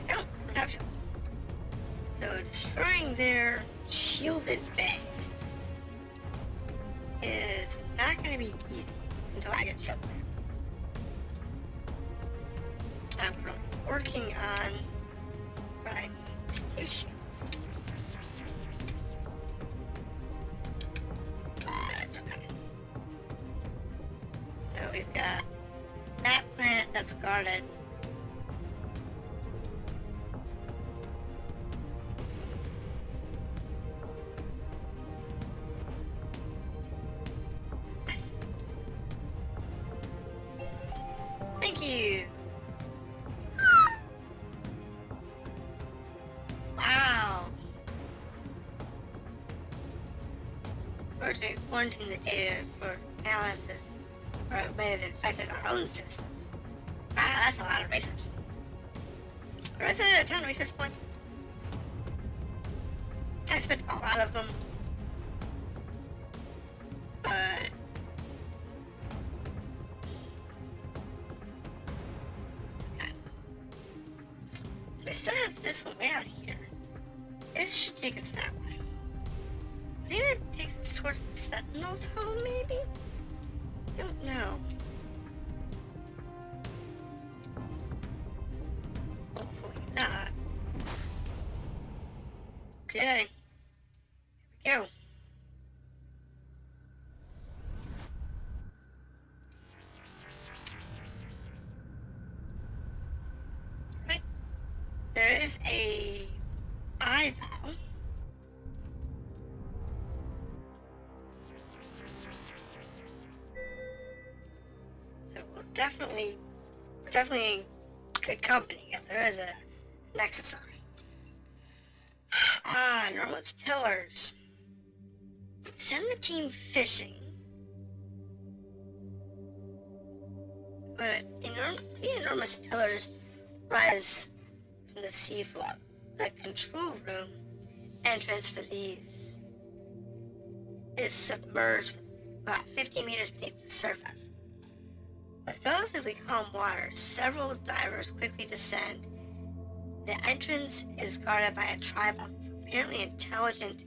I don't have shields. So destroying their shielded base is not going to be easy until I get shields back. I'm currently working on what I need to do shields. That's okay. So we've got that planet that's guarded. Thank you. Wow. We're quarantining the data for analysis, or it may have infected our own systems. Wow, that's a lot of research. Or is it a ton of research points? I spent a lot of them. But okay. So we still have this one way out here. This should take us that way. Maybe it takes us towards the Sentinel's home, maybe? Don't know. Hopefully not. Okay. Here we go. Right. There is a eye though. So we're definitely in good company because there is a Nexus eye. Ah, enormous pillars. Send the team fishing. But enormous pillars rise from the seafloor. The control room entrance for these is submerged with about 50 meters beneath the surface. With relatively calm water, several divers quickly descend. The entrance is guarded by a tribe of apparently intelligent,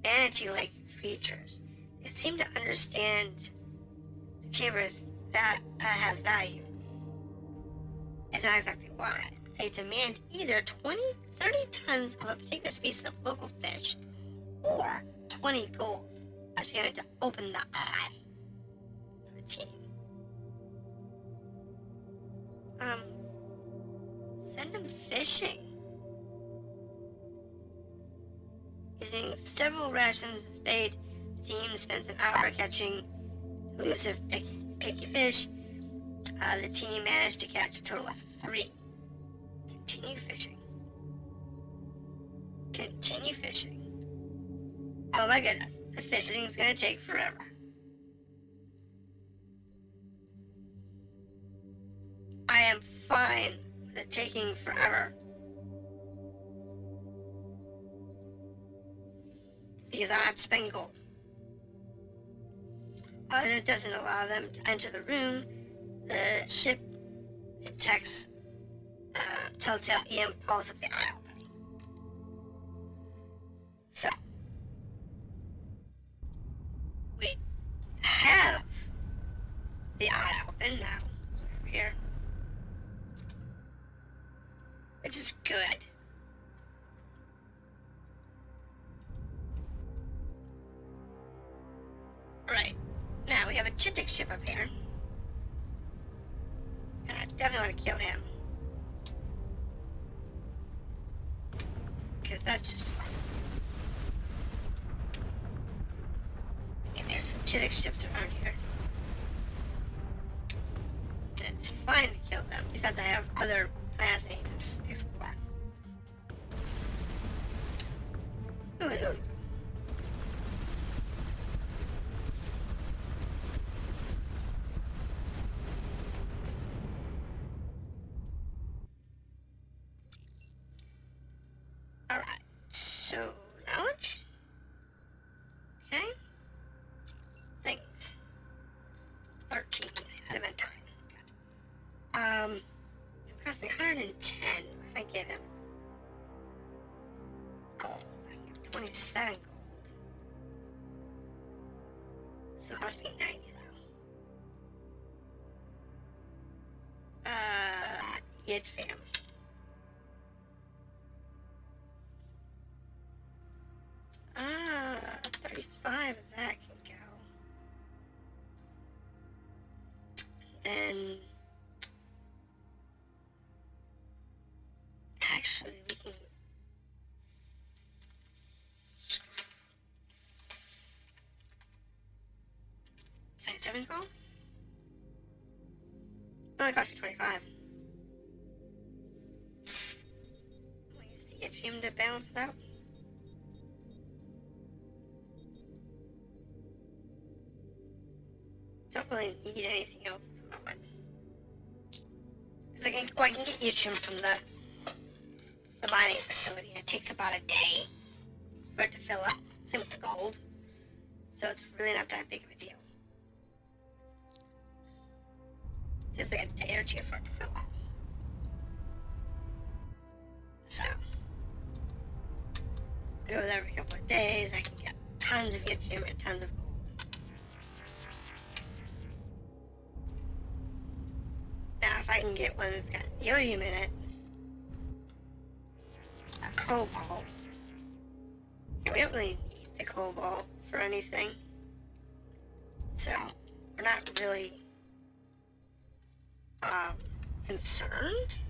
manatee-like creatures. They seem to understand the chamber has value, and not exactly why. They demand either 30 tons of a particular species of local fish, or 20 gold as payment to open the eye for the team. Send them fishing. Using several rations as bait, the team spends an hour catching elusive picky fish. The team managed to catch a total of 3. Continue fishing. Continue fishing. Oh my goodness, the fishing is gonna take forever. I am fine with it taking forever. Because I don't have to spend gold. It doesn't allow them to enter the room. The ship detects telltale EM pulse of the eye open. So, we have the eye open now. So here here. Which is good. Right. Now we have a Chitik ship up here. And I definitely want to kill him. Because that's just fun. And there's some Chitik ships around here. And it's fine to kill them, besides I have other planets I need to explore. Ooh. Alright, so knowledge? Okay. Things. 13. Adamant time. Good. It cost me 110. What if I give him gold? I can give 27 gold. So it cost me 90 though. Yidfam. 35 of that can go. Then actually we can 77 gold? No, it cost me 25. We'll use the Yttrium to balance it out. Don't really need anything else at the moment. Because I can get yttrium from the mining facility. It takes about a day for it to fill up. Same with the gold. So it's really not that big of a deal. It takes like a day or two for it to fill up. So I go there every couple of days. I can get tons of yttrium and tons of gold. Now, if I can get one that's got neodymium in it, a cobalt. Yeah, we don't really need the cobalt for anything. So, we're not really concerned.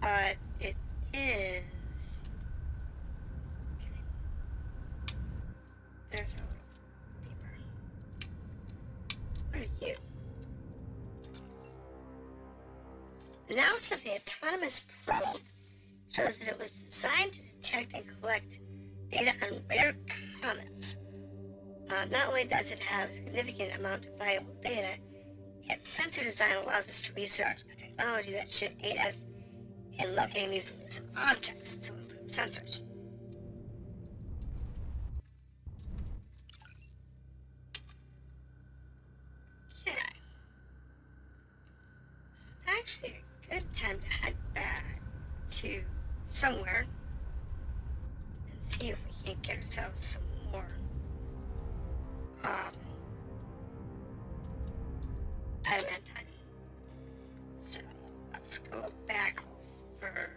But it is. Okay. There's a little beeper. What are you? Analysis of the autonomous probe shows that it was designed to detect and collect data on rare comets. Not only does it have a significant amount of valuable data, its sensor design allows us to research a technology that should aid us in locating these elusive objects to improve sensors. Okay. It's actually a good time to head back to somewhere and see if we can't get ourselves some more adamantine. So let's go back over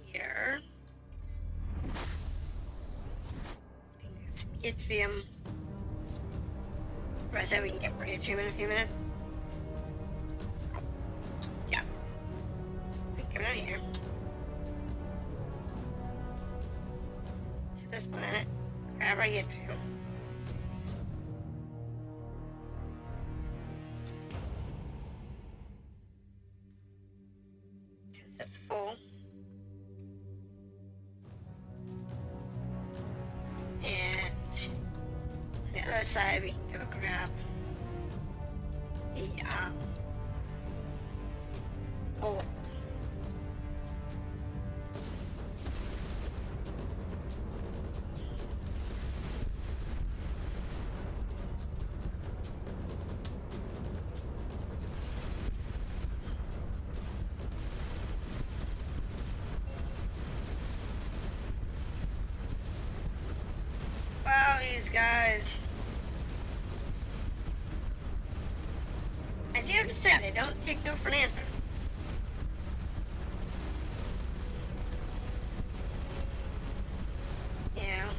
here. We can get some yttrium. Or I said we can get more yttrium in a few minutes. Yes. We can come out here. To this planet. Grab our yttrium. Because it's full. And on the other side we can go grab the gold. Wow, these guys. don't take no for an answer. You know?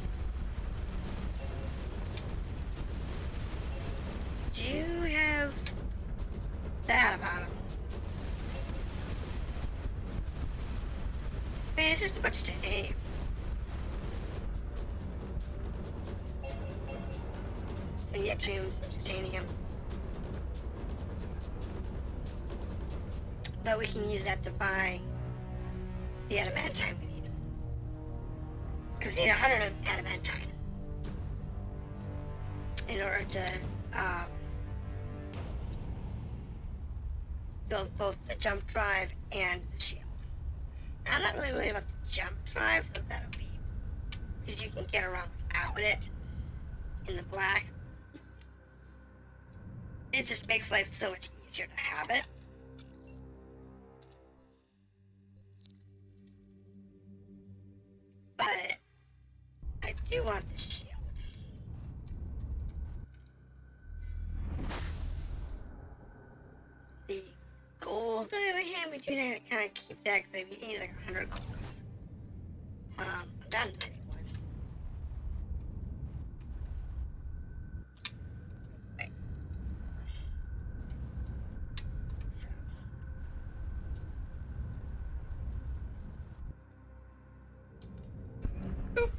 Do have that about him. Man, it's just a bunch of titanium. Some yttrium, some titanium. But we can use that to buy the adamantine we need. Because we need 100 of adamantine in order to build both the jump drive and the shield. Now, I'm not really worried about the jump drive, though that'll be because you can get around without it in the black. It just makes life so much easier to have it. But I do want the shield. The gold, on the other hand, we do need to kind of keep that because we need like 100 gold. I'm down to 91. Wait. So. Oop.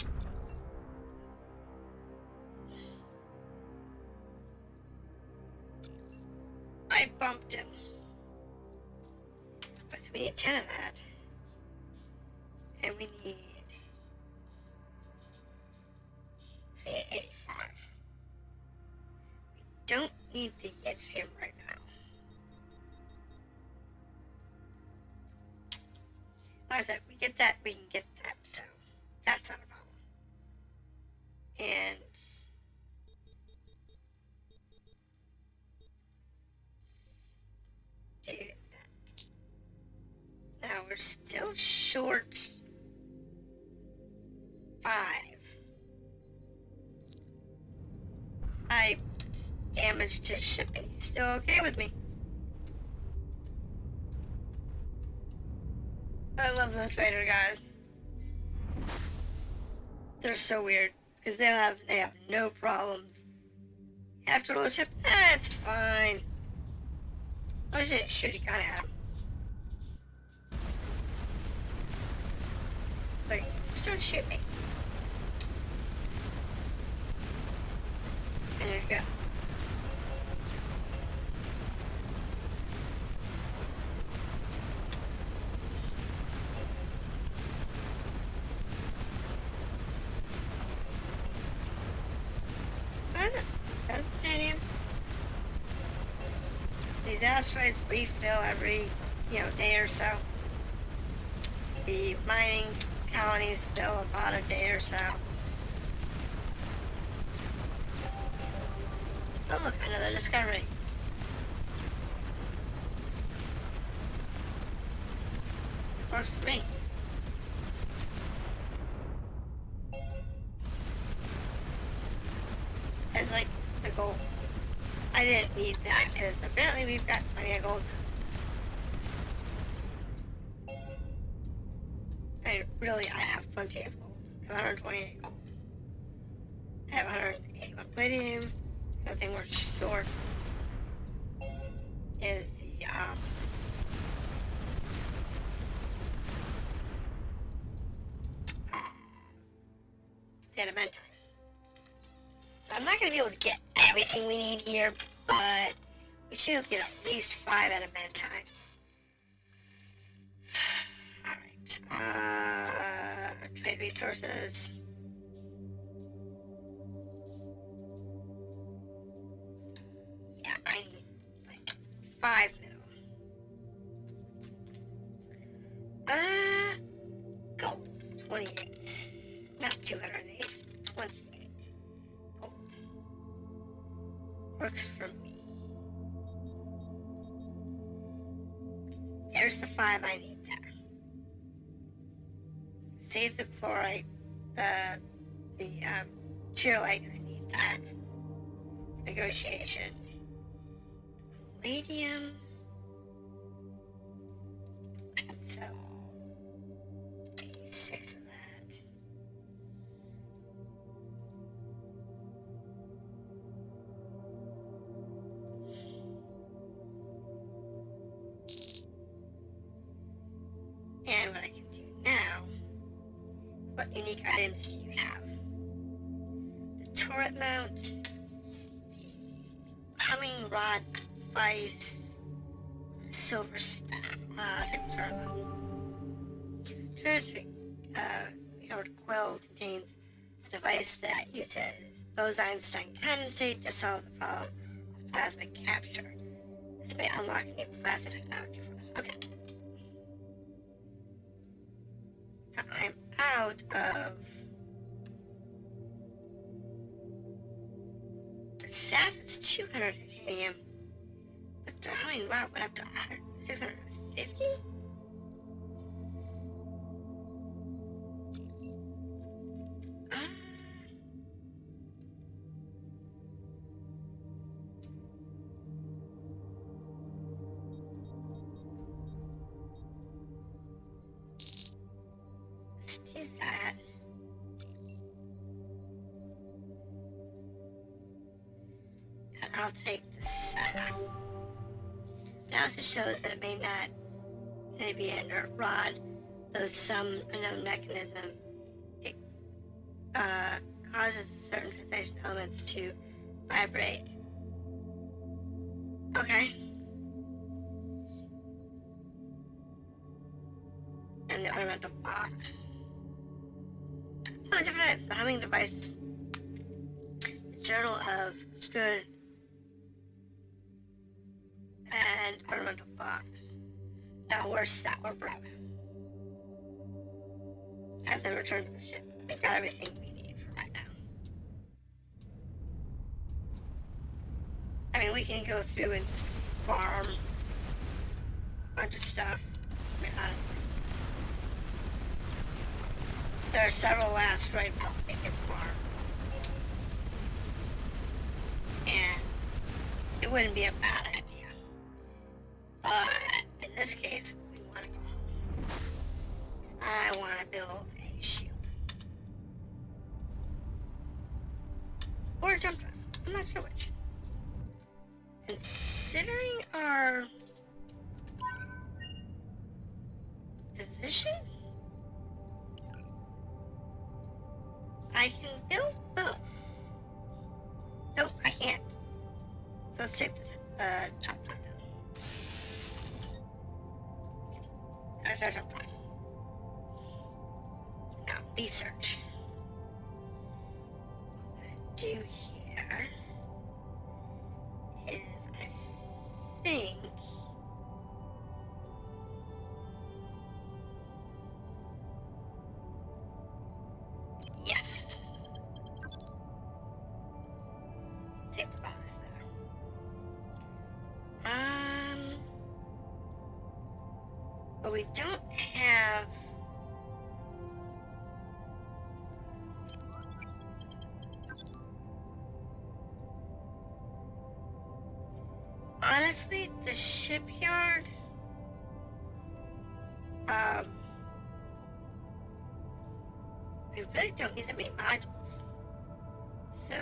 I bumped him. But so we need 10 of that. And we need... So we need 85. We don't need the yttrium right now. Like I said, we get that, we can get that, so that's not a problem. And... do that. Now we're still short 5. I damaged his ship and he's still okay with me. I love the trader guys. They're so weird because they have no problems. Have to roll the ship? It's fine. I didn't shoot a gun at him. Like, just don't shoot me. And there you go. That's titanium. These asteroids refill every, day or so. The mining colonies fill about a day or so. Oh look, another discovery. Works for me. That's like the gold. I didn't need that because apparently we've got plenty of gold. I have plenty of gold. I have 128 gold. I have 181 palladium. The thing we're short is the adamantine. So I'm not going to be able to get everything we need here, but we should get at least 5 adamantine. Alright. Trade resources. Yeah, I need like 5 minimum. Gold. 28. Not 208. 28. Gold. Works for me. There's the 5 I need there. Save the chlorite, the cheerlight, I need that. Negotiation. Palladium. And so 86 of that. And what I can do now, what unique items do you have? The turret mount, the humming rod device, the silver staff. I think the turret mount. Turret coil contains a device that uses Bose-Einstein condensate to solve the problem of plasma capture. This may unlock new plasma technology for us. Okay. I'm out of the SAF is 200 titanium, but the humming rod went up to 650? Let's do that. And I'll take the SAF. It also shows that it may not be an inert rod, though some unknown mechanism it causes certain fixation elements to vibrate. Okay. And the ornamental box. Oh, different types. The humming device, the journal of screwed and ornamental box. Now we're set, we're broke. Have them return to the ship. We've got everything we need for right now. I mean, we can go through and just farm a bunch of stuff. I mean, honestly. There are several asteroid belts we can farm. And it wouldn't be a bad idea. But in this case, we want to go home. I want to build a shield. Or a jump drive. I'm not sure which. Considering our position, I can build both. Nope, I can't. So let's take this jump drive down. There's our jump drive. Now, research. What I'm going to do here is, I think, yes. Take the bonus there. But we don't have honestly the shipyard we really don't need that many modules. So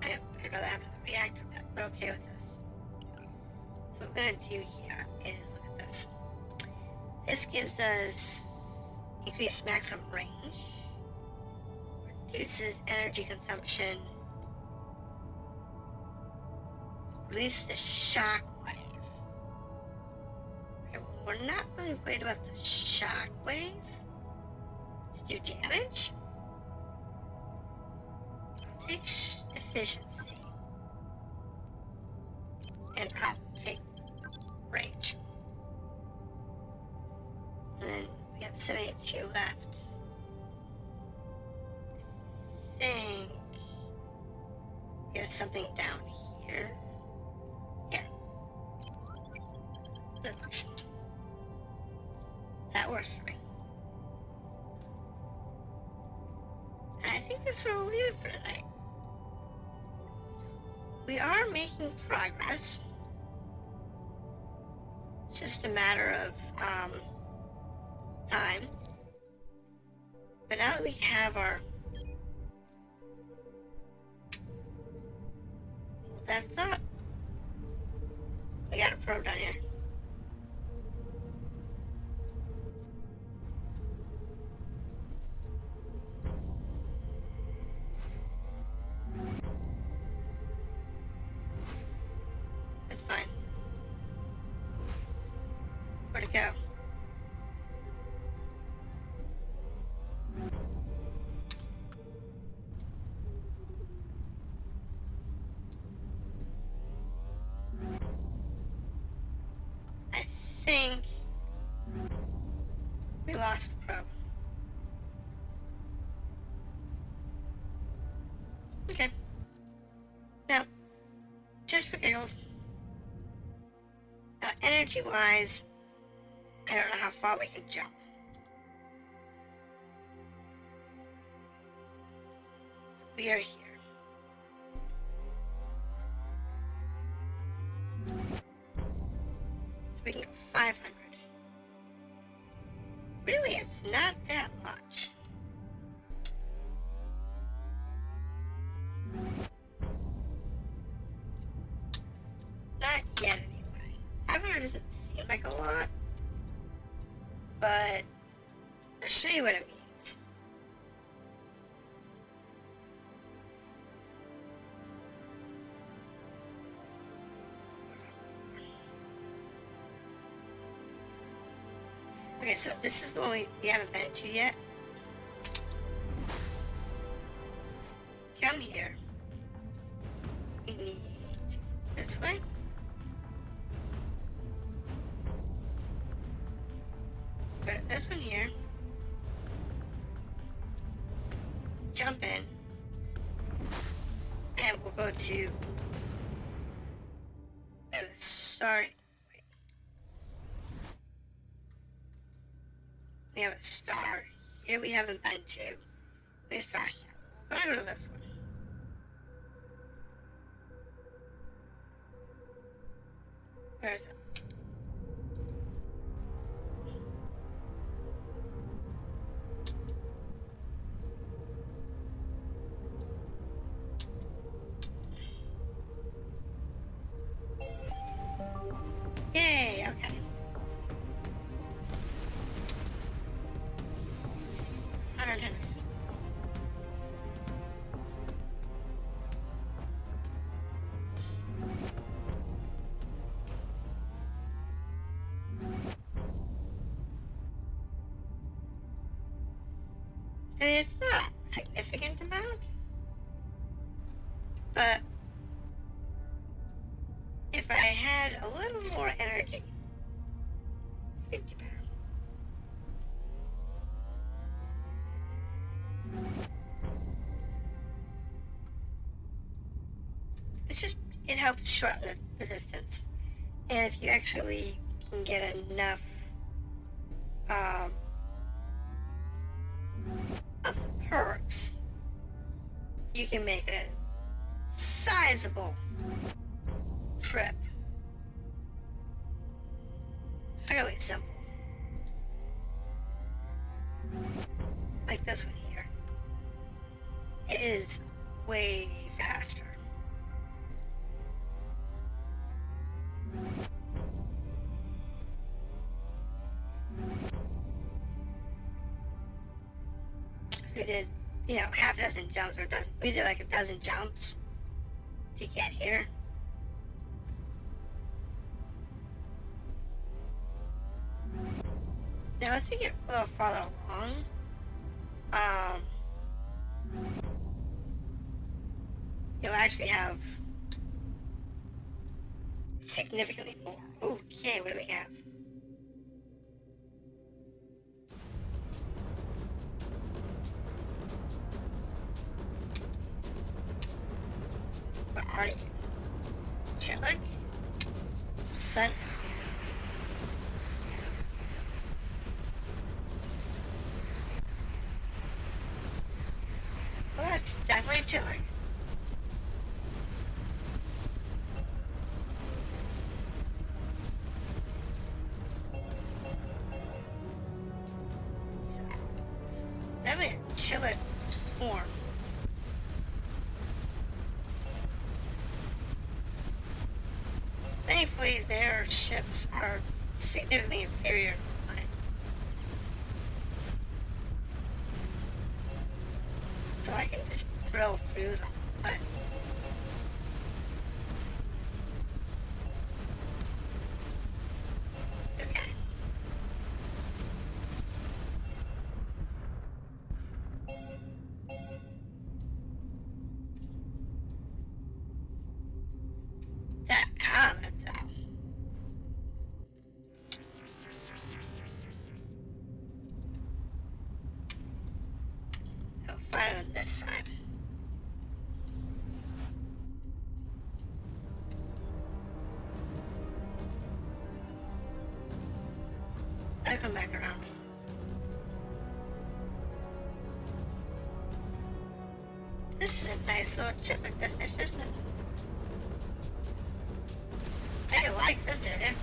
I'd rather have another reactor, but we're okay with this. So what we're going to do here is look at this. This gives us increased maximum range, reduces energy consumption, release the shock wave. Okay, well, we're not really worried about the shock wave to do damage. I'll take efficiency, and I'll take range. And then we have 72 left. I think we have something down here. Yeah. That works for me. And I think that's where we'll leave it for tonight. We are making progress. It's just a matter of time. But now that we have our... Well, that's not... We got a probe down here. That's fine. Where'd it go? I think we lost the probe. Okay. Now, just for giggles, energy-wise, I don't know how far we can jump. So we are here. So we can go 500. Really, it's not that much. Not yet, anyway. 500 doesn't seem like a lot, but I'll show you what it means. Okay, so this is the one we haven't been to yet. Come here. We need to go this way. Go to this one here. Jump in. And we'll go to the start. Wait. We have a star here we haven't been to. We have a star here. I'm gonna go to this one. Where is it? Yay, okay. $110. I mean, it's not a significant amount, but if I had a little more energy, it'd be better. It's just, it helps shorten the distance. And if you actually can get enough of the perks, you can make a sizable trip. Fairly simple. Like this one here. It is way faster. So we did, half a dozen jumps, we did like a dozen jumps to get here. Now as we get a little farther along, you'll actually have significantly more. Okay, what do we have? We're already chilling. Sun. Well, that's definitely chilling. more. Thankfully, their ships are significantly inferior to mine. So I can just drill through them. But it's okay. That comet, though. I'll find it on this side. I'll come back around. This is a nice little chip like this, isn't it? I like this area.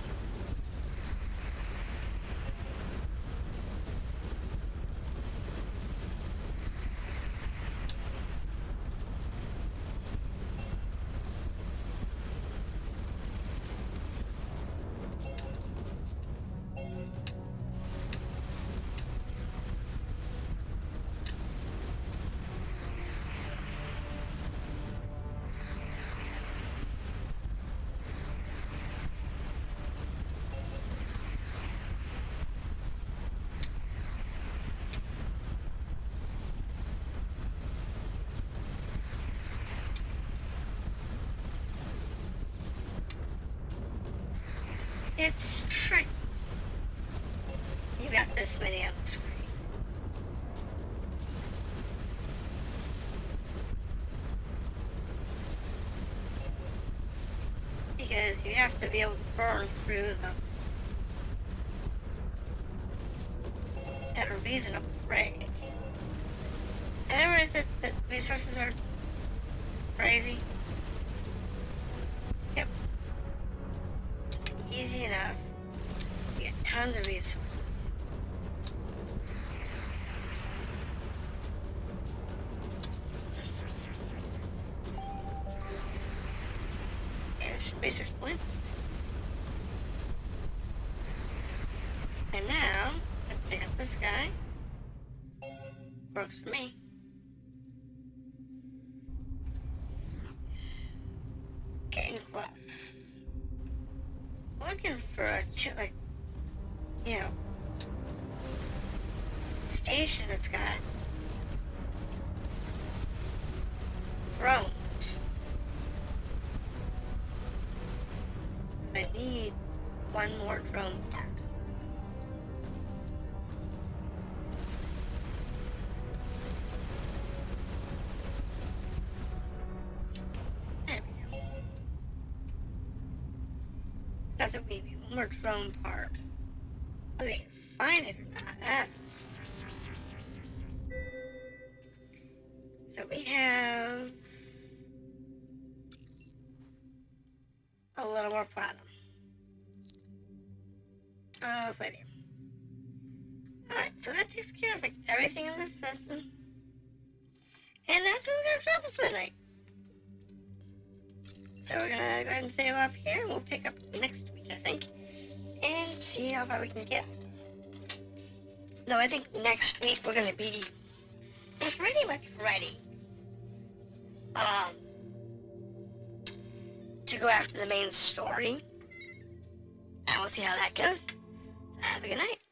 It's tricky. You got this many on the screen. Because you have to be able to burn through them at a reasonable rate. And then where is it that resources are crazy? Yep. Easy enough. You get tons of resources. And some research points. And now, to check out this guy. Works for me. Getting close. Looking for a like, you know, station that's got drones. I need one more drone part. There we go. That's what we need. One more drone part. Whether we can find it or not, that's... So we have a little more platinum. Oh, palladium. Alright, so that takes care of like everything in this system. And that's what we're gonna drop it for the night. So we're gonna go ahead and save up here and we'll pick up next week, I think. And see how far we can get. No, I think next week we're gonna be pretty much ready. To go after the main story. And we'll see how that goes. So have a good night.